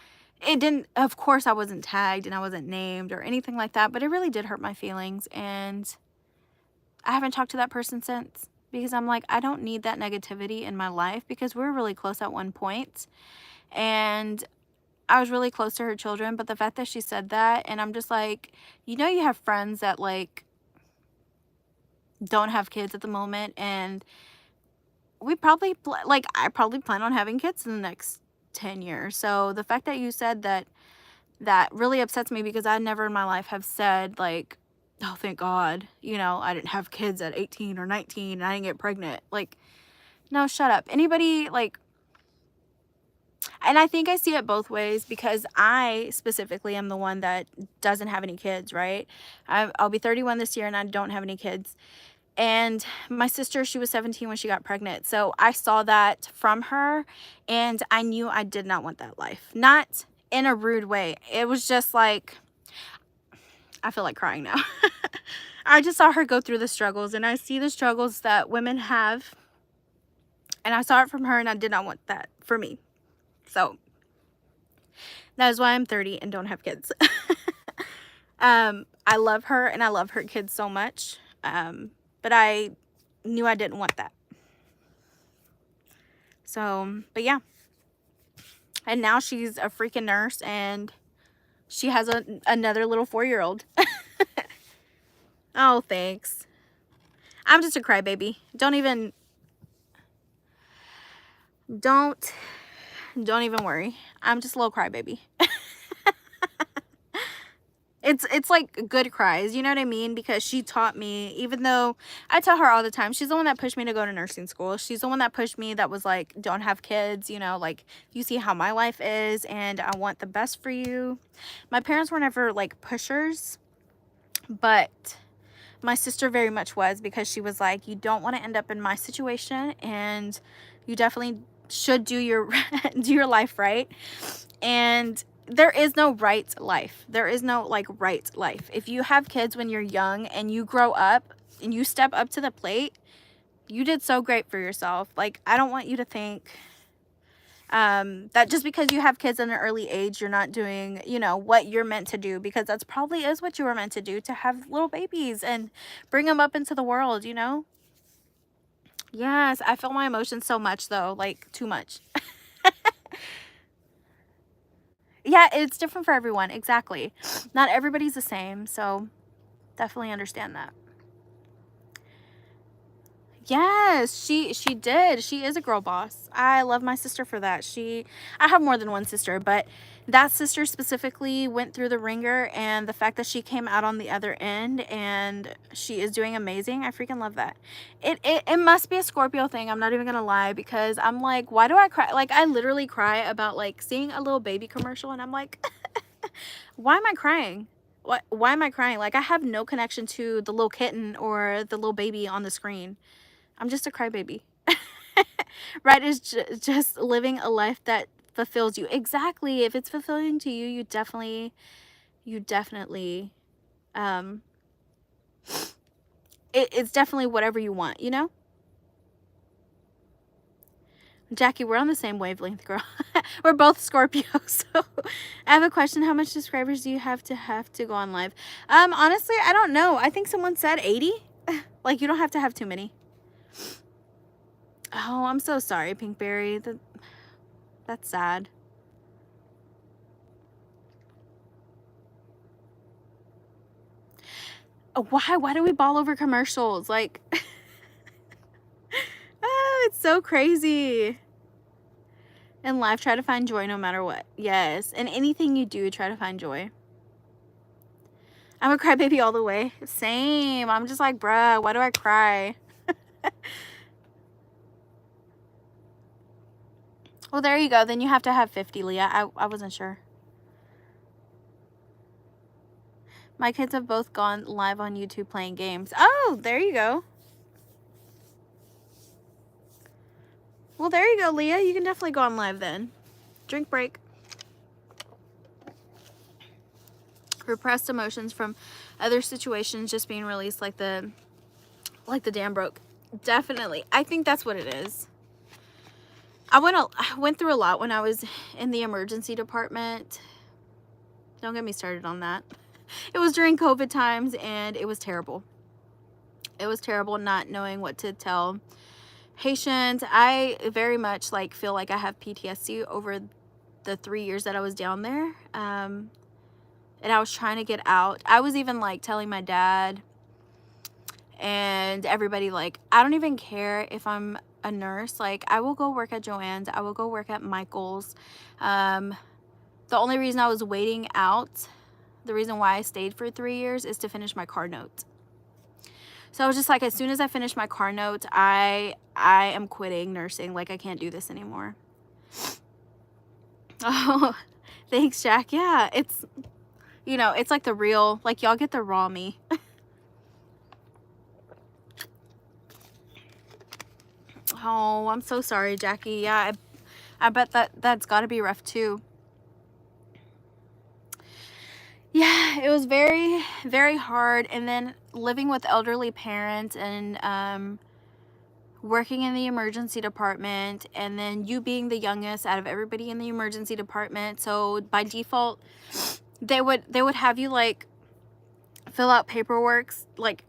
it didn't, of course I wasn't tagged and I wasn't named or anything like that, but it really did hurt my feelings, and I haven't talked to that person since because I'm like, I don't need that negativity in my life because we were really close at one point and I was really close to her children, but the fact that she said that, and I'm just like, you know, you have friends that like don't have kids at the moment, and we probably like I probably plan on having kids in the next 10 years. So the fact that you said that, that really upsets me because I never in my life have said like, oh, thank God, you know, I didn't have kids at 18 or 19 and I didn't get pregnant. Like, no, shut up. Anybody like, and I think I see it both ways because I specifically am the one that doesn't have any kids, right? I'll be 31 this year and I don't have any kids. And my sister, she was 17 when she got pregnant. So I saw that from her and I knew I did not want that life. Not in a rude way. It was just like, I feel like crying now. I just saw her go through the struggles, and I see the struggles that women have. And I saw it from her and I did not want that for me. So that is why I'm 30 and don't have kids. I love her and I love her kids so much. But I knew I didn't want that. So, but yeah. And now she's a freaking nurse and she has another little 4-year-old. Oh, thanks. I'm just a crybaby. Don't even worry. I'm just a little crybaby. It's like good cries, you know what I mean? Because she taught me, even though I tell her all the time, she's the one that pushed me to go to nursing school. She's the one that pushed me, that was like, don't have kids, you know, like, you see how my life is and I want the best for you. My parents were never like pushers, but my sister very much was, because she was like, you don't want to end up in my situation and you definitely should do your do your life right. And there is no right life. There is no like right life. If you have kids when you're young and you grow up and you step up to the plate, you did so great for yourself. Like, I don't want you to think that just because you have kids at an early age, you're not doing, you know, what you're meant to do, because that's probably is what you were meant to do, to have little babies and bring them up into the world, you know? Yes, I feel my emotions so much though, like too much. Yeah, it's different for everyone. Exactly. Not everybody's the same. So definitely understand that. Yes, she did. She is a girl boss. I love my sister for that. I have more than one sister, but that sister specifically went through the ringer, and the fact that she came out on the other end and she is doing amazing. I freaking love that. It must be a Scorpio thing. I'm not even gonna lie, because I'm like, why do I cry? Like, I literally cry about like seeing a little baby commercial and I'm like, why am I crying? Why am I crying? Like, I have no connection to the little kitten or the little baby on the screen. I'm just a crybaby. Right? Is just living a life that fulfills you. Exactly. If it's fulfilling to you, you definitely, it's definitely whatever you want, you know? Jackie, we're on the same wavelength, girl. We're both Scorpios. So I have a question. How much subscribers do you have to go on live? Honestly, I don't know. I think someone said 80. Like, you don't have to have too many. Oh, I'm so sorry, Pinkberry. That's sad. Oh, why do we ball over commercials? Like, oh, it's so crazy. In life, try to find joy no matter what. Yes, and anything you do, try to find joy. I'm a crybaby all the way. Same. I'm just like, bruh, why do I cry? Well, there you go. Then you have to have 50, Leah. I wasn't sure. My kids have both gone live on YouTube playing games. Oh, there you go. Well, there you go, Leah. You can definitely go on live then. Drink break. Repressed emotions from other situations just being released, like the dam broke. Definitely. I think that's what it is. I went through a lot when I was in the emergency department. Don't get me started on that. It was during COVID times and it was terrible. It was terrible not knowing what to tell patients. I very much like feel like I have PTSD over the 3 years that I was down there. And I was trying to get out. I was even like telling my dad and everybody, like, I don't even care if I'm a nurse. Like, I will go work at Joann's. I will go work at Michael's. The only reason I was waiting out, the reason why I stayed for 3 years is to finish my car note. So I was just like, as soon as I finish my car note, I am quitting nursing. Like, I can't do this anymore. Oh, thanks, Jack. Yeah, it's, you know, it's like the real, like, y'all get the raw me. Oh, I'm so sorry, Jackie. Yeah, I bet that's got to be rough too. Yeah, it was very, very hard. And then living with elderly parents and working in the emergency department, and then you being the youngest out of everybody in the emergency department. So by default, they would have you like fill out paperwork like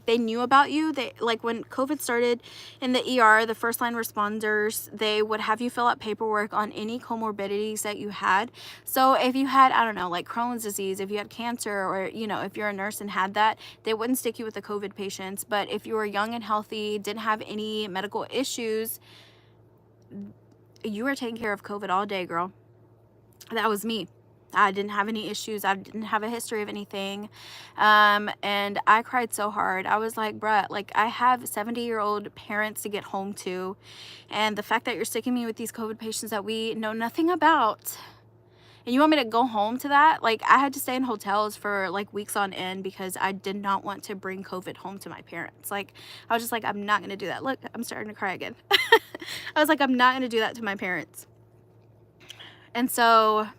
they knew about you. They, like, when COVID started in the ER, the first line responders, they would have you fill out paperwork on any comorbidities that you had. So if you had, I don't know, like Crohn's disease, if you had cancer, or, you know, if you're a nurse and had that, they wouldn't stick you with the COVID patients. But if you were young and healthy, didn't have any medical issues, you were taking care of COVID all day, girl. That was me. I didn't have any issues. I didn't have a history of anything. And I cried so hard. I was like, bruh, like, I have 70-year-old parents to get home to. And the fact that you're sticking me with these COVID patients that we know nothing about, and you want me to go home to that? Like, I had to stay in hotels for like weeks on end because I did not want to bring COVID home to my parents. Like, I was just like, I'm not going to do that. Look, I'm starting to cry again. I was like, I'm not going to do that to my parents. And so,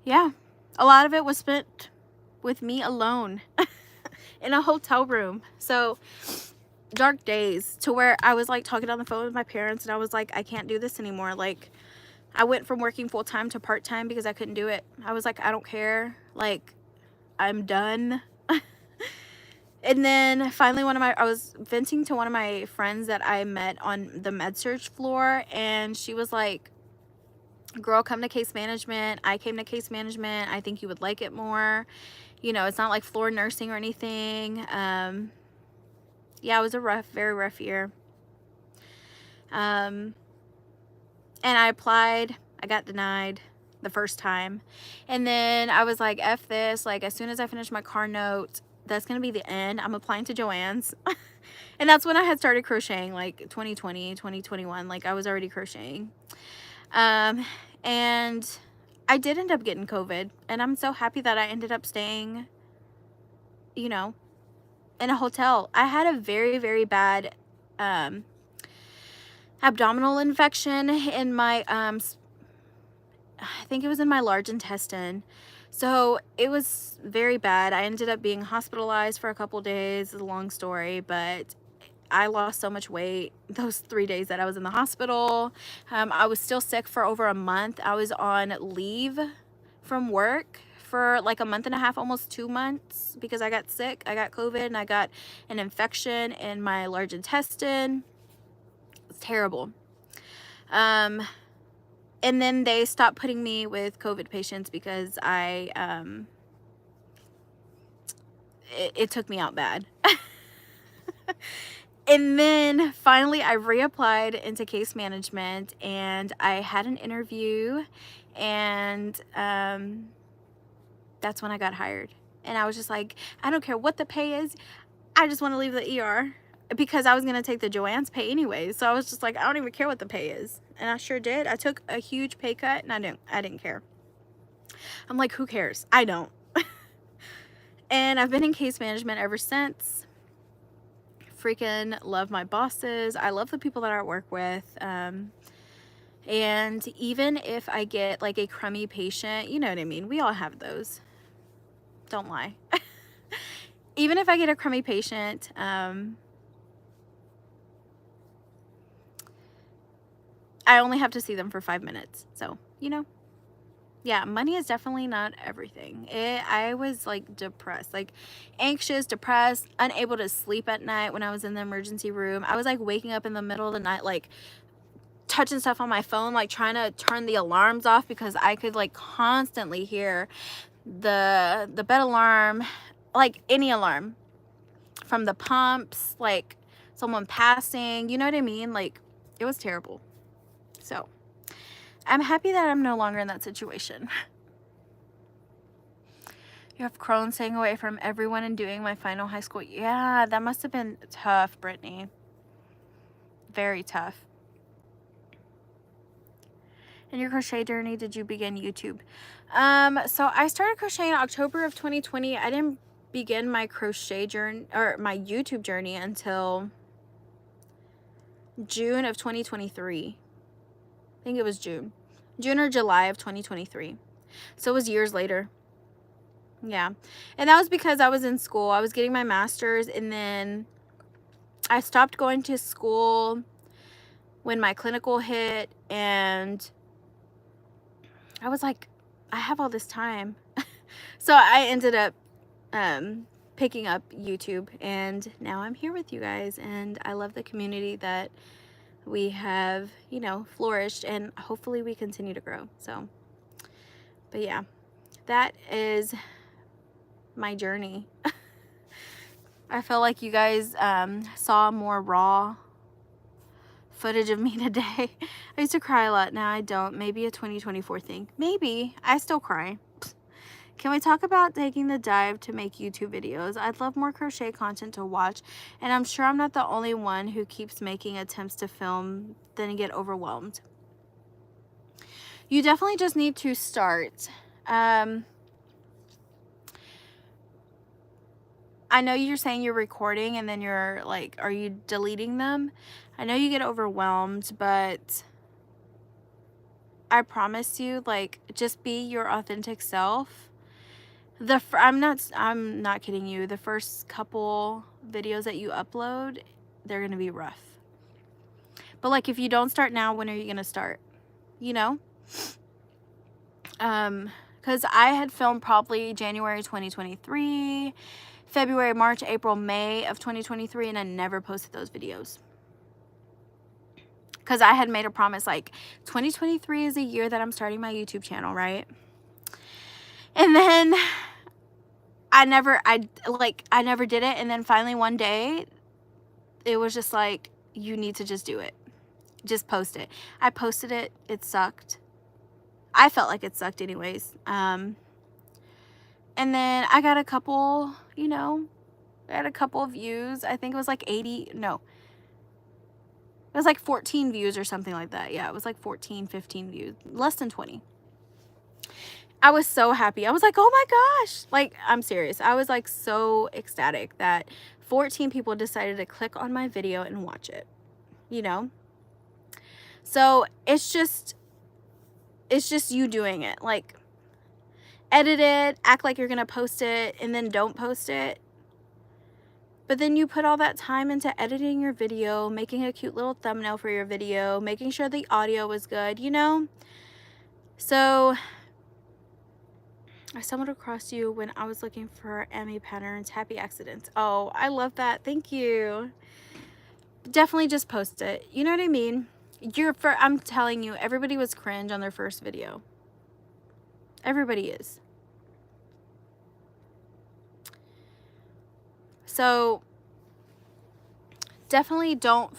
yeah, a lot of it was spent with me alone in a hotel room. So dark days, to where I was like talking on the phone with my parents and I was like, I can't do this anymore. Like, I went from working full-time to part-time because I couldn't do it. I was like, I don't care. Like, I'm done. And then finally I was venting to one of my friends that I met on the med-surg floor, and she was like, girl, come to case management. I came to case management. I think you would like it more. You know, it's not like floor nursing or anything. Yeah, it was a very rough year. And I applied. I got denied the first time. And then I was like, F this. Like, as soon as I finish my car note, that's going to be the end. I'm applying to Joann's. And that's when I had started crocheting, like 2020, 2021. Like, I was already crocheting. And I did end up getting COVID, and I'm so happy that I ended up staying, you know, in a hotel. I had a very, very bad, abdominal infection in my, I think it was in my large intestine. So it was very bad. I ended up being hospitalized for a couple days. It's a long story, but I lost so much weight those 3 days that I was in the hospital. I was still sick for over a month. I was on leave from work for like a month and a half, almost 2 months, because I got sick. I got COVID and I got an infection in my large intestine. It's terrible. And then they stopped putting me with COVID patients because it took me out bad. And then finally I reapplied into case management, and I had an interview, and that's when I got hired. And I was just like, I don't care what the pay is. I just want to leave the ER. because I was going to take the Joann's pay anyways. So I was just like, I don't even care what the pay is. And I sure did. I took a huge pay cut and I didn't care. I'm like, who cares? I don't. And I've been in case management ever since. Freaking love my bosses. I love the people that I work with. And even if I get like a crummy patient, you know what I mean? We all have those. Don't lie. Even if I get a crummy patient, I only have to see them for 5 minutes. So, you know, yeah, money is definitely not everything. I was like depressed, like anxious, depressed, unable to sleep at night when I was in the emergency room. I was like waking up in the middle of the night, like touching stuff on my phone, like trying to turn the alarms off because I could like constantly hear the bed alarm, like any alarm from the pumps, like someone passing, you know what I mean? Like it was terrible. So I'm happy that I'm no longer in that situation. You have Crohn's, staying away from everyone and doing my final high school. Yeah, that must have been tough, Brittany. Very tough. In your crochet journey, did you begin YouTube? So I started crocheting in October of 2020. I didn't begin my crochet journey or my YouTube journey until June of 2023. I think it was June or July of 2023. So it was years later. Yeah. And that was because I was in school. I was getting my master's, and then I stopped going to school when my clinical hit, and I was like, I have all this time. So I ended up picking up YouTube, and now I'm here with you guys, and I love the community that we have, you know, flourished, and hopefully we continue to grow. So, but yeah, that is my journey. I feel like you guys saw more raw footage of me today. I used to cry a lot. Now I don't. Maybe a 2024 thing. Maybe. I still cry. Can we talk about taking the dive to make YouTube videos? I'd love more crochet content to watch, and I'm sure I'm not the only one who keeps making attempts to film, then get overwhelmed. You definitely just need to start. I know you're saying you're recording and then you're like, are you deleting them? I know you get overwhelmed, but I promise you, like, just be your authentic self. I'm not kidding you. The first couple videos that you upload, they're going to be rough. But like, if you don't start now, when are you going to start? You know? Cuz I had filmed probably January 2023, February, March, April, May of 2023, and I never posted those videos. Cuz I had made a promise, like 2023 is a year that I'm starting my YouTube channel, right? And then I never did it. And then finally one day it was just like, you need to just do it. Just post it. I posted it. It sucked. I felt like it sucked anyways. And then I got a couple, you know, I had a couple of views. I think it was like 80. No, it was like 14 views or something like that. Yeah, it was like 14, 15 views. Less than 20. I was so happy. I was like, oh my gosh. Like, I'm serious. I was like so ecstatic that 14 people decided to click on my video and watch it, you know? So it's just you doing it. Like, edit it, act like you're going to post it, and then don't post it. But then you put all that time into editing your video, making a cute little thumbnail for your video, making sure the audio was good, you know? So I stumbled across you when I was looking for Emmy patterns. Happy accidents. Oh, I love that. Thank you. Definitely just post it. You know what I mean? I'm telling you, everybody was cringe on their first video. Everybody is. So definitely don't,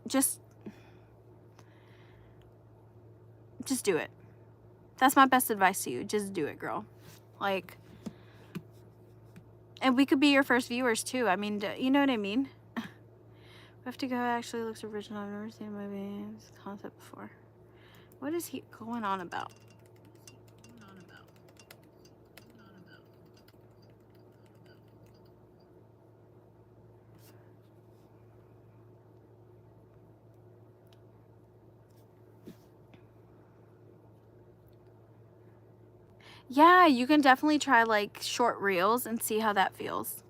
just do it. That's my best advice to you. Just do it, girl. Like, and we could be your first viewers too. I mean, you know what I mean? We have to go. It actually looks original. I've never seen a movie. This concept before. What is he going on about? Yeah, you can definitely try like short reels and see how that feels.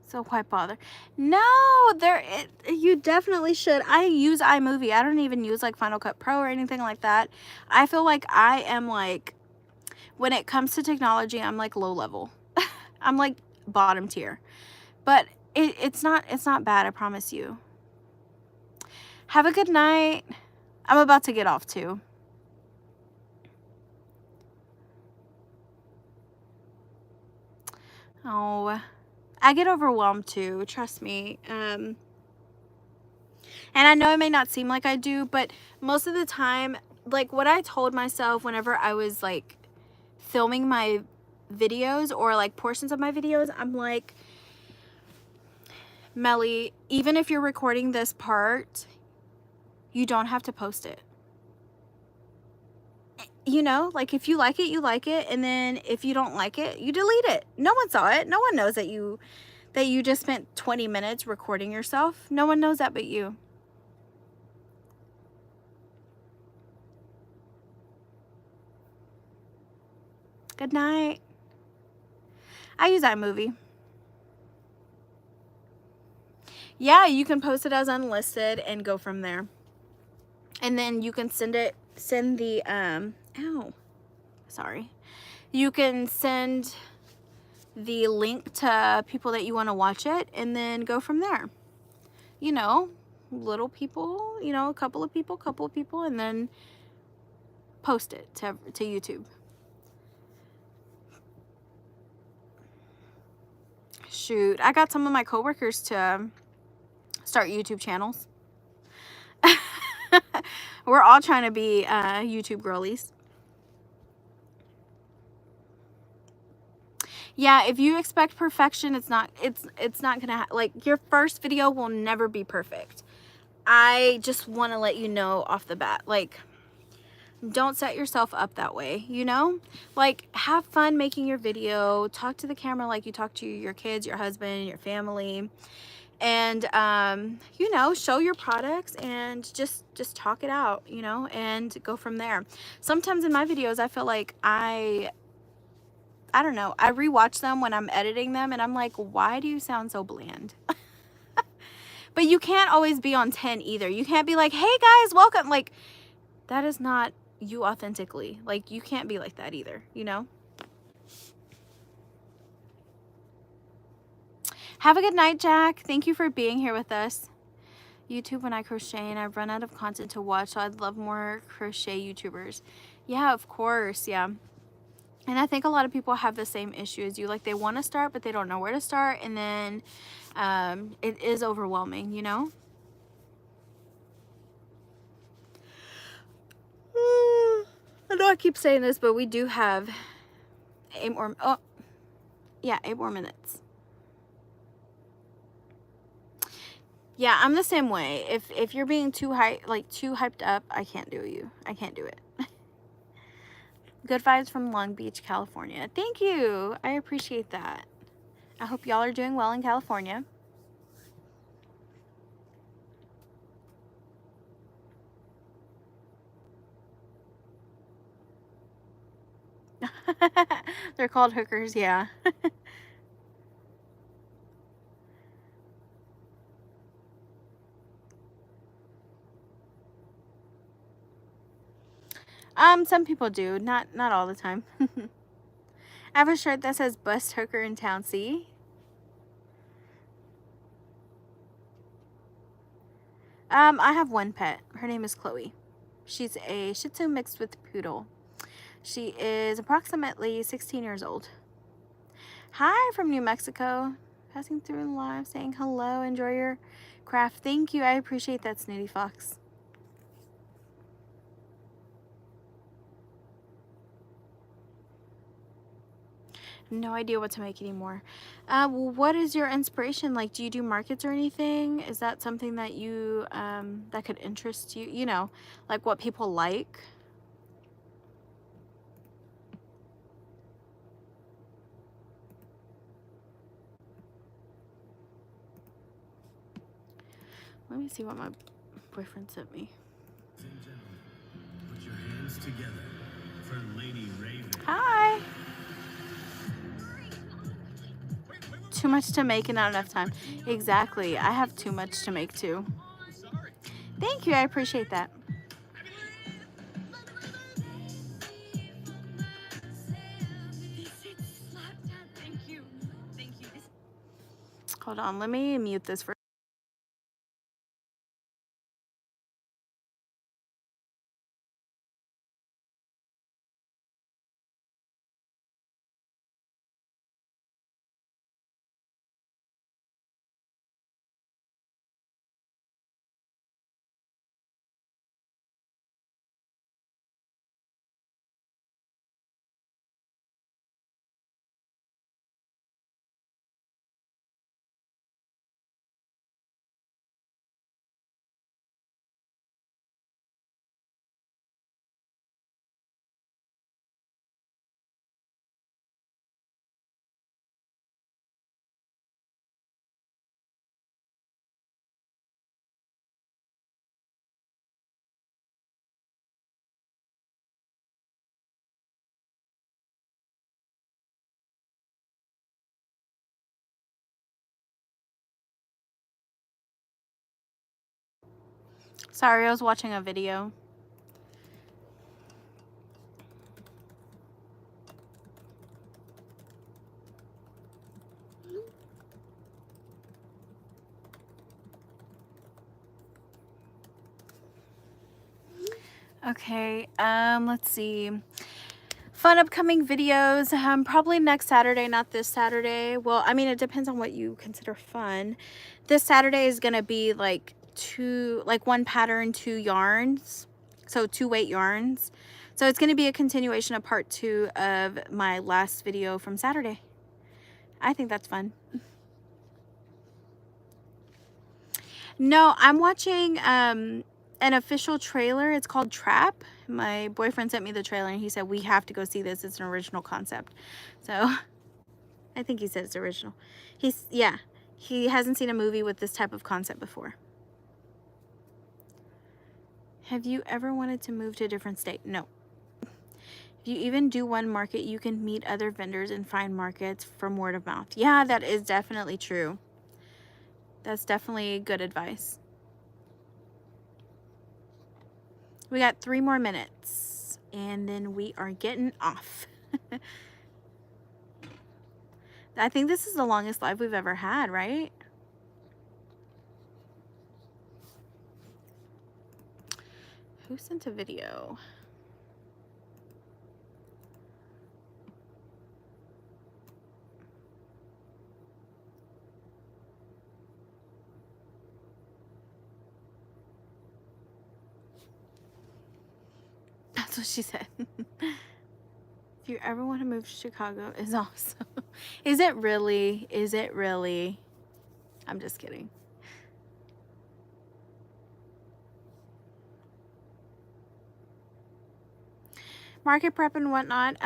So why bother? No, you definitely should. I use iMovie. I don't even use like Final Cut Pro or anything like that. I feel like I am like, when it comes to technology, I'm like low level. I'm like bottom tier. But it's not bad, I promise you. Have a good night. I'm about to get off too. Oh, I get overwhelmed too, trust me. And I know it may not seem like I do, but most of the time, like what I told myself whenever I was like filming my videos or like portions of my videos, I'm like, Melly, even if you're recording this part, you don't have to post it. You know, like if you like it, you like it, and then if you don't like it, you delete it. No one saw it. No one knows that you just spent 20 minutes recording yourself. No one knows that but you. Good night. I use iMovie. Yeah, you can post it as unlisted and go from there. And then you can send the sorry. You can send the link to people that you want to watch it and then go from there. You know, little people, you know, a couple of people, and then post it to YouTube. Shoot, I got some of my coworkers to start YouTube channels. We're all trying to be YouTube girlies. Yeah, if you expect perfection, it's not gonna like, your first video will never be perfect. I just want to let you know off the bat, like, don't set yourself up that way, you know? Like, have fun making your video, talk to the camera like you talk to your kids, your husband, your family, and you know, show your products and just talk it out, you know, and go from there. Sometimes in my videos I feel like I don't know, I rewatch them when I'm editing them and I'm like, why do you sound so bland? But you can't always be on 10 either. You can't be like, hey guys, welcome. Like, that is not you authentically. Like, you can't be like that either, you know? Have a good night, Jack. Thank you for being here with us. YouTube when I crochet and I've run out of content to watch, so I'd love more crochet YouTubers. Yeah, of course, yeah. And I think a lot of people have the same issue as you. Like, they want to start, but they don't know where to start, and then it is overwhelming, you know? I know I keep saying this, but we do have 8 more, 8 more minutes. Yeah, I'm the same way. If you're being too hyped up, I can't do you. I can't do it. Good vibes from Long Beach, California. Thank you. I appreciate that. I hope y'all are doing well in California. They're called hookers, yeah. Some people do, not all the time. I have a shirt that says best hooker in town, see? I have one pet. Her name is Chloe. She's a Shih Tzu mixed with Poodle. She is approximately 16 years old. Hi from New Mexico. Passing through live, saying hello. Enjoy your craft. Thank you. I appreciate that, Snooty Fox. no idea what to make anymore. What is your inspiration? Like, do you do markets or anything? Is that something that you, that could interest you? You know, like what people like? Let me see what my boyfriend sent me. Put your hands together for Lady Raven. Hi. Too much to make and not enough time. Exactly. I have too much to make too. Thank you. I appreciate that. Hold on. Let me mute this for. Sorry, I was watching a video. Okay, let's see. Fun upcoming videos, probably next Saturday, not this Saturday. Well, I mean, it depends on what you consider fun. This Saturday is gonna be like one pattern, 2 yarns, so 2 weight yarns. So it's gonna be a continuation of part 2 of my last video from Saturday. I think that's fun. No, I'm watching an official trailer. It's called Trap. My boyfriend sent me the trailer and he said we have to go see this. It's an original concept. So I think he said it's original. Yeah, he hasn't seen a movie with this type of concept before. Have you ever wanted to move to a different state? No. If you even do one market, you can meet other vendors and find markets from word of mouth. Yeah, that is definitely true. That's definitely good advice. We got 3 more minutes and then we are getting off. I think this is the longest live we've ever had, right? Who sent a video? That's what she said. If you ever want to move to Chicago, it's awesome. Is it really? Is it really? I'm just kidding. Market prep and whatnot.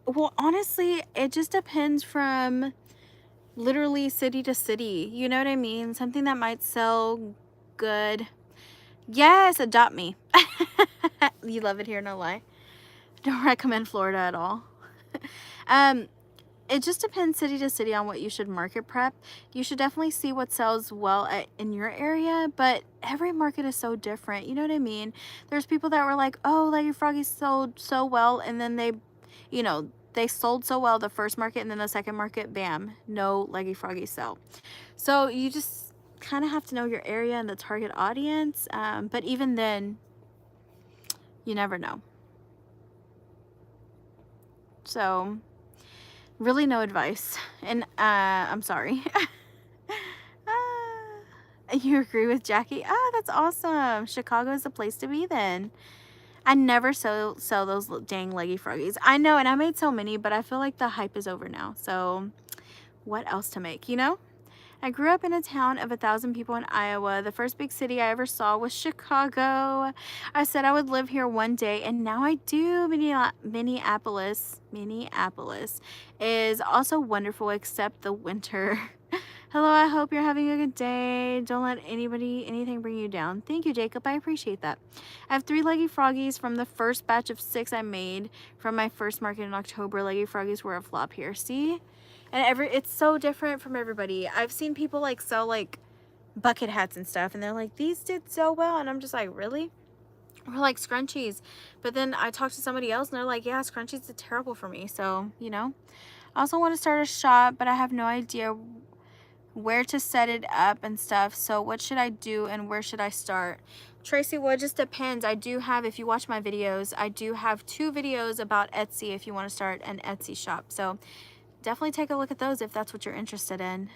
Well, honestly, it just depends from literally city to city. You know what I mean? Something that might sell good. Yes, adopt me. You love it here, no lie. Don't recommend Florida at all. It just depends city to city on what you should market prep. You should definitely see what sells well in your area, but every market is so different. You know what I mean? There's people that were like, oh, Leggy Froggy sold so well, and then they, you know, they sold so well the first market, and then the second market, bam, no Leggy Froggy sell. So you just kind of have to know your area and the target audience, but even then, you never know. So really no advice, and I'm sorry. You agree with Jackie? Oh, that's awesome. Chicago is the place to be then. I never sell those dang leggy froggies. I know, and I made so many, but I feel like the hype is over now. So what else to make, you know? I grew up in a town of 1,000 people in Iowa. The first big city I ever saw was Chicago. I said I would live here one day, and now I do. Minneapolis is also wonderful except the winter. Hello, I hope you're having a good day. Don't let anything bring you down. Thank you, Jacob. I appreciate that. I have 3 leggy froggies from the first batch of 6 I made from my first market in October. Leggy froggies were a flop here. See? And it's so different from everybody. I've seen people like sell like bucket hats and stuff, and they're like, these did so well, and I'm just like, really? Or like scrunchies. But then I talked to somebody else and they're like, yeah, scrunchies are terrible for me. So, you know. I also want to start a shop, but I have no idea where to set it up and stuff. So what should I do and where should I start? Tracy, well, it just depends. I do have, if you watch my videos, I do have 2 videos about Etsy if you want to start an Etsy shop. So definitely take a look at those if that's what you're interested in.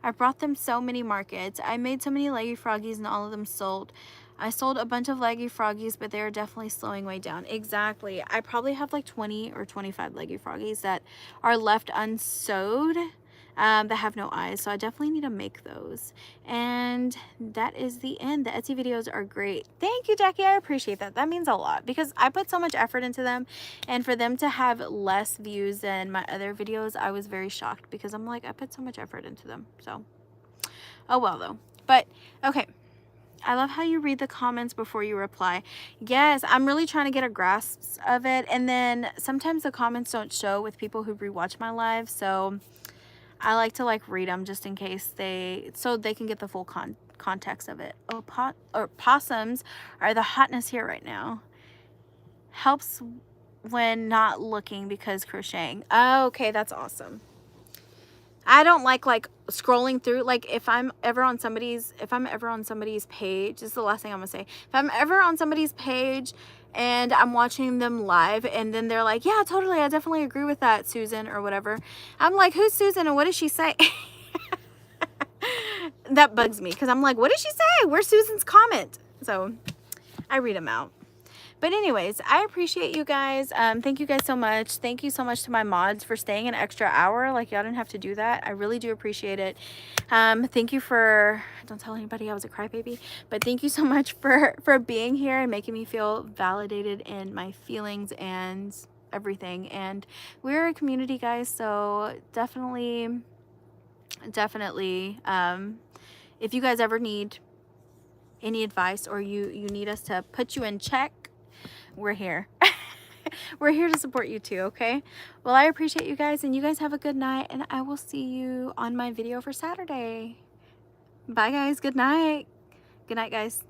I brought them so many markets. I made so many leggy froggies and all of them sold. I sold a bunch of leggy froggies, but they are definitely slowing way down. Exactly. I probably have like 20 or 25 leggy froggies that are left unsewed, that have no eyes. So I definitely need to make those. And that is the end. The Etsy videos are great. Thank you, Jackie. I appreciate that. That means a lot because I put so much effort into them, and for them to have less views than my other videos, I was very shocked because I'm like, I put so much effort into them. So, oh well though. But okay. I love how you read the comments before you reply. Yes, I'm really trying to get a grasp of it. And then sometimes the comments don't show with people who rewatch my live. So I like to like read them just in case so they can get the full context of it. Oh, possums are the hotness here right now. Helps when not looking because crocheting. Oh, okay, that's awesome. I don't like scrolling through, like if I'm ever on somebody's page, this is the last thing I'm gonna say. If I'm ever on somebody's page and I'm watching them live and then they're like, yeah, totally, I definitely agree with that, Susan, or whatever. I'm like, who's Susan and what does she say? That bugs me because I'm like, what did she say? Where's Susan's comment? So I read them out. But anyways, I appreciate you guys. Thank you guys so much. Thank you so much to my mods for staying an extra hour. Like, y'all didn't have to do that. I really do appreciate it. Thank you for, don't tell anybody I was a crybaby, but thank you so much for being here and making me feel validated in my feelings and everything. And we're a community, guys, so definitely, if you guys ever need any advice or you need us to put you in check, we're here. We're here to support you too, okay? Well, I appreciate you guys, and you guys have a good night, and I will see you on my video for Saturday. Bye, guys. Good night. Good night, guys.